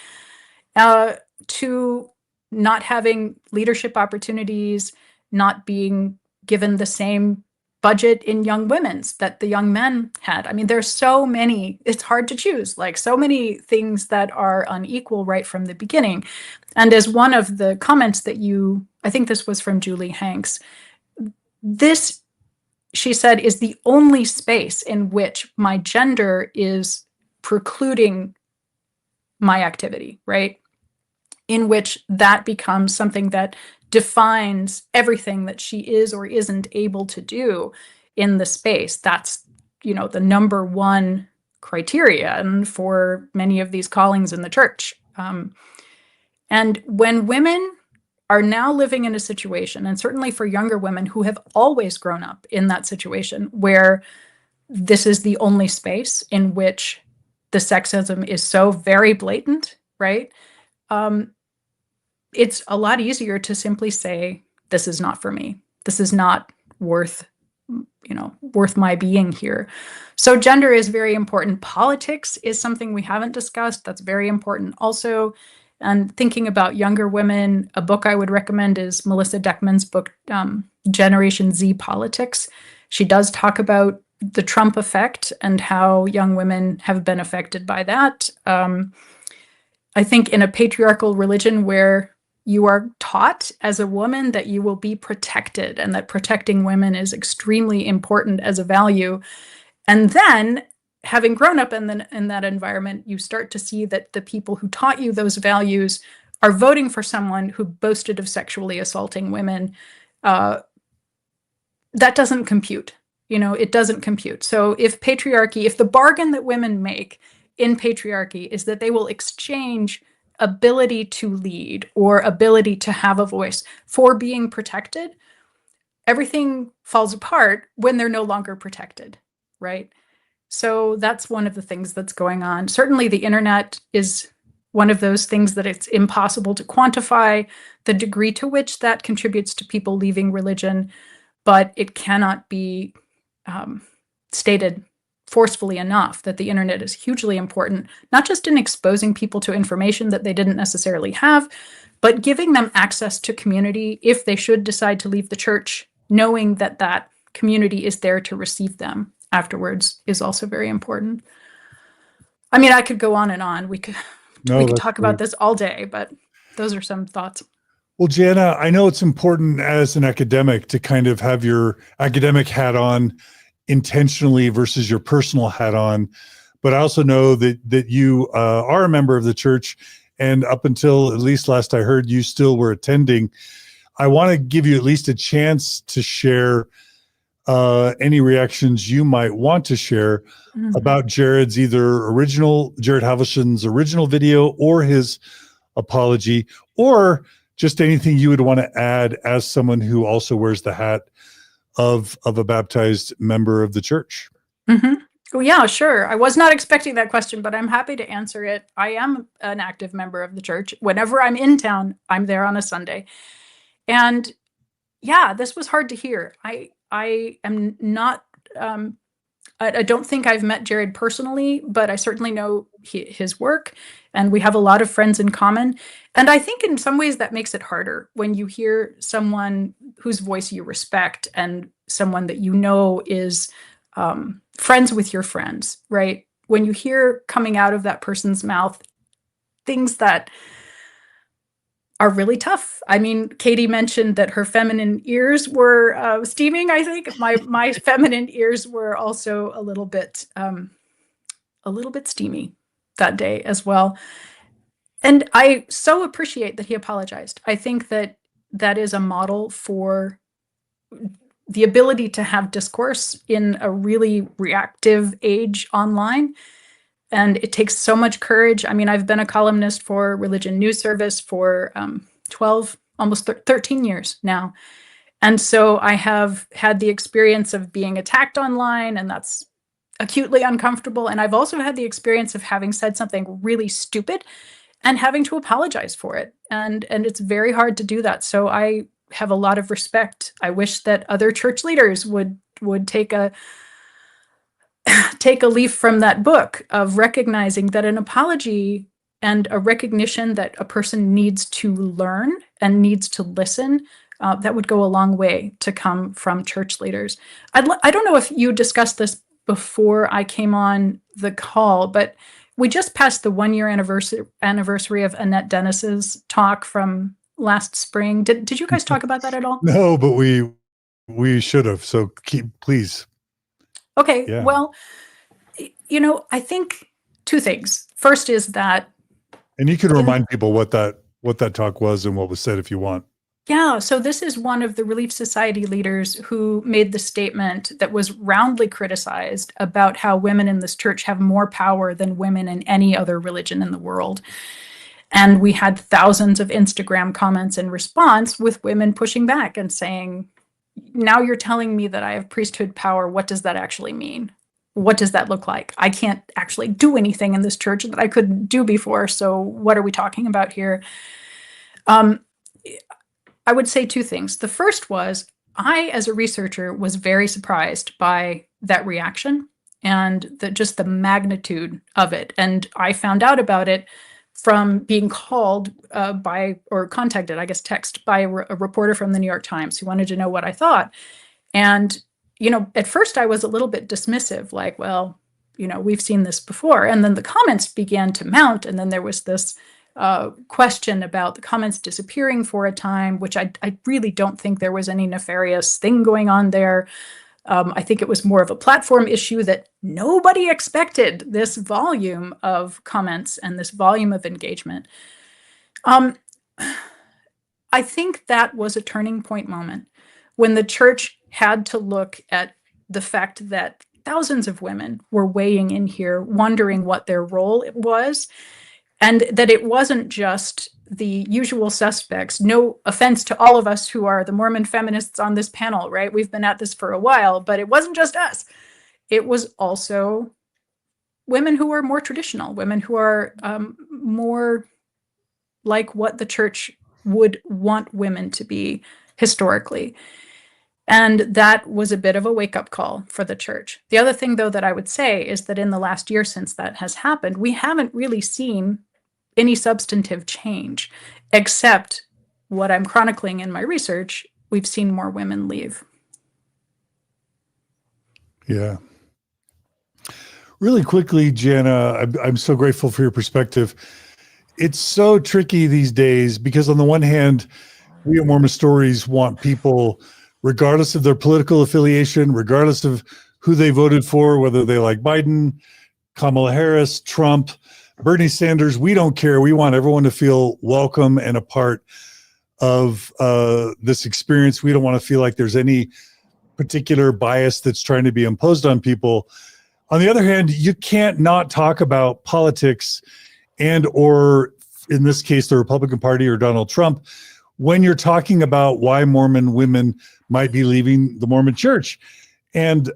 to not having leadership opportunities, not being given the same budget in young women's that the young men had. I mean, there's so many, it's hard to choose, like so many things that are unequal right from the beginning. And as one of the comments that I think this was from Julie Hanks, this, she said, is the only space in which my gender is precluding my activity, right? In which that becomes something that defines everything that she is or isn't able to do in the space. That's, the number one criterion for many of these callings in the church. And when women are now living in a situation, and certainly for younger women who have always grown up in that situation, where this is the only space in which the sexism is so very blatant, right? It's a lot easier to simply say, this is not for me. This is not worth my being here. So gender is very important. Politics is something we haven't discussed. That's very important also. And thinking about younger women, a book I would recommend is Melissa Deckman's book, Generation Z Politics. She does talk about the Trump effect and how young women have been affected by that. I think in a patriarchal religion where you are taught as a woman that you will be protected and that protecting women is extremely important as a value. And then having grown up in that environment, you start to see that the people who taught you those values are voting for someone who boasted of sexually assaulting women. That doesn't compute. It doesn't compute. So if the bargain that women make in patriarchy is that they will exchange ability to lead or ability to have a voice for being protected, everything falls apart when they're no longer protected, right? So that's one of the things that's going on. Certainly the internet is one of those things that it's impossible to quantify the degree to which that contributes to people leaving religion, but it cannot be stated forcefully enough that the internet is hugely important, not just in exposing people to information that they didn't necessarily have, but giving them access to community if they should decide to leave the church, knowing that that community is there to receive them afterwards is also very important. I mean, I could go on and on. We could talk about this all day, but those are some thoughts. Well, Jana, I know it's important as an academic to kind of have your academic hat on intentionally versus your personal hat on, but I also know that you are a member of the church, and up until at least last I heard, you still were attending. I want to give you at least a chance to share any reactions you might want to share about Jared Halverson's original video or his apology, or just anything you would want to add as someone who also wears the hat of a baptized member of the church. Well, yeah, sure. I was not expecting that question, but I'm happy to answer it. I am an active member of the church. Whenever I'm in town, I'm there on a Sunday. And yeah, this was hard to hear. I am not, I don't think I've met Jared personally, but I certainly know his work, and we have a lot of friends in common. And I think in some ways that makes it harder when you hear someone whose voice you respect and someone that you know is friends with your friends, right? When you hear coming out of that person's mouth things that are really tough. I mean, Katie mentioned that her feminine ears were steaming. I think my feminine ears were also a little bit steamy that day as well. And I so appreciate that he apologized. I think that is a model for the ability to have discourse in a really reactive age online. And it takes so much courage. I mean, I've been a columnist for Religion News Service for 12, almost 13 years now. And so I have had the experience of being attacked online, and that's acutely uncomfortable. And I've also had the experience of having said something really stupid and having to apologize for it. And it's very hard to do that. So I have a lot of respect. I wish that other church leaders would take a leaf from that book of recognizing that an apology and a recognition that a person needs to learn and needs to listen, that would go a long way to come from church leaders. I don't know if you discussed this before I came on the call, but we just passed the 1 year anniversary of Annette Dennis's talk from last spring. Did you guys talk about that at all? No, but we should have. So please. Okay. Yeah. Well, I think two things. First is that, and you can remind people what that talk was and what was said if you want. Yeah, so this is one of the Relief Society leaders who made the statement that was roundly criticized about how women in this church have more power than women in any other religion in the world. And we had thousands of Instagram comments in response with women pushing back and saying, now you're telling me that I have priesthood power. What does that actually mean? What does that look like? I can't actually do anything in this church that I couldn't do before. So what are we talking about here? I would say two things. The first was, I, as a researcher, was very surprised by that reaction and just the magnitude of it. And I found out about it from being called contacted, I guess, text by a reporter from the New York Times who wanted to know what I thought. And, at first I was a little bit dismissive, like, well, we've seen this before. And then the comments began to mount. And then there was this question about the comments disappearing for a time, which I really don't think there was any nefarious thing going on there. I think it was more of a platform issue that nobody expected this volume of comments and this volume of engagement. I think that was a turning point moment when the church had to look at the fact that thousands of women were weighing in here, wondering what their role was. And that it wasn't just the usual suspects. No offense to all of us who are the Mormon feminists on this panel, right? We've been at this for a while, but it wasn't just us. It was also women who are more traditional, women who are more like what the church would want women to be historically. And that was a bit of a wake-up call for the church. The other thing, though, that I would say is that in the last year since that has happened, we haven't really seen any substantive change, except what I'm chronicling in my research. We've seen more women leave. Yeah. Really quickly, Jana, I'm so grateful for your perspective. It's so tricky these days because on the one hand, we at Mormon Stories want people, regardless of their political affiliation, regardless of who they voted for, whether they like Biden, Kamala Harris, Trump, Bernie Sanders, we don't care. We want everyone to feel welcome and a part of this experience. We don't want to feel like there's any particular bias that's trying to be imposed on people. On the other hand, you can't not talk about politics or in this case, the Republican Party or Donald Trump, when you're talking about why Mormon women might be leaving the Mormon church. And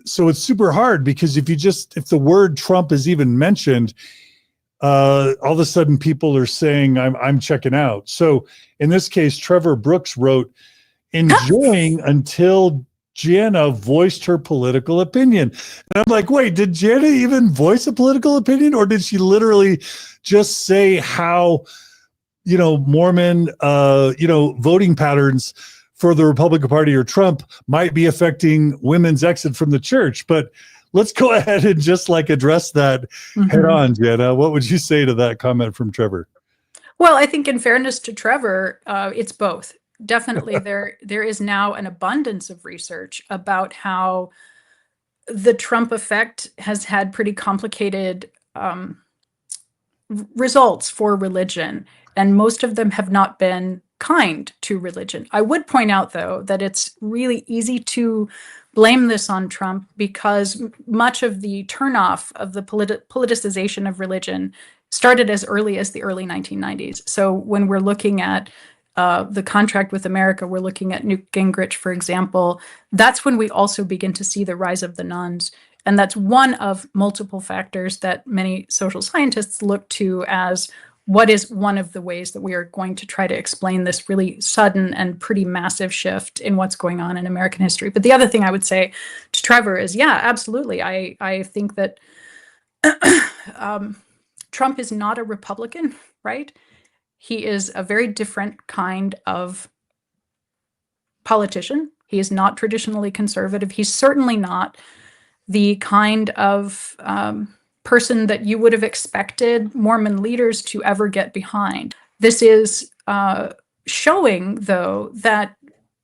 so it's super hard because if the word Trump is even mentioned, all of a sudden people are saying I'm checking out. So in this case, Trevor Brooks wrote, enjoying until Jana voiced her political opinion. And I'm like, wait, did Jana even voice a political opinion, or did she literally just say how, Mormon, voting patterns for the Republican Party or Trump might be affecting women's exit from the church? But let's go ahead and just address that head on, Jana. What would you say to that comment from Trevor? Well, I think in fairness to Trevor, it's both. Definitely, there is now an abundance of research about how the Trump effect has had pretty complicated results for religion, and most of them have not been kind to religion. I would point out, though, that it's really easy to blame this on Trump because much of the turnoff of the politicization of religion started as early as the early 1990s. So when we're looking at the contract with America, we're looking at Newt Gingrich, for example, that's when we also begin to see the rise of the nuns. And that's one of multiple factors that many social scientists look to as what is one of the ways that we are going to try to explain this really sudden and pretty massive shift in what's going on in American history. But the other thing I would say to Trevor is, yeah, absolutely. I think that Trump is not a Republican, right? He is a very different kind of politician. He is not traditionally conservative. He's certainly not the kind of person that you would have expected Mormon leaders to ever get behind. This is showing, though, that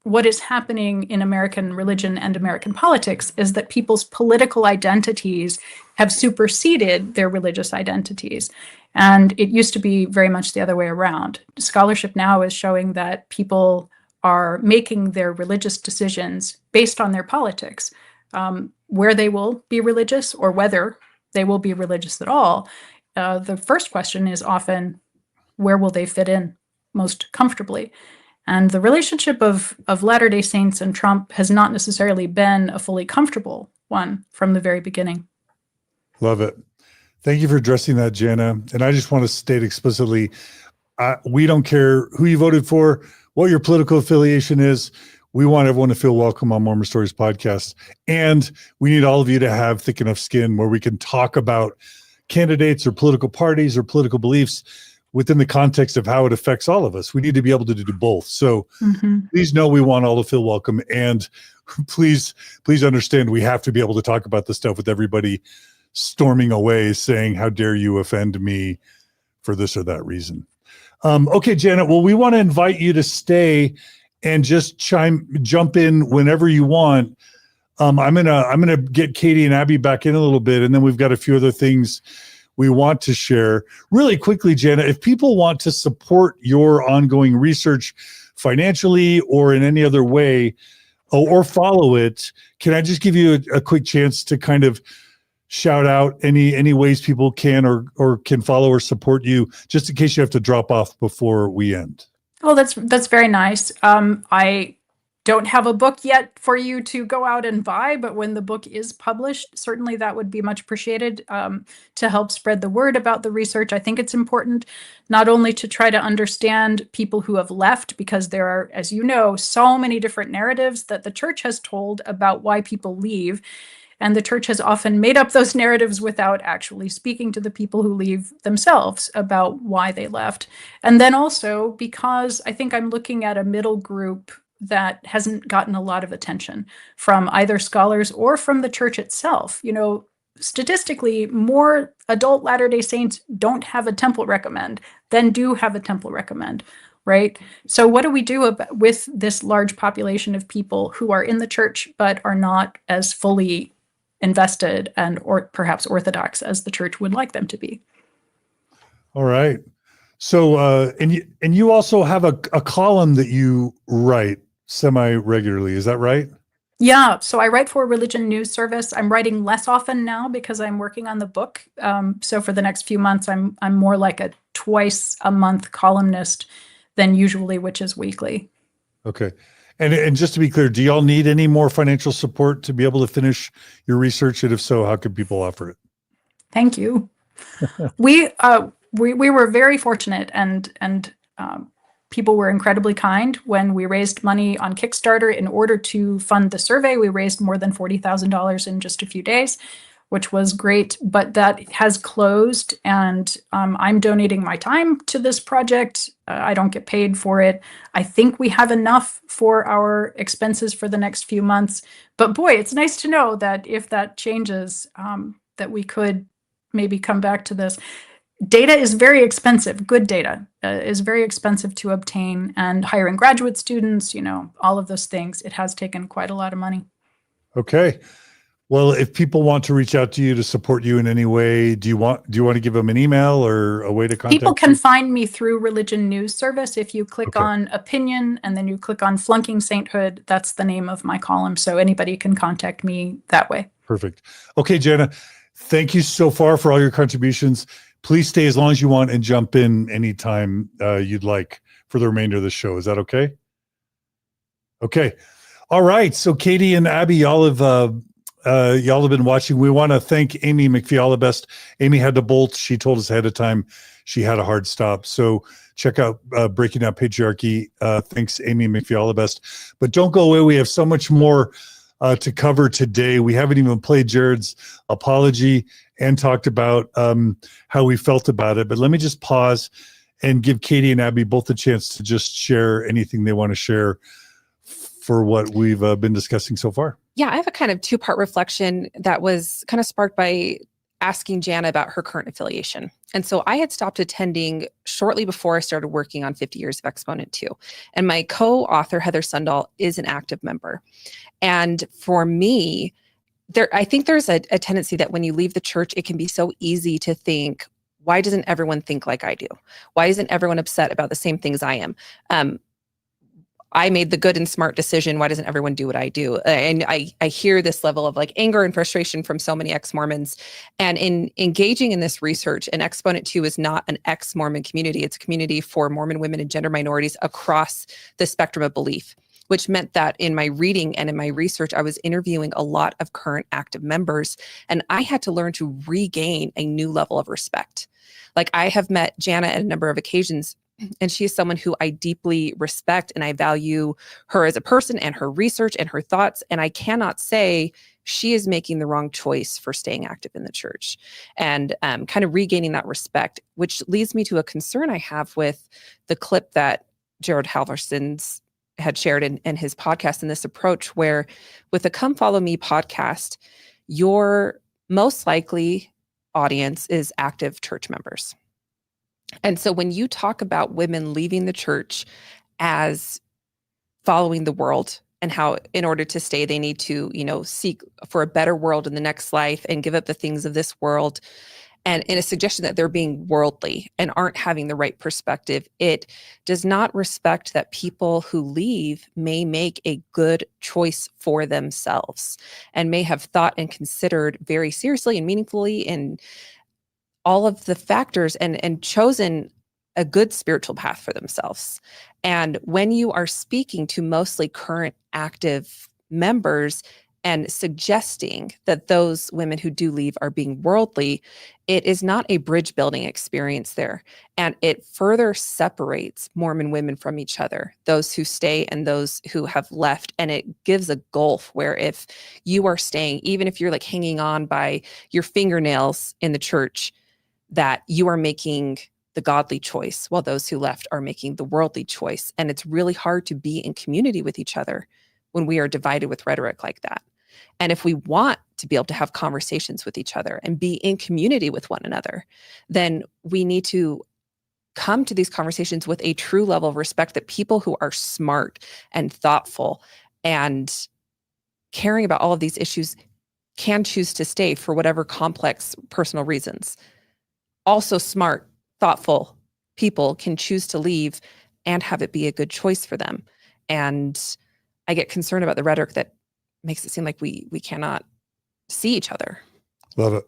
what is happening in American religion and American politics is that people's political identities have superseded their religious identities. And it used to be very much the other way around. Scholarship now is showing that people are making their religious decisions based on their politics, where they will be religious or whether they will be religious at all. The first question is often, where will they fit in most comfortably? And the relationship of Latter-day Saints and Trump has not necessarily been a fully comfortable one from the very beginning. Love it. Thank you for addressing that, Jana. And I just want to state explicitly, we don't care who you voted for, what your political affiliation is. We want everyone to feel welcome on Mormon Stories podcast. And we need all of you to have thick enough skin where we can talk about candidates or political parties or political beliefs within the context of how it affects all of us. We need to be able to do both. So please know we want all to feel welcome. And please understand we have to be able to talk about this stuff with everybody storming away saying, how dare you offend me for this or that reason. Okay, Janet, well, we want to invite you to stay and just jump in whenever you want. I'm gonna get Katie and Abby back in a little bit, and then we've got a few other things we want to share. Really quickly, Janet, if people want to support your ongoing research financially or in any other way, or follow it, can I just give you a quick chance to kind of shout out any ways people can or can follow or support you, just in case you have to drop off before we end? Oh, that's very nice. I don't have a book yet for you to go out and buy, but when the book is published, certainly that would be much appreciated to help spread the word about the research. I think it's important not only to try to understand people who have left, because there are, as you know, so many different narratives that the church has told about why people leave. And the church has often made up those narratives without actually speaking to the people who leave themselves about why they left. And then also because I think I'm looking at a middle group that hasn't gotten a lot of attention from either scholars or from the church itself. You know, statistically, more adult Latter-day Saints don't have a temple recommend than do have a temple recommend. Right? So what do we do with this large population of people who are in the church but are not as fully invested or perhaps orthodox as the church would like them to be? All right. So, and you also have a column that you write semi-regularly. Is that right? Yeah. So I write for a religion news service. I'm writing less often now because I'm working on the book. So for the next few months, I'm more like a twice a month columnist than usually, which is weekly. Okay. And just to be clear, do y'all need any more financial support to be able to finish your research? And if so, how could people offer it? Thank you. We were very fortunate, and people were incredibly kind when we raised money on Kickstarter in order to fund the survey. We raised more than $40,000 in just a few days, which was great, but that has closed, and I'm donating my time to this project. I don't get paid for it. I think we have enough for our expenses for the next few months, but boy, it's nice to know that if that changes, that we could maybe come back to this. Data is very expensive. Good data is very expensive to obtain, and hiring graduate students, you know, all of those things, it has taken quite a lot of money. Okay. Well, if people want to reach out to you to support you in any way, do you want to give them an email or a way to contact people can you? find me through Religion News Service. If you click on opinion and then you click on flunking sainthood, that's the name of my column. So anybody can contact me that way. Perfect. Okay, Jana, thank you so far for all your contributions. Please stay as long as you want and jump in anytime you'd like for the remainder of the show. Is that okay? Okay. All right. So Katie and Abby, y'all have y'all have been watching. We want to thank Amy McPhee-Allebest. Amy had to bolt. She told us ahead of time she had a hard stop. So check out Breaking Down Patriarchy. Thanks, Amy McPhee-Allebest. But don't go away. We have so much more to cover today. We haven't even played Jared's apology and talked about how we felt about it. But let me just pause and give Katie and Abby both a chance to just share anything they want to share for what we've been discussing so far. Yeah, I have a kind of two-part reflection that was kind of sparked by asking Jana about her current affiliation. And so I had stopped attending shortly before I started working on 50 Years of Exponent 2. And my co-author, Heather Sundahl, is an active member. And for me, I think there's a tendency that when you leave the church, it can be so easy to think, why doesn't everyone think like I do? Why isn't everyone upset about the same things I am? I made the good and smart decision. Why doesn't everyone do what I do? And I hear this level of like anger and frustration from so many ex-Mormons. And in engaging in this research, and Exponent 2 is not an ex-Mormon community. It's a community for Mormon women and gender minorities across the spectrum of belief, which meant that in my reading and in my research, I was interviewing a lot of current active members, and I had to learn to regain a new level of respect. Like I have met Jana at a number of occasions, and she is someone who I deeply respect, and I value her as a person and her research and her thoughts. And I cannot say she is making the wrong choice for staying active in the church, and kind of regaining that respect, which leads me to a concern I have with the clip that Jared Halverson had shared in his podcast, in this approach where with the Come Follow Me podcast, your most likely audience is active church members. And so when you talk about women leaving the church as following the world, and how in order to stay, they need to, seek for a better world in the next life and give up the things of this world, and in a suggestion that they're being worldly and aren't having the right perspective, it does not respect that people who leave may make a good choice for themselves and may have thought and considered very seriously and meaningfully in all of the factors and chosen a good spiritual path for themselves. And when you are speaking to mostly current active members and suggesting that those women who do leave are being worldly, it is not a bridge building experience there. And it further separates Mormon women from each other, those who stay and those who have left. And it gives a gulf where if you are staying, even if you're like hanging on by your fingernails in the church, that you are making the godly choice while those who left are making the worldly choice. And it's really hard to be in community with each other when we are divided with rhetoric like that. And if we want to be able to have conversations with each other and be in community with one another, then we need to come to these conversations with a true level of respect that people who are smart and thoughtful and caring about all of these issues can choose to stay for whatever complex personal reasons. Also smart, thoughtful people can choose to leave and have it be a good choice for them. And I get concerned about the rhetoric that makes it seem like we cannot see each other. Love it.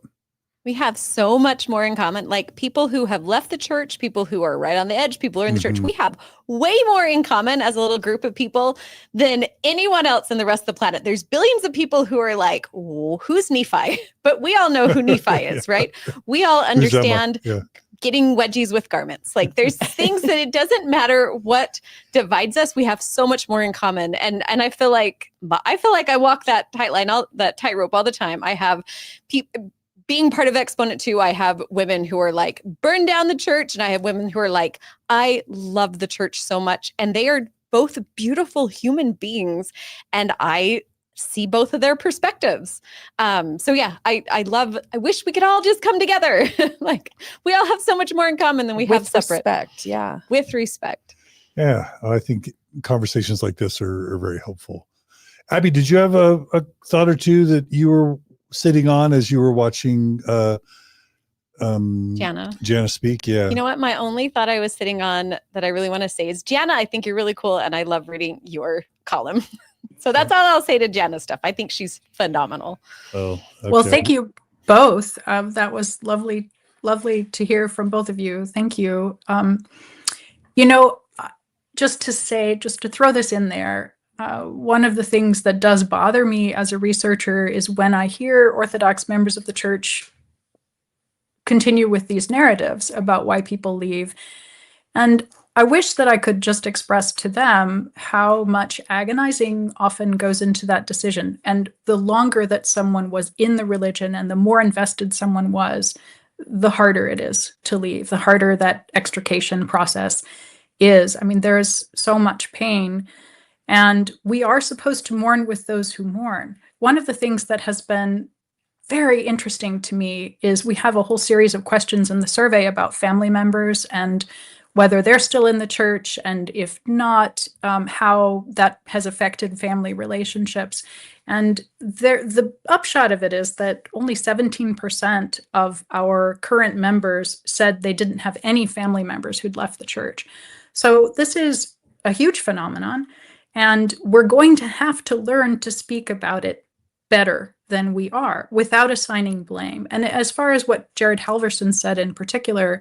We have so much more in common. Like people who have left the church, people who are right on the edge, people who are in the church. We have way more in common as a little group of people than anyone else in the rest of the planet. There's billions of people who are like, who's Nephi? But we all know who Nephi is, right? We all understand getting wedgies with garments. Like there's things that it doesn't matter what divides us. We have so much more in common. And I feel like I walk that tightrope all the time. I have people being part of Exponent 2, I have women who are like, burn down the church. And I have women who are like, I love the church so much. And they are both beautiful human beings. And I see both of their perspectives. So yeah, I wish we could all just come together. Like we all have so much more in common than we have separate. Respect, yeah. With respect. Yeah, I think conversations like this are very helpful. Abby, did you have a thought or two that you were sitting on as you were watching Jana speak? Yeah. You know what? My only thought I was sitting on that I really want to say is, Jana, I think you're really cool and I love reading your column. So that's all I'll say to Jana stuff. I think she's phenomenal. Oh, okay. Well, thank you both. That was lovely to hear from both of you. Thank you. Just to throw this in there, one of the things that does bother me as a researcher is when I hear Orthodox members of the church continue with these narratives about why people leave. And I wish that I could just express to them how much agonizing often goes into that decision. And the longer that someone was in the religion and the more invested someone was, the harder it is to leave, the harder that extrication process is. I mean, there's so much pain, and we are supposed to mourn with those who mourn. One of the things that has been very interesting to me is we have a whole series of questions in the survey about family members and whether they're still in the church, and if not, how that has affected family relationships. And the upshot of it is that only 17% of our current members said they didn't have any family members who'd left the church. So this is a huge phenomenon, and we're going to have to learn to speak about it better than we are without assigning blame. And as far as what Jared Halverson said in particular,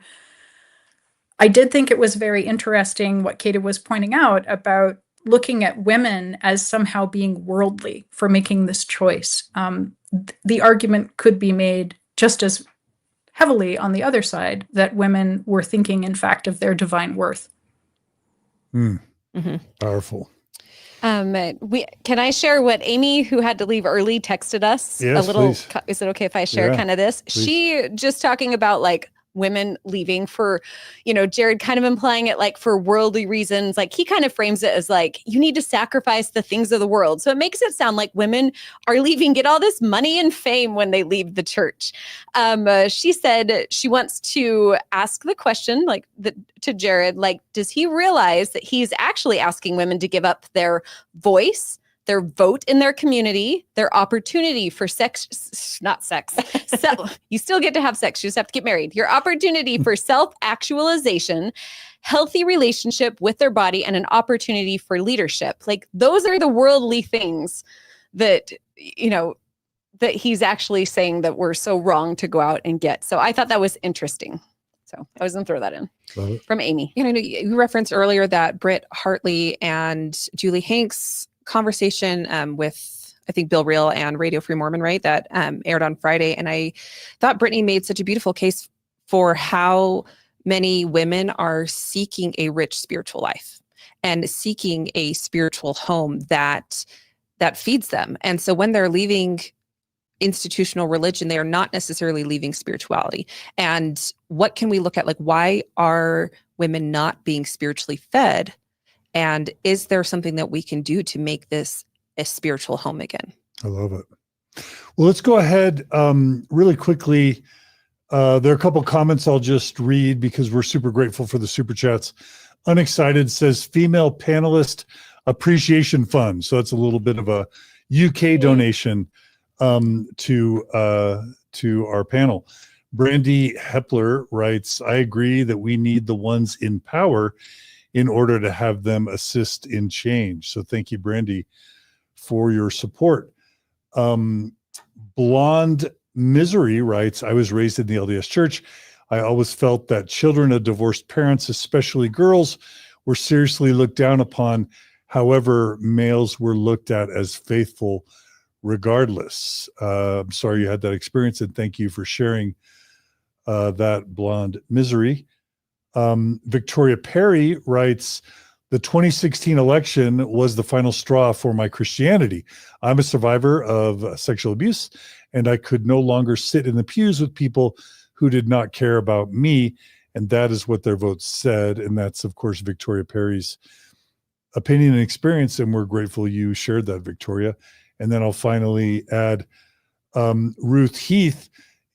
I did think it was very interesting what Kata was pointing out about looking at women as somehow being worldly for making this choice. The argument could be made just as heavily on the other side that women were thinking, in fact, of their divine worth. Powerful. Can I share what Amy, who had to leave early, texted us? Yes, a little. please. Is it okay if I share kind of this? Please. She just talking about like women leaving for, Jared kind of implying it like for worldly reasons. Like he kind of frames it as like, you need to sacrifice the things of the world. So it makes it sound like women are leaving, get all this money and fame when they leave the church. She said she wants to ask the question to Jared, like, does he realize that he's actually asking women to give up their voice, their vote in their community, their opportunity for not sex. So you still get to have sex. You just have to get married. Your opportunity for self-actualization, healthy relationship with their body, and an opportunity for leadership. Like those are the worldly things that, that he's actually saying that we're so wrong to go out and get. So I thought that was interesting. So I was going to throw that in from Amy. I know you referenced earlier that Britt, Hartley, and Julie Hanks conversation with, I think, Bill Reel and Radio Free Mormon, right? That aired on Friday. And I thought Brittany made such a beautiful case for how many women are seeking a rich spiritual life and seeking a spiritual home that feeds them. And so when they're leaving institutional religion, they are not necessarily leaving spirituality. And what can we look at? Like, why are women not being spiritually fed? And is there something that we can do to make this a spiritual home again? I love it. Well, let's go ahead really quickly. There are a couple comments I'll just read because we're super grateful for the super chats. Unexcited says female panelist appreciation fund. So it's a little bit of a UK donation to our panel. Brandy Hepler writes, I agree that we need the ones in power in order to have them assist in change. So thank you, Brandy, for your support. Blonde Misery writes, I was raised in the LDS Church. I always felt that children of divorced parents, especially girls, were seriously looked down upon. However, males were looked at as faithful regardless. I'm sorry you had that experience, and thank you for sharing that, Blonde Misery. Victoria Perry writes, the 2016 election was the final straw for my Christianity. I'm a survivor of sexual abuse, and I could no longer sit in the pews with people who did not care about me. And that is what their vote said. And that's, of course, Victoria Perry's opinion and experience. And we're grateful you shared that, Victoria. And then I'll finally add Ruth Heath.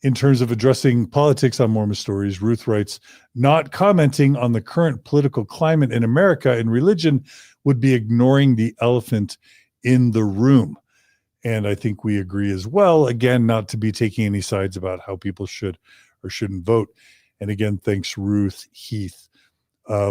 In terms of addressing politics on Mormon Stories, Ruth writes, not commenting on the current political climate in America and religion would be ignoring the elephant in the room. And I think we agree as well, again, not to be taking any sides about how people should or shouldn't vote. And again, thanks, Ruth Heath,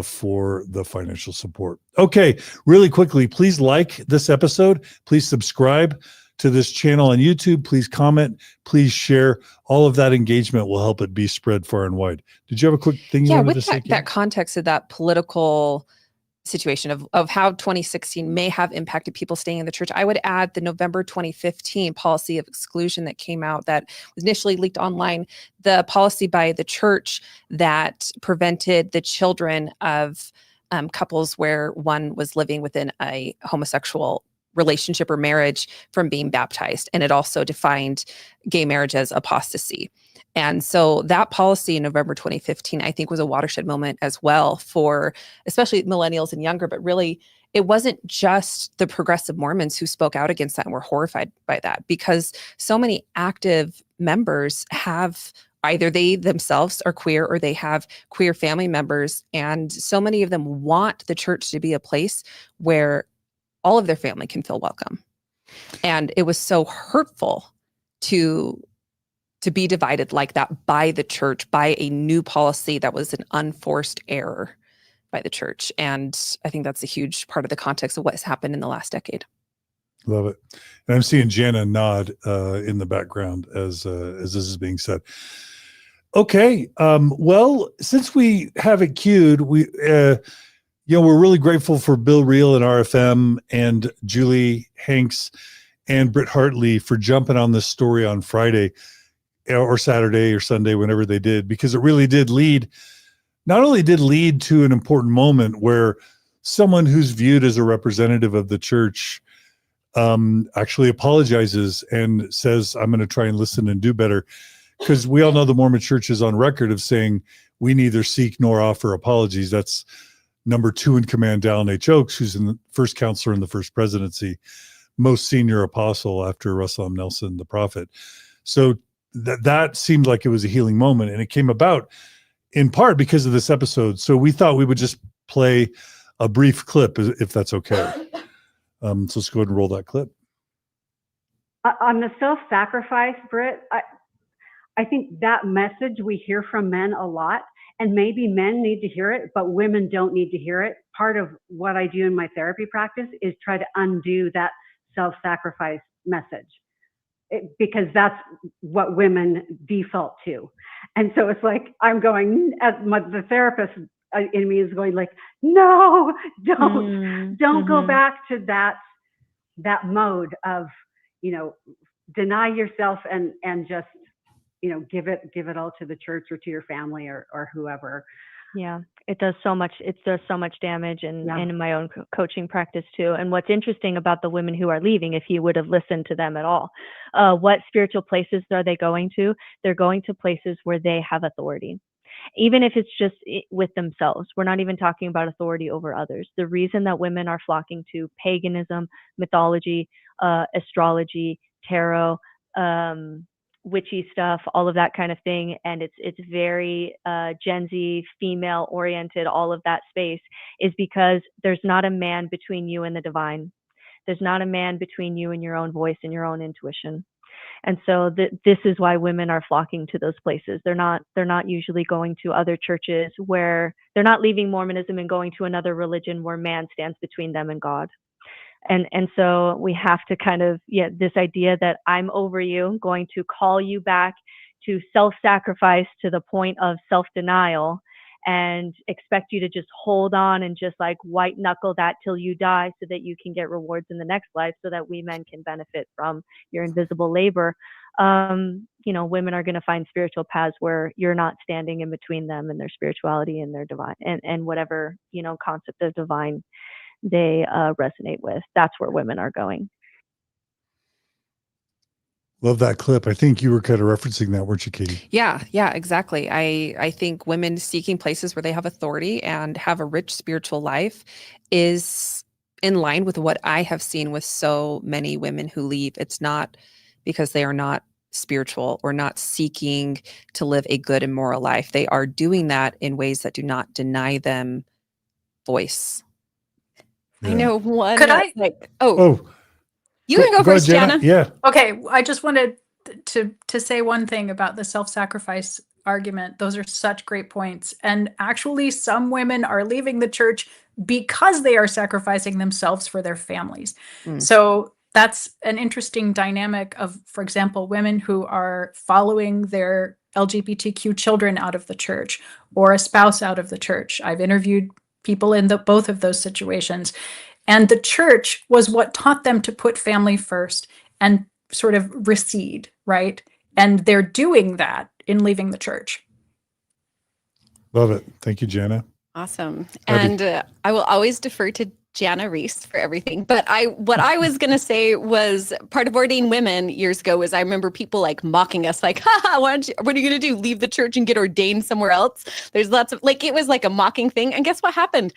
for the financial support. Okay, really quickly, please like this episode. Please subscribe to this channel on YouTube. Please comment. Please share. All of that engagement will help it be spread far and wide. Did you have a quick thing you wanted to say? With that context of that political situation of how 2016 may have impacted people staying in the church, I would add the November 2015 policy of exclusion that came out that was initially leaked online, the policy by the church that prevented the children of couples where one was living within a homosexual relationship or marriage from being baptized. And it also defined gay marriage as apostasy. And so that policy in November 2015, I think, was a watershed moment as well for especially millennials and younger, but really it wasn't just the progressive Mormons who spoke out against that and were horrified by that, because so many active members have either they themselves are queer or they have queer family members. And so many of them want the church to be a place where all of their family can feel welcome. And it was so hurtful to be divided like that by the church, by a new policy that was an unforced error by the church. And I think that's a huge part of the context of what's happened in the last decade. Love it. And I'm seeing Jana nod in the background as this is being said. Okay. Well, since we have it queued, we're really grateful for Bill Reel and RFM and Julie Hanks and Britt Hartley for jumping on this story on Friday or Saturday or Sunday, whenever they did, because it really did not only lead to an important moment where someone who's viewed as a representative of the church actually apologizes and says, I'm going to try and listen and do better. Because we all know the Mormon church is on record of saying we neither seek nor offer apologies. That's number 2 in command, Dallin H. Oaks, who's in the first counselor in the first presidency, most senior apostle after Russell M. Nelson, the prophet. So that seemed like it was a healing moment, and it came about in part because of this episode. So we thought we would just play a brief clip, if that's okay. So let's go ahead and roll that clip. On the self-sacrifice, Britt, I think that message we hear from men a lot, and maybe men need to hear it, but women don't need to hear it. Part of what I do in my therapy practice is try to undo that self-sacrifice message. Because that's what women default to. And so it's like, I'm going, the therapist in me is going like, no, don't go back to that mode of, deny yourself and just, give it all to the church or to your family or whoever. Yeah, it does so much. It does so much damage, and in my own coaching practice too. And what's interesting about the women who are leaving, if you would have listened to them at all, what spiritual places are they going to? They're going to places where they have authority, even if it's just with themselves. We're not even talking about authority over others. The reason that women are flocking to paganism, mythology, astrology, tarot, witchy stuff, all of that kind of thing, and it's very Gen Z, female oriented, all of that space, is because there's not a man between you and the divine. There's not a man between you and your own voice and your own intuition. And so this is why women are flocking to those places. They're not usually going to other churches where they're not leaving Mormonism and going to another religion where man stands between them and God. And so we have to kind of, this idea that I'm over you, going to call you back to self-sacrifice to the point of self-denial, and expect you to just hold on and just like white knuckle that till you die so that you can get rewards in the next life, so that we men can benefit from your invisible labor. Women are going to find spiritual paths where you're not standing in between them and their spirituality and their divine and whatever, concept of divine they resonate with. That's where women are going. Love that clip. I think you were kind of referencing that, weren't you, Katie? Yeah, exactly. I think women seeking places where they have authority and have a rich spiritual life is in line with what I have seen with so many women who leave. It's not because they are not spiritual or not seeking to live a good and moral life. They are doing that in ways that do not deny them voice. Yeah. I know one. Could I? You can go first, Jana. Jana. Yeah. Okay, I just wanted to say one thing about the self-sacrifice argument. Those are such great points. And actually, some women are leaving the church because they are sacrificing themselves for their families. So that's an interesting dynamic of, for example, women who are following their LGBTQ children out of the church or a spouse out of the church. I've interviewed people in both of those situations. And the church was what taught them to put family first and sort of recede, right? And they're doing that in leaving the church. Love it. Thank you, Jana. Awesome. Abby. And I will always defer to Jana Reese for everything. But what I was going to say was part of Ordain Women years ago was I remember people like mocking us like, haha, what are you going to do? Leave the church and get ordained somewhere else? There's lots of like, it was like a mocking thing. And guess what happened?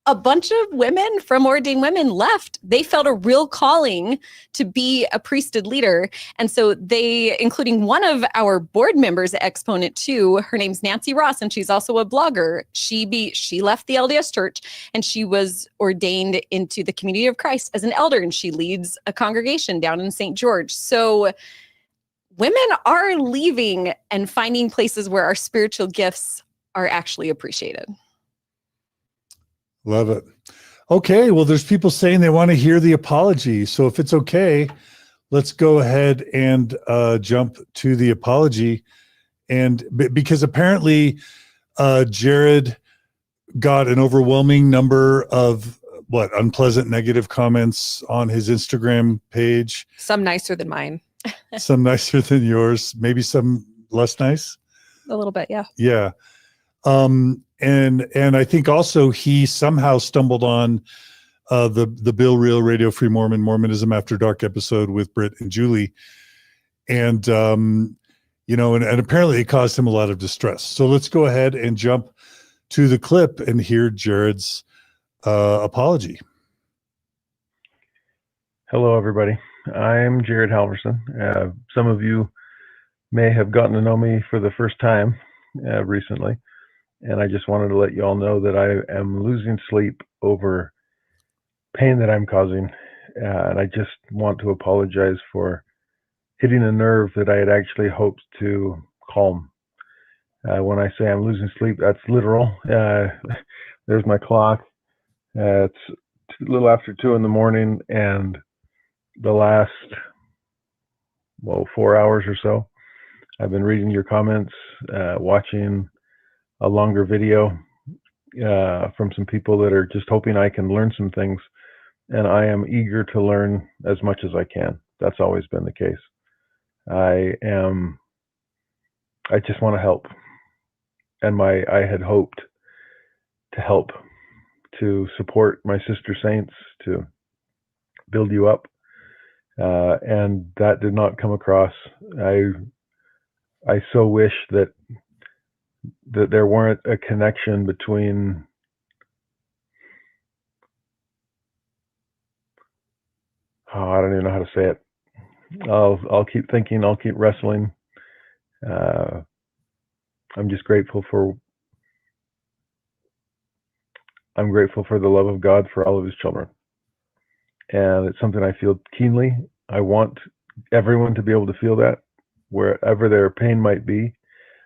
A bunch of women from Ordained Women left. They felt a real calling to be a priesthood leader. And so they, including one of our board members at Exponent 2, her name's Nancy Ross, and she's also a blogger. She left the LDS church and she was ordained into the Community of Christ as an elder, and she leads a congregation down in St. George. So women are leaving and finding places where our spiritual gifts are actually appreciated. Love it. Okay, well, there's people saying they want to hear the apology. So if it's okay, let's go ahead and jump to the apology. And because apparently Jared got an overwhelming number of unpleasant negative comments on his Instagram page. Some nicer than mine. Some nicer than yours, maybe some less nice. A little bit, yeah. Yeah. And I think also he somehow stumbled on the Bill Reel Radio Free Mormon Mormonism After Dark episode with Britt and Julie. And and apparently it caused him a lot of distress. So let's go ahead and jump to the clip and hear Jared's apology. Hello, everybody. I'm Jared Halverson. Some of you may have gotten to know me for the first time recently. And I just wanted to let you all know that I am losing sleep over pain that I'm causing. And I just want to apologize for hitting a nerve that I had actually hoped to calm. When I say I'm losing sleep, that's literal. There's my clock. It's a little after 2 a.m. and the last, 4 hours or so, I've been reading your comments, watching a longer video from some people that are just hoping I can learn some things. And I am eager to learn as much as I can. That's always been the case. I just want to help. And I had hoped to help, to support my sister saints, to build you up. And that did not come across. I so wish that there weren't a connection between I don't even know how to say it. I'll keep thinking, I'll keep wrestling. I'm grateful for the love of God for all of his children. And it's something I feel keenly. I want everyone to be able to feel that wherever their pain might be.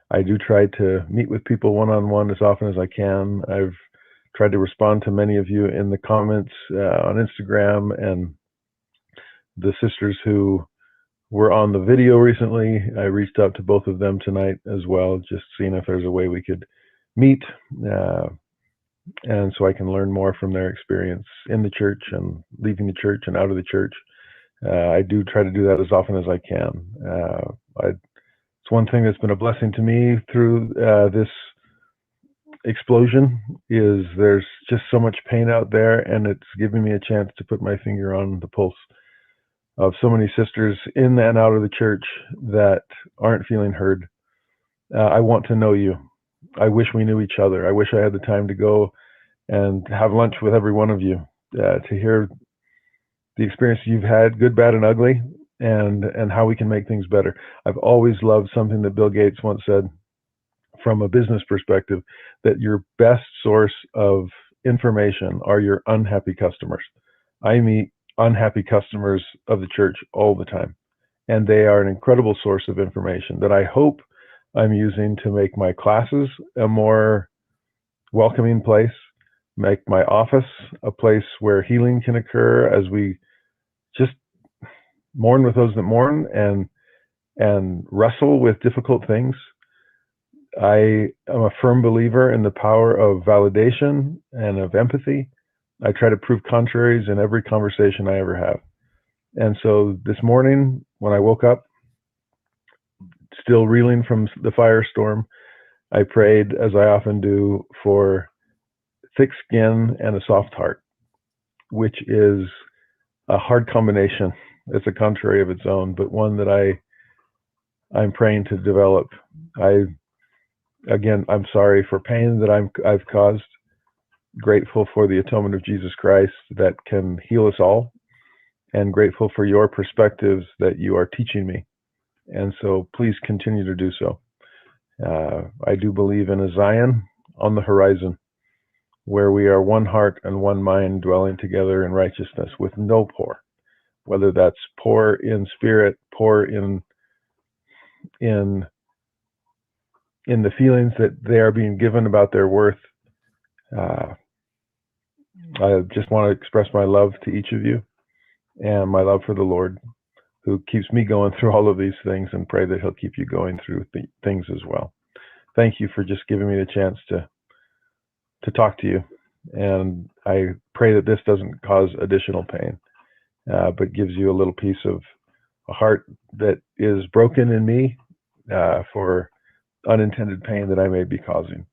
I do try to meet with people one-on-one as often as I can. I've tried to respond to many of you in the comments on Instagram, and the sisters who were on the video recently, I reached out to both of them tonight as well, just seeing if there's a way we could meet, and so I can learn more from their experience in the church and leaving the church and out of the church. I do try to do that as often as I can. It's one thing that's been a blessing to me through this explosion is there's just so much pain out there, and it's given me a chance to put my finger on the pulse of so many sisters in and out of the church that aren't feeling heard. I want to know you. I wish we knew each other. I wish I had the time to go and have lunch with every one of you to hear the experience you've had, good, bad, and ugly, and how we can make things better. I've always loved something that Bill Gates once said from a business perspective, that your best source of information are your unhappy customers. I meet unhappy customers of the church all the time, and they are an incredible source of information that I hope I'm using to make my classes a more welcoming place, make my office a place where healing can occur as we just mourn with those that mourn and wrestle with difficult things. I am a firm believer in the power of validation and of empathy. I try to prove contraries in every conversation I ever have. And so this morning, when I woke up, still reeling from the firestorm, I prayed, as I often do, for thick skin and a soft heart, which is a hard combination. It's a contrary of its own, but one that I'm praying to develop. I'm sorry for pain that I've caused. Grateful for the atonement of Jesus Christ that can heal us all, and grateful for your perspectives that you are teaching me. And so please continue to do so. I do believe in a Zion on the horizon, where we are one heart and one mind dwelling together in righteousness with no poor, whether that's poor in spirit, poor in the feelings that they are being given about their worth. I just want to express my love to each of you and my love for the Lord, who keeps me going through all of these things, and pray that he'll keep you going through things as well. Thank you for just giving me the chance to talk to you. And I pray that this doesn't cause additional pain, but gives you a little piece of a heart that is broken in me for unintended pain that I may be causing.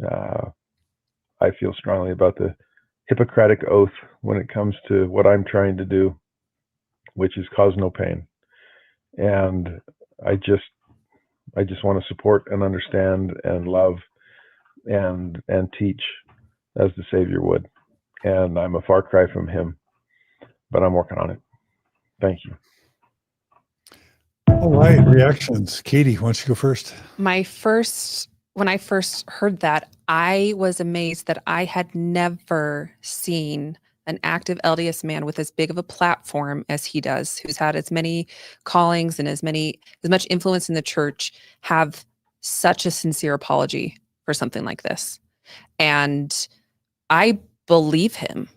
I feel strongly about the Hippocratic oath when it comes to what I'm trying to do, which is cause no pain. And I just want to support and understand and love and teach as the Savior would. And I'm a far cry from him, but I'm working on it. Thank you. All right, reactions. Katie, why don't you go first? When I first heard that, I was amazed that I had never seen an active LDS man with as big of a platform as he does, who's had as many callings and as much influence in the church, have such a sincere apology for something like this. And I believe him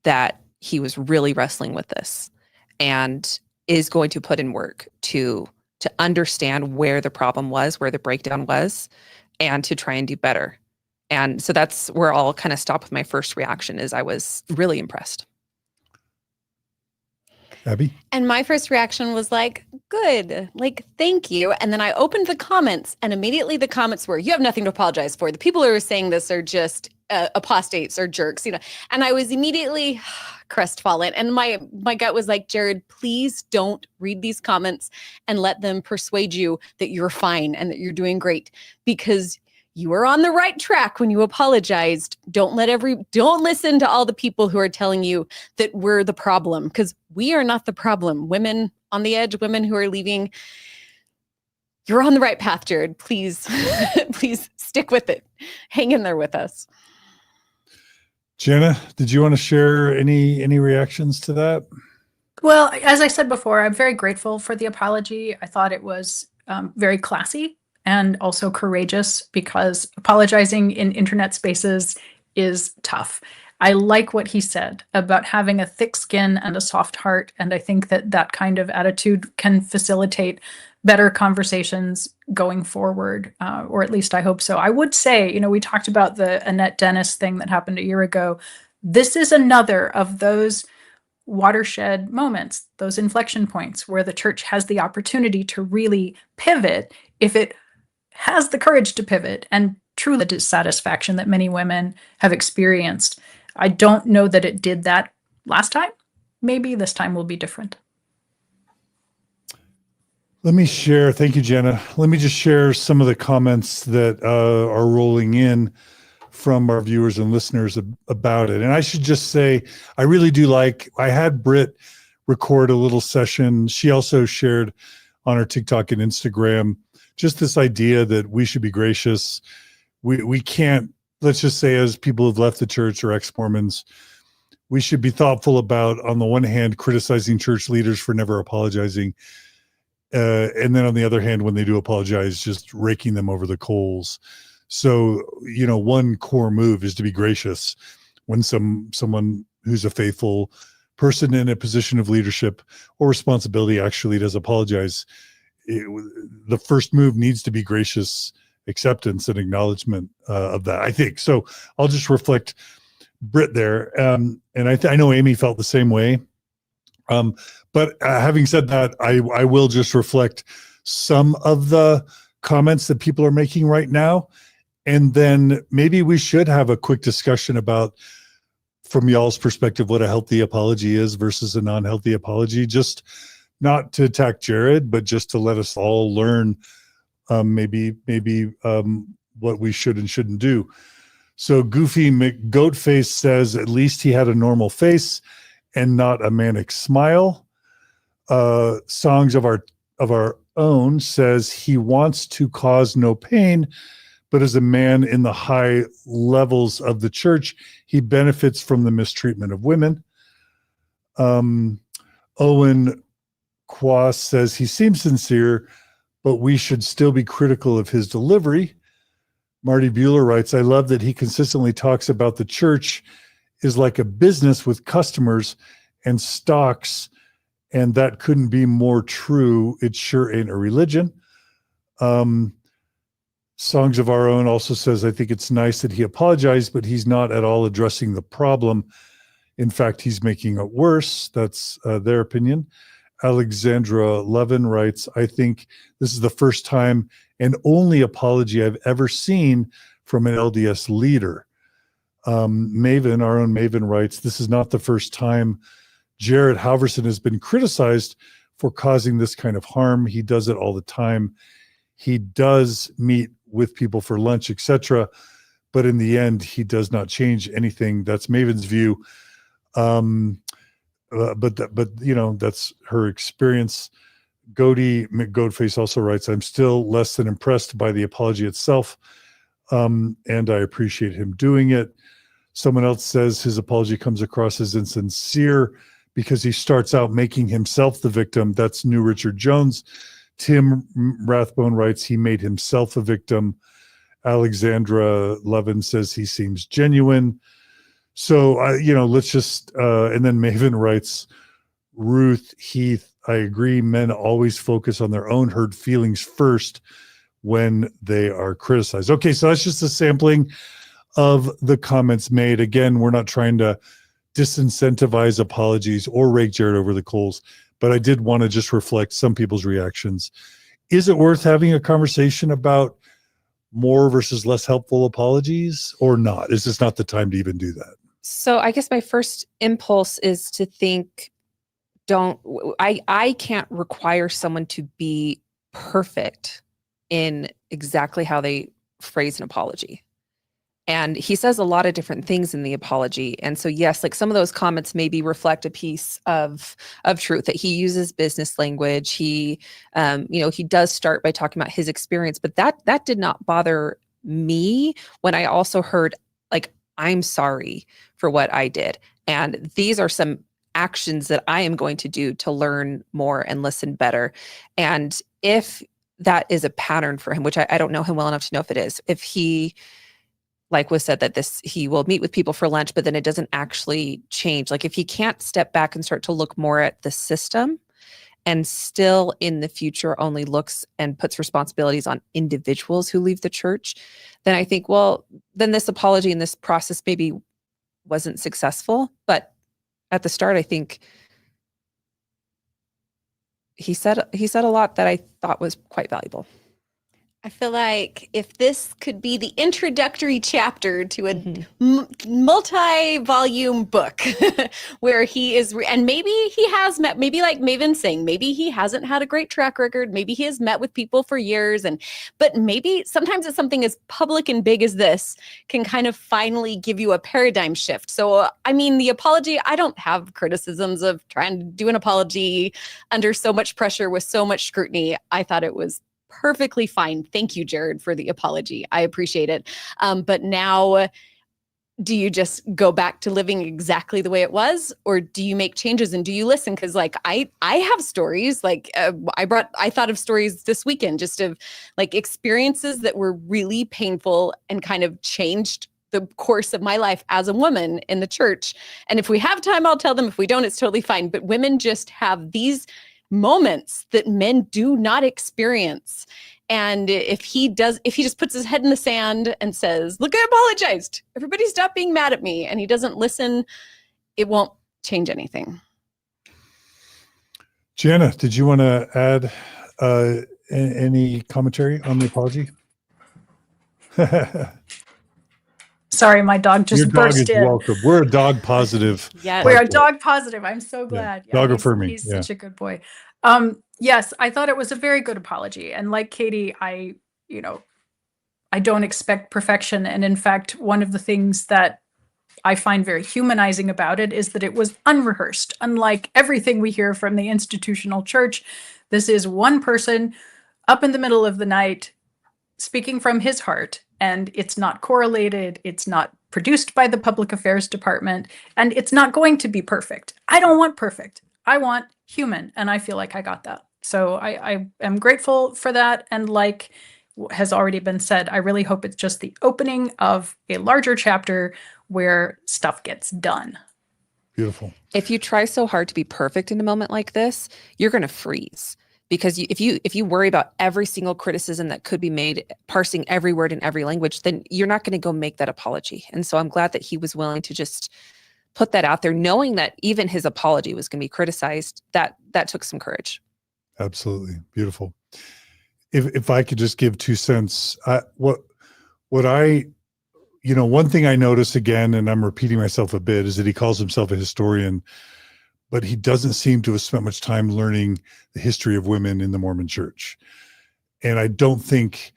that he was really wrestling with this and is going to put in work to understand where the problem was, where the breakdown was, and to try and do better. And so that's where I'll kind of stop with my first reaction, is I was really impressed. Abby? And my first reaction was like, good, like, thank you. And then I opened the comments, and immediately the comments were, you have nothing to apologize for. The people who are saying this are just apostates or jerks, you know. And I was immediately crestfallen. And my gut was like, Jared, please don't read these comments and let them persuade you that you're fine and that you're doing great, because you were on the right track when you apologized. Don't listen to all the people who are telling you that we're the problem, because we are not the problem. Women on the edge, women who are leaving, you're on the right path, Jared. Please, please stick with it. Hang in there with us. Jenna, did you want to share any reactions to that? Well, as I said before, I'm very grateful for the apology. I thought it was very classy and also courageous, because apologizing in internet spaces is tough. I like what he said about having a thick skin and a soft heart. And I think that kind of attitude can facilitate better conversations going forward, or at least I hope so. I would say, we talked about the Annette Dennis thing that happened a year ago. This is another of those watershed moments, those inflection points where the church has the opportunity to really pivot, if it has the courage to pivot, and truly the dissatisfaction that many women have experienced. I don't know that it did that last time. Maybe this time will be different. Let me share. Thank you, Jenna. Let me just share some of the comments that are rolling in from our viewers and listeners about it. And I should just say, I really do I had Britt record a little session. She also shared on her TikTok and Instagram just this idea that we should be gracious. We can't, let's just say, as people who've left the church or ex-Mormons, we should be thoughtful about, on the one hand, criticizing church leaders for never apologizing. And then on the other hand, when they do apologize, just raking them over the coals. So, one core move is to be gracious when someone who's a faithful person in a position of leadership or responsibility actually does apologize. The first move needs to be gracious acceptance and acknowledgement of that, I think. So I'll just reflect Britt there. And I know Amy felt the same way. But having said that, I will just reflect some of the comments that people are making right now. And then maybe we should have a quick discussion about, from y'all's perspective, what a healthy apology is versus a non-healthy apology. Just not to attack Jared, but just to let us all learn maybe what we should and shouldn't do. So Goofy McGoatface says, at least he had a normal face and not a manic smile. Songs of our own says he wants to cause no pain, but as a man in the high levels of the church, he benefits from the mistreatment of women. Owen Quas says he seems sincere, but we should still be critical of his delivery. Marty Bueller writes, I love that he consistently talks about the church is like a business with customers and stocks, and that couldn't be more true. It sure ain't a religion. Songs of Our Own also says, I think it's nice that he apologized, but he's not at all addressing the problem. In fact, he's making it worse. That's their opinion. Alexandra Levin writes, I think this is the first time and only apology I've ever seen from an LDS leader. Maven, our own Maven writes, this is not the first time Jared Halverson has been criticized for causing this kind of harm. He does it all the time. He does meet with people for lunch, etc. But in the end, he does not change anything. That's Maven's view. But you know, that's her experience. Goaty McGoatface also writes, I'm still less than impressed by the apology itself. And I appreciate him doing it. Someone else says his apology comes across as insincere because he starts out making himself the victim. That's New Richard Jones. Tim Rathbone writes, he made himself a victim. Alexandra Levin says he seems genuine. So, let's just, and then Maven writes, Ruth Heath, I agree. Men always focus on their own hurt feelings first when they are criticized. Okay, so that's just a sampling of the comments made. Again, we're not trying to disincentivize apologies or rake Jared over the coals, but I did want to just reflect some people's reactions. Is it worth having a conversation about more versus less helpful apologies or not? Is this not the time to even do that? So I guess my first impulse is to think, I can't require someone to be perfect in exactly how they phrase an apology. And he says a lot of different things in the apology. And so, yes, like some of those comments maybe reflect a piece of truth, that he uses business language. He, he does start by talking about his experience, but that did not bother me when I also heard, like, I'm sorry for what I did. And these are some actions that I am going to do to learn more and listen better. And if that is a pattern for him, which I don't know him well enough to know if it is, if he, like was said, that he will meet with people for lunch, but then it doesn't actually change. Like if he can't step back and start to look more at the system and still in the future only looks and puts responsibilities on individuals who leave the church, then I think, well, then this apology and this process maybe wasn't successful. But at the start, I think he said a lot that I thought was quite valuable. I feel like if this could be the introductory chapter to a multi-volume book where he is, and maybe he has met, maybe like Maven's saying, maybe he hasn't had a great track record. Maybe he has met with people for years, but maybe sometimes it's something as public and big as this can kind of finally give you a paradigm shift. So, I mean, the apology, I don't have criticisms of trying to do an apology under so much pressure with so much scrutiny. I thought it was perfectly fine. Thank you, Jared, for the apology. I appreciate it. But now, do you just go back to living exactly the way it was, or do you make changes and do you listen? Because like I have stories. Like I thought of stories this weekend, just of like experiences that were really painful and kind of changed the course of my life as a woman in the church. And if we have time, I'll tell them. If we don't, it's totally fine. But women just have these moments that men do not experience. And if he just puts his head in the sand and says, look, I apologized, everybody stop being mad at me, and he doesn't listen, it won't change anything. Jana, did you want to add any commentary on the apology? Sorry, my dog just Your dog burst is in. welcome. We're a dog positive. Yes. We're a dog positive. I'm so glad. Yeah. Dog affirming. He's such a good boy. Yes, I thought it was a very good apology. And like Katie, I don't expect perfection. And in fact, one of the things that I find very humanizing about it is that it was unrehearsed. Unlike everything we hear from the institutional church, this is one person up in the middle of the night speaking from his heart, and it's not correlated. It's not produced by the public affairs department, and it's not going to be perfect. I don't want perfect. I want human, and I feel like I got that. So I am grateful for that. And like has already been said, I really hope it's just the opening of a larger chapter where stuff gets done. Beautiful. If you try so hard to be perfect in a moment like this, you're going to freeze. Because if you worry about every single criticism that could be made, parsing every word in every language, then you're not going to go make that apology. And so I'm glad that he was willing to just put that out there, knowing that even his apology was going to be criticized. That took some courage. Absolutely. Beautiful. If I could just give 2 cents, one thing I notice again, and I'm repeating myself a bit, is that he calls himself a historian, but he doesn't seem to have spent much time learning the history of women in the Mormon church. And I think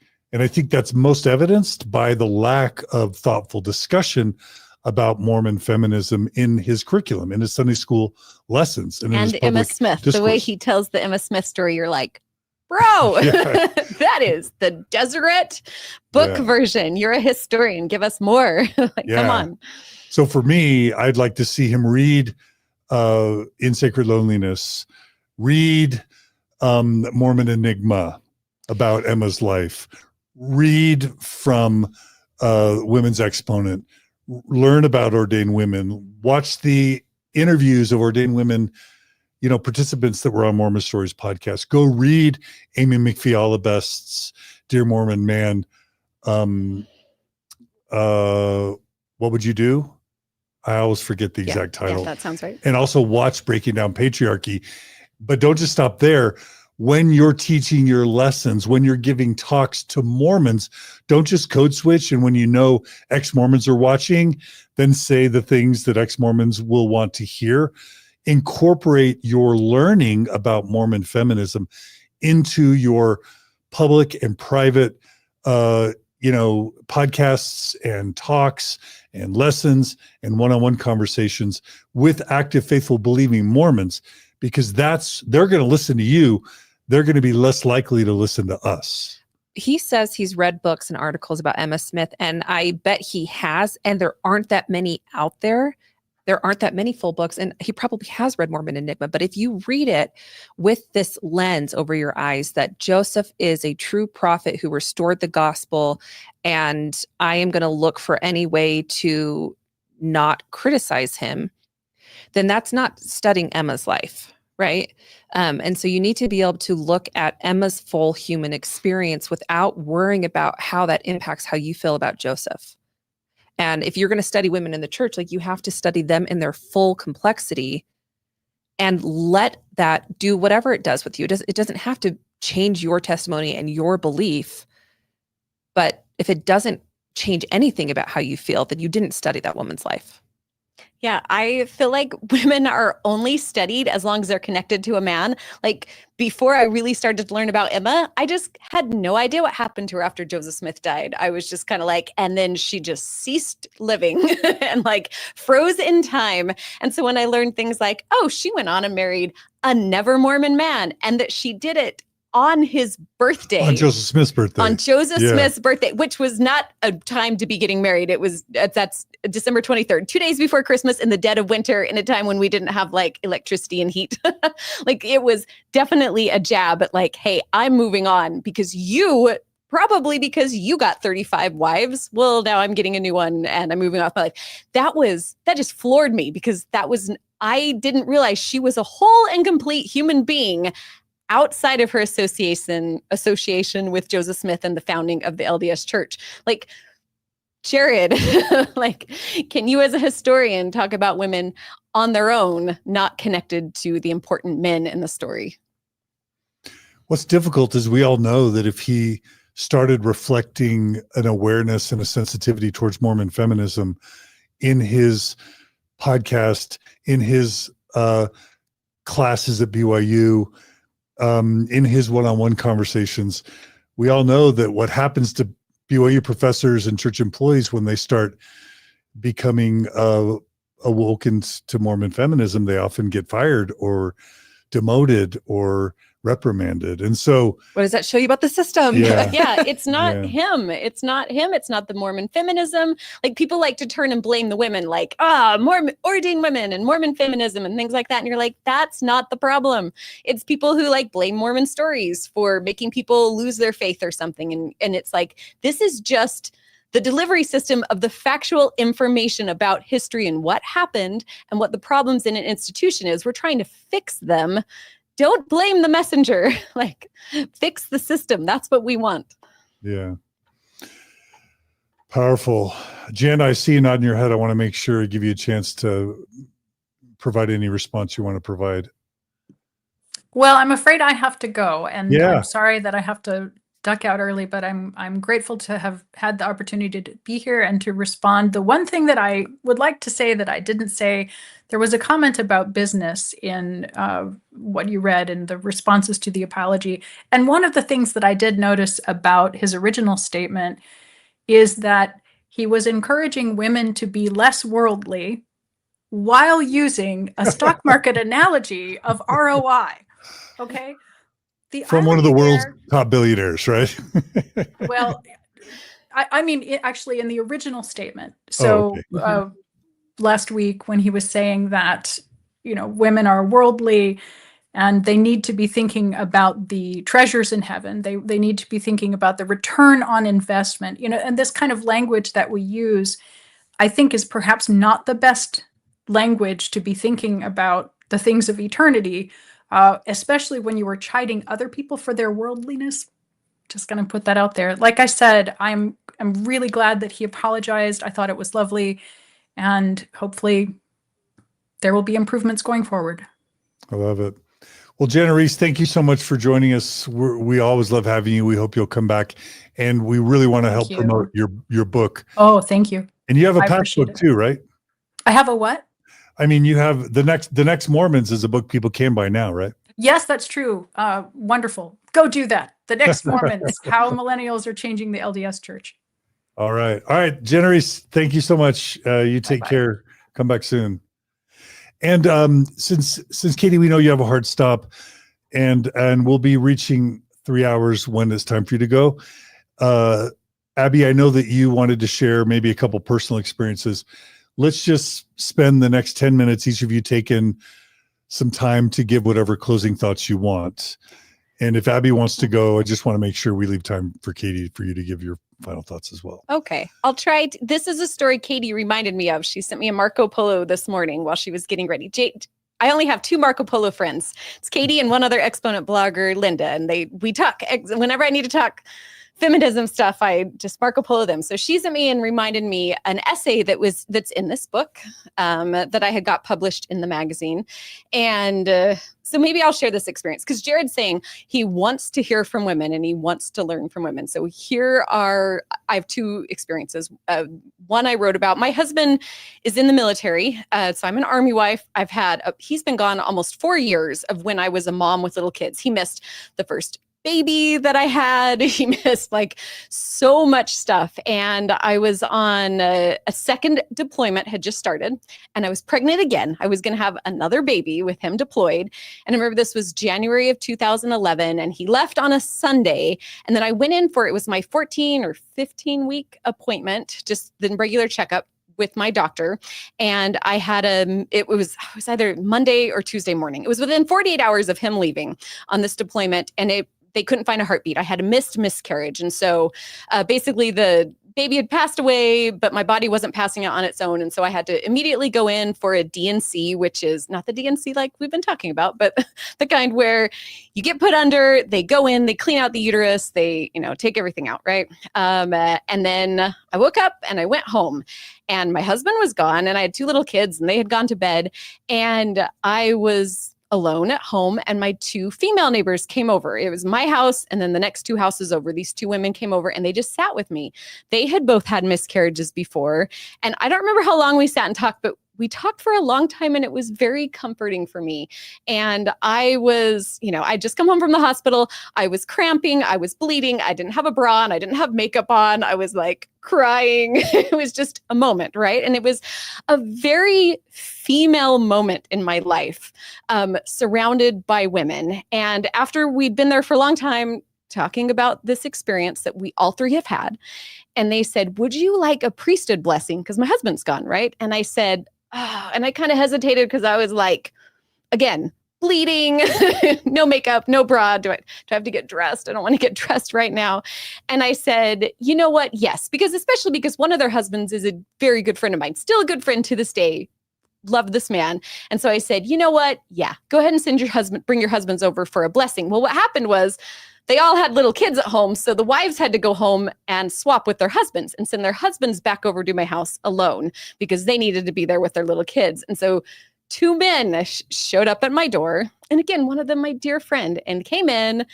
that's most evidenced by the lack of thoughtful discussion about Mormon feminism in his curriculum, in his Sunday school lessons. And Emma Smith, discourse. The way he tells the Emma Smith story, you're like, bro, Yeah. that is the Deseret book version. You're a historian. Give us more. Come on. So for me, I'd like to see him read In Sacred Loneliness, read Mormon Enigma about Emma's life, read from Women's Exponent, learn about ordained women, watch the interviews of ordained women, participants that were on Mormon Stories podcast. Go read Amy McPhee-Allebest's Dear Mormon Man. What would you do? I always forget the exact title. Yeah, that sounds right. And also watch Breaking Down Patriarchy. But don't just stop there. When you're teaching your lessons, when you're giving talks to Mormons, don't just code switch. And when ex-Mormons are watching, then say the things that ex-Mormons will want to hear. Incorporate your learning about Mormon feminism into your public and private, podcasts and talks and lessons and one-on-one conversations with active, faithful, believing Mormons, because they're going to listen to you. They're going to be less likely to listen to us. He says he's read books and articles about Emma Smith, and I bet he has, and there aren't that many out there. There aren't that many full books, and he probably has read Mormon Enigma. But if you read it with this lens over your eyes that Joseph is a true prophet who restored the gospel, and I am going to look for any way to not criticize him, then that's not studying Emma's life, right? And so you need to be able to look at Emma's full human experience without worrying about how that impacts how you feel about Joseph. And if you're going to study women in the church, you have to study them in their full complexity and let that do whatever it does with you. It doesn't have to change your testimony and your belief. But if it doesn't change anything about how you feel, then you didn't study that woman's life. Yeah, I feel like women are only studied as long as they're connected to a man. Like before I really started to learn about Emma, I just had no idea what happened to her after Joseph Smith died. I was just kind of like, and then she just ceased living and froze in time. And so when I learned things like, oh, she went on and married a never Mormon man, and that she did it on his birthday. On Joseph Smith's birthday. On Joseph Smith's birthday, which was not a time to be getting married. That's December 23rd, 2 days before Christmas in the dead of winter, in a time when we didn't have electricity and heat. It was definitely a jab at hey, I'm moving on because you got 35 wives. Well, now I'm getting a new one and I'm moving off my life. That just floored me because I didn't realize she was a whole and complete human being outside of her association with Joseph Smith and the founding of the LDS Church. Like, Jared, like, can you as a historian talk about women on their own, not connected to the important men in the story? What's difficult is we all know that if he started reflecting an awareness and a sensitivity towards Mormon feminism in his podcast, in his classes at BYU, in his one-on-one conversations, we all know that what happens to BYU professors and church employees when they start becoming awoken to Mormon feminism, they often get fired or demoted or reprimanded. And so What does that show you about the system? Yeah. Yeah, it's not Yeah. him. It's not him. It's not the Mormon feminism. Like, people like to turn and blame the women, like, Mormon ordained women and Mormon feminism and things like that. And you're like, that's not the problem. It's people who like blame Mormon stories for making people lose their faith or something. And it's like, this is just the delivery system of the factual information about history and what happened and what the problems in an institution is. We're trying to fix them. Don't blame the messenger. Like, fix the system. That's what we want. Yeah. Powerful. Jen, I see you nodding your head. I want to make sure I give you a chance to provide any response you want to provide. Well, I'm afraid I have to go, and Yeah. I'm sorry that I have to duck out early, but I'm grateful to have had the opportunity to be here and to respond. The one thing that I would like to say that I didn't say, there was a comment about business in what you read and the responses to the apology. And one of the things that I did notice about his original statement is that he was encouraging women to be less worldly while using a stock market analogy of ROI. Okay. From one of the irony world's there- top billionaires, right? Well, I mean, actually, in the original statement. So okay. last week, when he was saying that, women are worldly and they need to be thinking about the treasures in heaven. They need to be thinking about the return on investment, and this kind of language that we use, I think, is perhaps not the best language to be thinking about the things of eternity, especially when you are chiding other people for their worldliness. Just going to put that out there. Like I said, I'm really glad that he apologized. I thought it was lovely, and hopefully there will be improvements going forward. I love it. Well, Jana Reese, thank you so much for joining us. We always love having you. We hope you'll come back, and we really want to help you. promote your book. Oh, thank you. And you have a I past appreciate book it. too, right? I have a what? I mean, you have the next Mormons is a book people can buy now, right? Yes, that's true. Wonderful. Go do that. The Next Mormons, How Millennials Are Changing the LDS Church. All right. Jana Reese, thank you so much. You take Bye-bye. care. Come back soon. And since Katie, we know you have a hard stop, and we'll be reaching 3 hours when it's time for you to go. Abby, I know that you wanted to share maybe a couple personal experiences. Let's just spend the next 10 minutes, each of you taking some time to give whatever closing thoughts you want. And if Abby wants to go, I just want to make sure we leave time for Katie for you to give your final thoughts as well. Okay, I'll try. This is a story Katie reminded me of. She sent me a Marco Polo this morning while she was getting ready. I only have 2 Marco Polo friends. It's Katie and one other Exponent blogger, Linda, and we talk whenever I need to talk feminism stuff. I just Marco Polo them. So she sent me and reminded me an essay that's in this book that I had got published in the magazine, and so maybe I'll share this experience because Jared's saying he wants to hear from women and he wants to learn from women. So I have 2 experiences. One I wrote about. My husband is in the military, so I'm an Army wife. He's been gone almost 4 years of when I was a mom with little kids. He missed the first baby that I had. He missed like so much stuff. And I was on a second deployment, had just started, and I was pregnant again. I was going to have another baby with him deployed. And I remember this was January of 2011, and he left on a Sunday. And then I went in for, it was my 14 or 15 week appointment, just the regular checkup with my doctor. And I had it was either Monday or Tuesday morning. It was within 48 hours of him leaving on this deployment. And they couldn't find a heartbeat. I had a miscarriage. And so basically the baby had passed away, but my body wasn't passing out on its own. And so I had to immediately go in for a DNC, which is not the DNC like we've been talking about, but the kind where you get put under, they go in, they clean out the uterus, they, take everything out, right? And then I woke up and I went home, and my husband was gone, and I had 2 little kids, and they had gone to bed, and I was alone at home, and my 2 female neighbors came over. It was my house, and then the next 2 houses over, these 2 women came over, and they just sat with me. They had both had miscarriages before, and I don't remember how long we sat and talked, but we talked for a long time, and it was very comforting for me. And I was, I'd just come home from the hospital. I was cramping. I was bleeding. I didn't have a bra, and I didn't have makeup on. I was like crying. It was just a moment, right? And it was a very female moment in my life, surrounded by women. And after we'd been there for a long time, talking about this experience that we all 3 have had, and they said, would you like a priesthood blessing? Because my husband's gone, right? And I said, and I kind of hesitated because I was like, again, bleeding, no makeup, no bra. Do I have to get dressed? I don't want to get dressed right now. And I said, you know what? Yes, especially because one of their husbands is a very good friend of mine, still a good friend to this day. Love this man. And so I said, you know what? Yeah, go ahead and bring your husbands over for a blessing. Well, what happened was they all had little kids at home. So the wives had to go home and swap with their husbands and send their husbands back over to my house alone because they needed to be there with their little kids. And so 2 men showed up at my door. And again, one of them, my dear friend, and came in.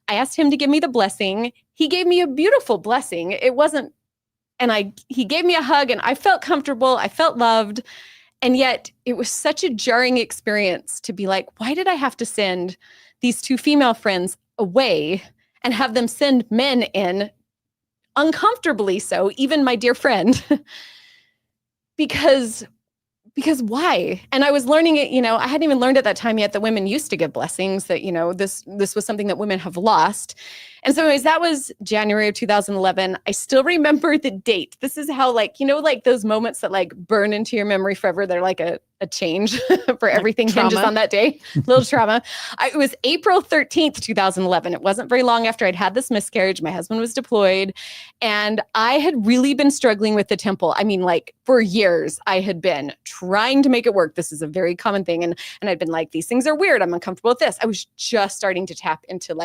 I asked him to give me the blessing. He gave me a beautiful blessing. It wasn't, he gave me a hug, and I felt comfortable. I felt loved. And yet it was such a jarring experience to be like, why did I have to send these 2 female friends away and have them send men in, uncomfortably so, even my dear friend? because why? And I was learning it, I hadn't even learned at that time yet that women used to give blessings, that, this was something that women have lost. And so anyways, that was January of 2011. I still remember the date. This is how those moments that burn into your memory forever. They're like a change for everything hinges on that day. Little trauma. It was April 13th, 2011. It wasn't very long after I'd had this miscarriage. My husband was deployed, and I had really been struggling with the temple. I mean, for years, I had been trying to make it work. This is a very common thing. And I'd been like, these things are weird. I'm uncomfortable with this. I was just starting to tap into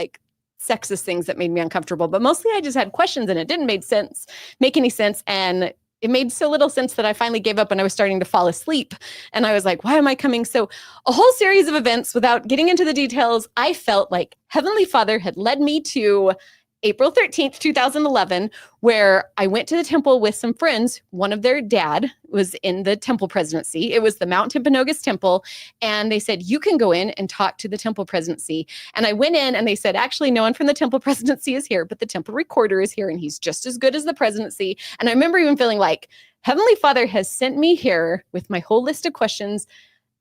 sexist things that made me uncomfortable, but mostly I just had questions, and it didn't make any sense. And it made so little sense that I finally gave up, and I was starting to fall asleep. And I was like, why am I coming? So a whole series of events, without getting into the details, I felt like Heavenly Father had led me to April 13th, 2011, where I went to the temple with some friends. One of their dad was in the temple presidency. It was the Mount Timpanogos Temple. And they said, you can go in and talk to the temple presidency. And I went in, and they said, actually, no one from the temple presidency is here, but the temple recorder is here, and he's just as good as the presidency. And I remember even feeling like Heavenly Father has sent me here with my whole list of questions,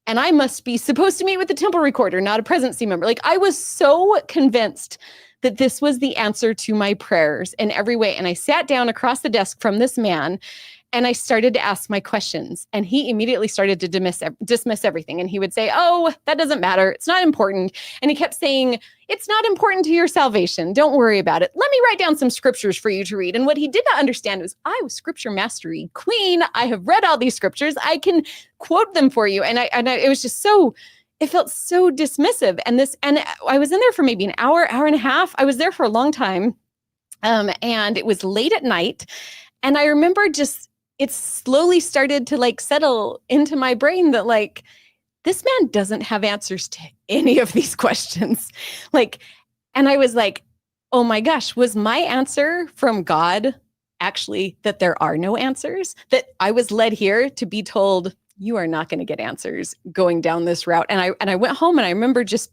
and I must be supposed to meet with the temple recorder, not a presidency member. I was so convinced that this was the answer to my prayers in every way. And I sat down across the desk from this man, and I started to ask my questions, and he immediately started to dismiss everything. And he would say, oh, that doesn't matter. It's not important. And he kept saying, it's not important to your salvation. Don't worry about it. Let me write down some scriptures for you to read. And what he did not understand was I was scripture mastery queen. I have read all these scriptures. I can quote them for you. And it was just so, it felt so dismissive. And I was in there for maybe an hour and a half. I was there for a long time. And it was late at night. And I remember it slowly started to settle into my brain that this man doesn't have answers to any of these questions. And I was like, oh my gosh, was my answer from God actually that there are no answers? That I was led here to be told, you are not going to get answers going down this route. And I went home, and I remember just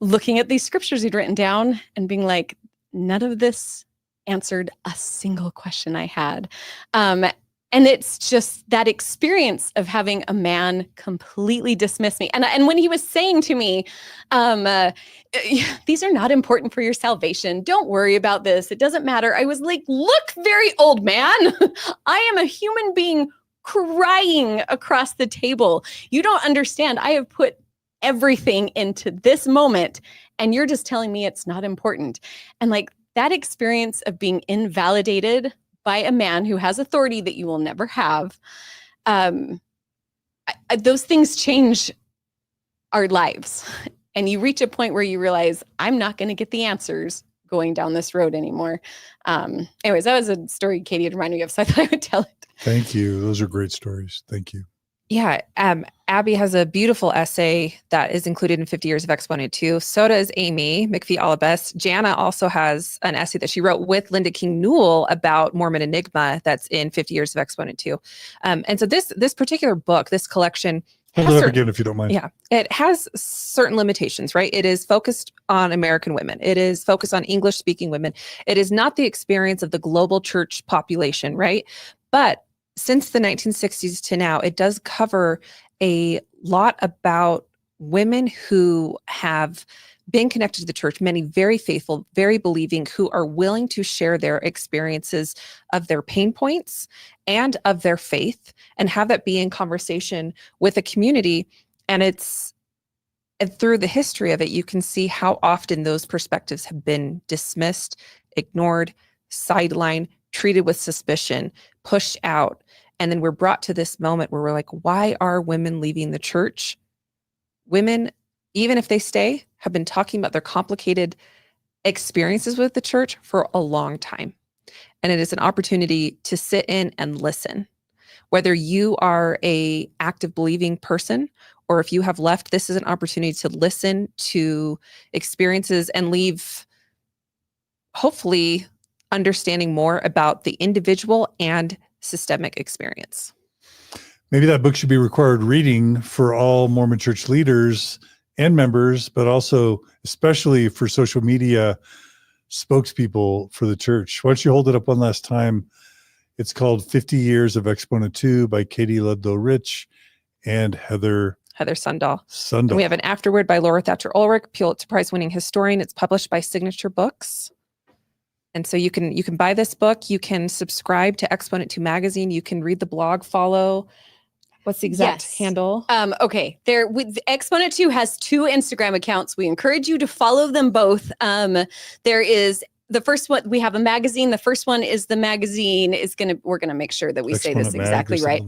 looking at these scriptures he'd written down and being like, none of this answered a single question I had. And it's just that experience of having a man completely dismiss me. And when he was saying to me, these are not important for your salvation. Don't worry about this. It doesn't matter. I was like, look, very old man. I am a human being crying across the table. You don't understand. I have put everything into this moment, and you're just telling me it's not important. And that experience of being invalidated by a man who has authority that you will never have, those things change our lives. And you reach a point where you realize, I'm not going to get the answers going down this road anymore. Anyways, that was a story Katie had reminded me of, so I thought I would tell it. Thank you. Those are great stories. Thank you. Yeah. Abby has a beautiful essay that is included in 50 Years of Exponent 2. So does Amy McPhee-Alibes. Jana also has an essay that she wrote with Linda King Newell about Mormon Enigma that's in 50 Years of Exponent 2. And so this particular book, this collection, Hold it up again if you don't mind. Yeah, it has certain limitations, right? It is focused on American women. It is focused on English-speaking women. It is not the experience of the global church population, right? But since the 1960s to now, it does cover a lot about women who have been connected to the church, many very faithful, very believing, who are willing to share their experiences of their pain points and of their faith and have that be in conversation with a community. And through the history of it, you can see how often those perspectives have been dismissed, ignored, sidelined, treated with suspicion, pushed out. And then we're brought to this moment where we're like, why are women leaving the church? Women, even if they stay, have been talking about their complicated experiences with the church for a long time. And it is an opportunity to sit in and listen. Whether you are an active believing person or if you have left, this is an opportunity to listen to experiences and leave, hopefully, understanding more about the individual and systemic experience. Maybe that book should be required reading for all Mormon church leaders and members, but also especially for social media spokespeople for the church. Why don't you hold it up one last time? It's called 50 Years of Exponent 2 by Katie Ludlow Rich and Heather Sundahl. And we have an afterword by Laura Thatcher Ulrich, Pulitzer Prize winning historian. It's published by Signature Books. And so you can buy this book. You can subscribe to Exponent 2 magazine. You can read the blog, follow. What's the exact handle? Okay. Exponent 2 has 2 Instagram accounts. We encourage you to follow them both. There is the first one. We have a magazine. The first one is the magazine we're going to make sure that we say this exactly right.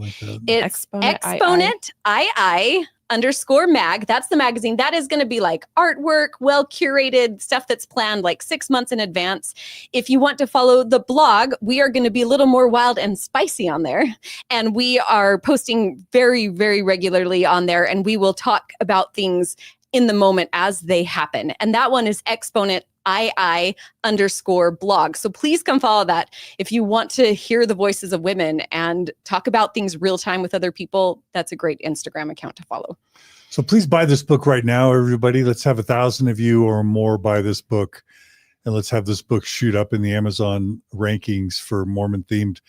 It's Exponent II_mag. That's the magazine. That is going to be like artwork, well curated stuff that's planned like 6 months in advance. If you want to follow the blog, we are going to be a little more wild and spicy on there. And we are posting very, very regularly on there. And we will talk about things in the moment as they happen. And that one is Exponent II_blog. So please come follow that. If you want to hear the voices of women and talk about things real time with other people, that's a great Instagram account to follow. So please buy this book right now, everybody. Let's have 1,000 of you or more buy this book. And let's have this book shoot up in the Amazon rankings for Mormon themed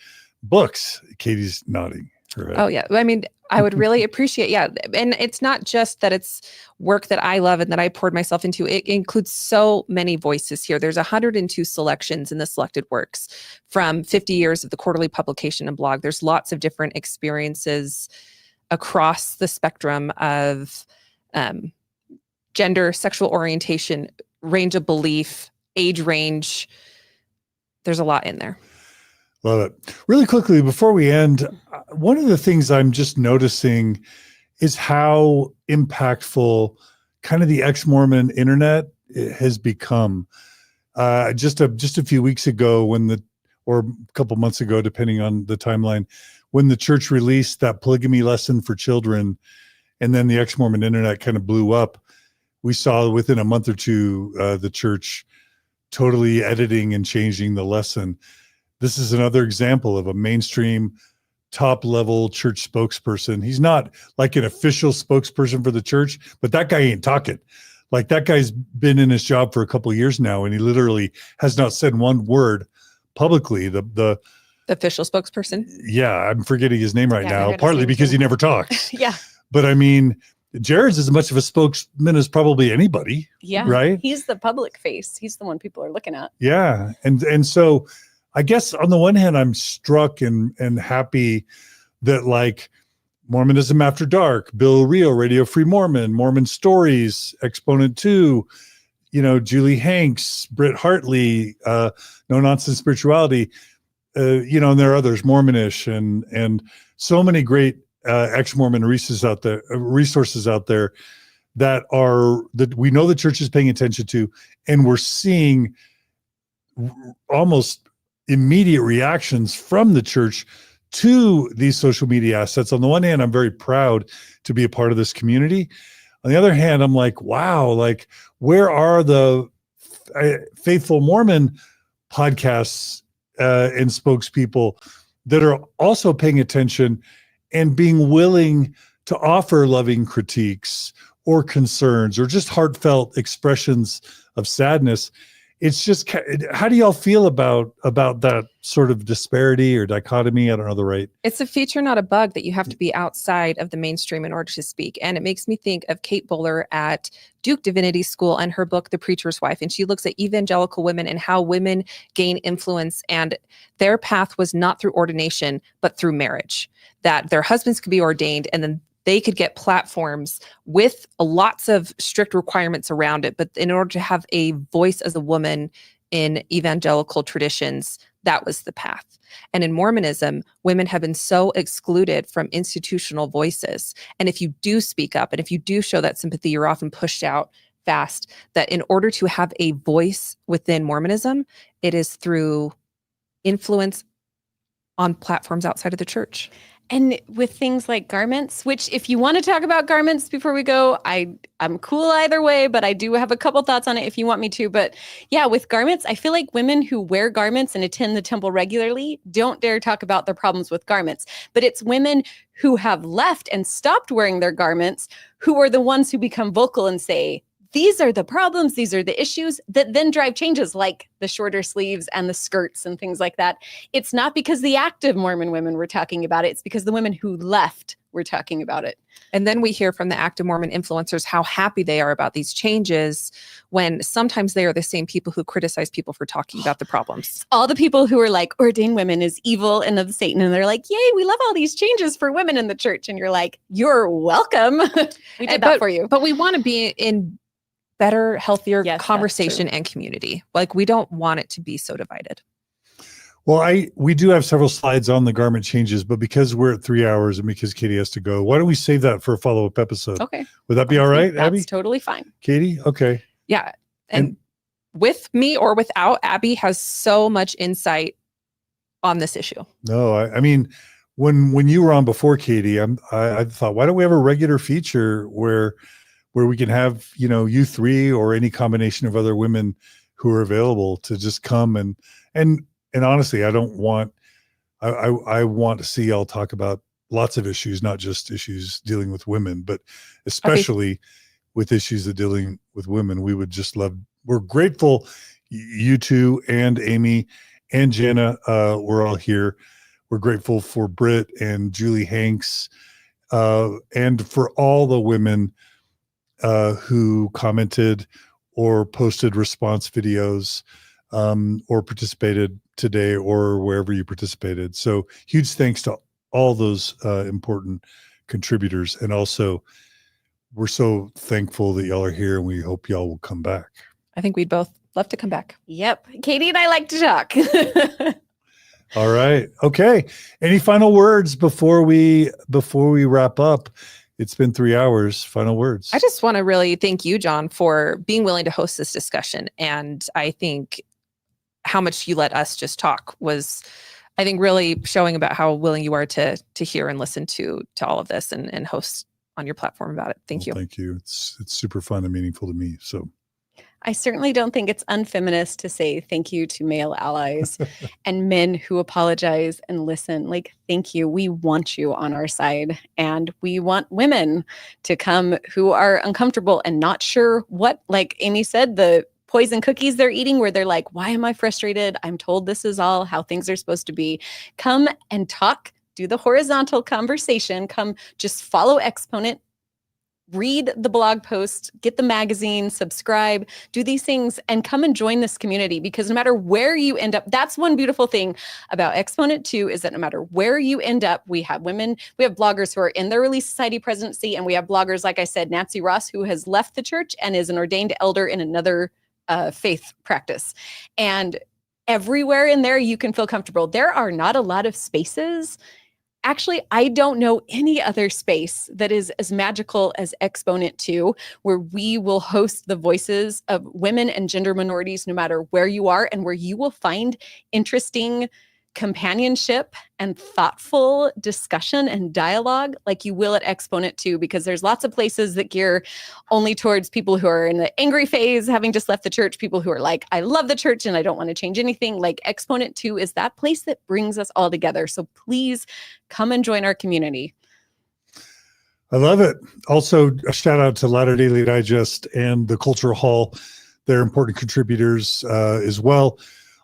books. Katie's nodding her head. Oh yeah. I mean, I would really appreciate, and it's not just that it's work that I love and that I poured myself into. It includes so many voices here. There's 102 selections in the selected works from 50 years of the quarterly publication and blog. There's lots of different experiences across the spectrum of gender, sexual orientation, range of belief, age range. There's a lot in there. Love it. Really quickly, before we end, one of the things I'm just noticing is how impactful kind of the exMormon internet has become. Just a few weeks ago or a couple months ago, depending on the timeline, when the church released that polygamy lesson for children, and then the exMormon internet kind of blew up, we saw within a month or two, the church totally editing and changing the lesson. This is another example of a mainstream top-level church spokesperson. He's not like an official spokesperson for the church, but that guy ain't talking. Like that guy's been in his job for a couple of years now, and he literally has not said one word publicly. The official spokesperson? Yeah, I'm forgetting his name right now, partly because he never talks. Yeah. But I mean, Jared's as much of a spokesman as probably anybody. Yeah. Right? He's the public face. He's the one people are looking at. Yeah. And so I guess on the one hand, I'm struck and happy that like Mormonism After Dark, Bill Rio, Radio Free Mormon, Mormon Stories, Exponent 2, Julie Hanks, Britt Hartley, No Nonsense Spirituality, and there are others, Mormonish, and so many great ex-Mormon resources out there that we know the church is paying attention to, and we're seeing almost immediate reactions from the church to these social media assets. On the one hand, I'm very proud to be a part of this community. On the other hand, I'm like, wow, like where are the faithful Mormon podcasts and spokespeople that are also paying attention and being willing to offer loving critiques or concerns or just heartfelt expressions of sadness? It's just, how do y'all feel about that sort of disparity or dichotomy? I don't know the right. It's a feature, not a bug, that you have to be outside of the mainstream in order to speak. And it makes me think of Kate Bowler at Duke Divinity School and her book, The Preacher's Wife. And she looks at evangelical women and how women gain influence, and their path was not through ordination, but through marriage, that their husbands could be ordained and then they could get platforms with lots of strict requirements around it. But in order to have a voice as a woman in evangelical traditions, that was the path. And in Mormonism, women have been so excluded from institutional voices. And if you do speak up and if you do show that sympathy, you're often pushed out fast. That in order to have a voice within Mormonism, it is through influence on platforms outside of the church. And with things like garments, which if you want to talk about garments before we go, I'm cool either way, but I do have a couple thoughts on it if you want me to. But yeah, with garments, I feel like women who wear garments and attend the temple regularly don't dare talk about their problems with garments. But it's women who have left and stopped wearing their garments who are the ones who become vocal and say, these are the problems, these are the issues that then drive changes like the shorter sleeves and the skirts and things like that. It's not because the active Mormon women were talking about it. It's because the women who left were talking about it. And then we hear from the active Mormon influencers how happy they are about these changes, when sometimes they are the same people who criticize people for talking about the problems. All the people who are like, ordained women is evil and of Satan. And they're like, yay, we love all these changes for women in the church. And you're like, you're welcome. We did that for you. But we want to be in better, healthier conversation and community. Like, we don't want it to be so divided. Well, we do have several slides on the garment changes, but because we're at 3 hours and because Katie has to go, why don't we save that for a follow-up episode? Okay. Would that be all right, Abby? That's totally fine. Katie? Okay. Yeah. And with me or without, Abby has so much insight on this issue. No, I mean, when you were on before, Katie, I thought, why don't we have a regular feature where we can have, you three or any combination of other women who are available to just come and honestly, I want to see y'all talk about lots of issues, not just issues dealing with women, but especially with issues that dealing with women. We're grateful you two and Amy and Jenna were all here. We're grateful for Britt and Julie Hanks and for all the women who commented or posted response videos or participated today or wherever you participated. So huge thanks to all those important contributors. And also, we're so thankful that y'all are here, and we hope y'all will come back. I think we'd both love to come back. Yep. Katie and I like to talk. All right. Okay. Any final words before we wrap up? It's been 3 hours. Final words. I just want to really thank you, John, for being willing to host this discussion. And I think how much you let us just talk was, I think, really showing about how willing you are to hear and listen to all of this and host on your platform about it. Thank you. Thank you. It's super fun and meaningful to me. So I certainly don't think it's unfeminist to say thank you to male allies and men who apologize and listen. Like, thank you. We want you on our side. And we want women to come who are uncomfortable and not sure what, like Amy said, the poison cookies they're eating, where they're like, why am I frustrated? I'm told this is all how things are supposed to be. Come and talk, do the horizontal conversation, come just follow Exponent, read the blog post, get the magazine, subscribe, do these things, and come and join this community. Because no matter where you end up, that's one beautiful thing about Exponent too, is that no matter where you end up, we have women, we have bloggers who are in the Relief Society presidency, and we have bloggers, like I said, Nancy Ross, who has left the church and is an ordained elder in another faith practice. And everywhere in there you can feel comfortable. There are not a lot of spaces. Actually, I don't know any other space that is as magical as Exponent 2, where we will host the voices of women and gender minorities, no matter where you are, and where you will find interesting companionship and thoughtful discussion and dialogue like you will at Exponent 2, because there's lots of places that gear only towards people who are in the angry phase, having just left the church, people who are like, I love the church and I don't want to change anything. Like Exponent 2 is that place that brings us all together. So please come and join our community. I love it. Also, a shout out to Latter Daily Digest and the Cultural Hall. They're important contributors as well.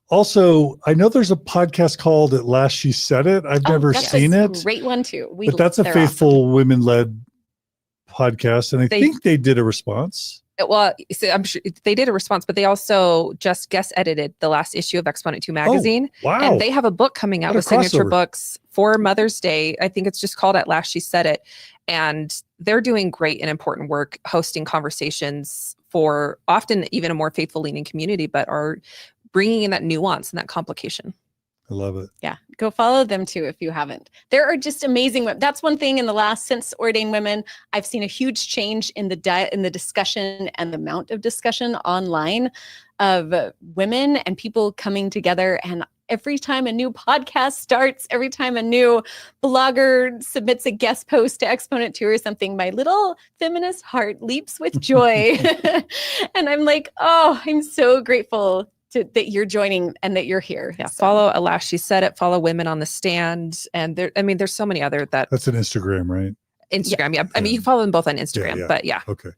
Also, I know there's a podcast called At Last She Said It. I've never seen it. Great one too. But that's a faithful women-led podcast, and I think they did a response. Well, so I'm sure they did a response, but they also just guest edited the last issue of Exponent 2 magazine. Oh, wow. And they have a book coming out with signature books for Mother's Day. I think it's just called At Last She Said It. And they're doing great and important work hosting conversations for often even a more faithful leaning community, but are bringing in that nuance and that complication. I love it. Yeah, go follow them too if you haven't. There are just amazing. That's one thing in the last, since Ordain Women, I've seen a huge change in the discussion and the amount of discussion online of women and people coming together. And every time a new podcast starts, every time a new blogger submits a guest post to Exponent 2 or something, my little feminist heart leaps with joy. And I'm like, oh, I'm so grateful that you're joining and that you're here. Yeah. So. Follow At Last She Said It, follow Women on the Stand. And there's so many other that's an Instagram, right? Instagram. Yeah. I mean, you can follow them both on Instagram, but yeah. Okay.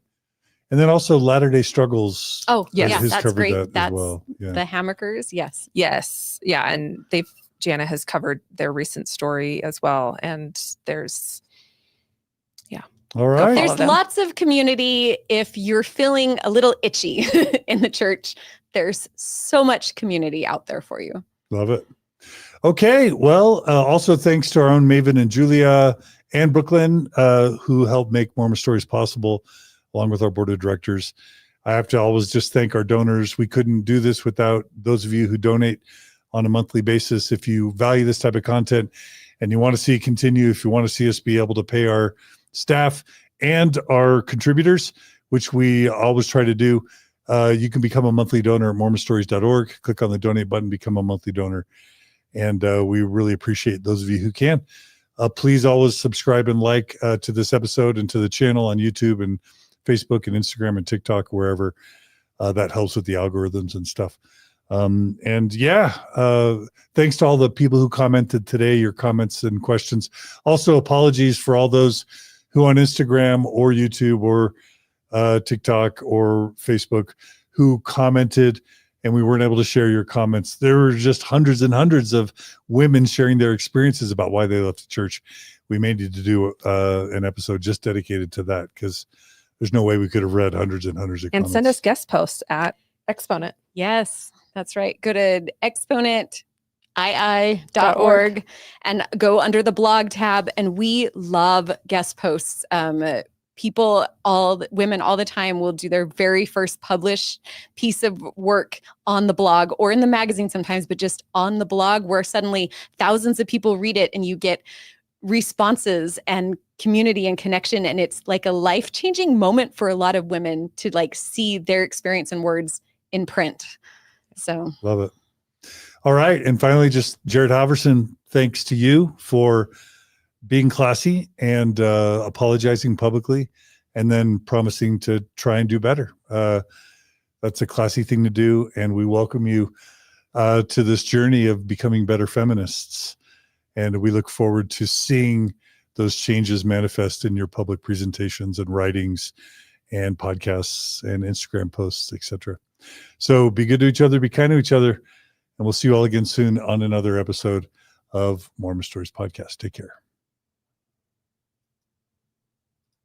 And then also Latter-day Struggles. Oh, yes, that's great. That's well. The Hammerkers. Yes. Yes. Yeah. And Jana has covered their recent story as well. And there's, all right. There's lots of community. If you're feeling a little itchy in the church, there's so much community out there for you. Love it. Okay. Well, also thanks to our own Maven and Julia and Brooklyn, who helped make Mormon Stories possible, along with our board of directors. I have to always just thank our donors. We couldn't do this without those of you who donate on a monthly basis. If you value this type of content and you want to see it continue, if you want to see us be able to pay our staff and our contributors, which we always try to do, you can become a monthly donor at mormonstories.org. Click on the donate button, become a monthly donor. And we really appreciate those of you who can. Please always subscribe and like to this episode and to the channel on YouTube and Facebook and Instagram and TikTok, wherever. That helps with the algorithms and stuff. Thanks to all the people who commented today, your comments and questions. Also, apologies for all those who on Instagram or YouTube or TikTok or Facebook who commented and we weren't able to share your comments. There were just hundreds and hundreds of women sharing their experiences about why they left the church. We may need to do an episode just dedicated to that, because there's no way we could have read hundreds and hundreds of comments. And send us guest posts at Exponent. Yes, that's right. Go to exponentii.org and go under the blog tab. And we love guest posts. People, women all the time will do their very first published piece of work on the blog or in the magazine sometimes, but just on the blog, where suddenly thousands of people read it and you get responses and community and connection. And it's like a life-changing moment for a lot of women to like see their experience and words in print. So love it. All right. And finally, just Jared Halverson, thanks to you for being classy and apologizing publicly and then promising to try and do better. That's a classy thing to do. And we welcome you to this journey of becoming better feminists. And we look forward to seeing those changes manifest in your public presentations and writings and podcasts and Instagram posts, etc. So be good to each other, be kind to each other, and we'll see you all again soon on another episode of Mormon Stories Podcast. Take care.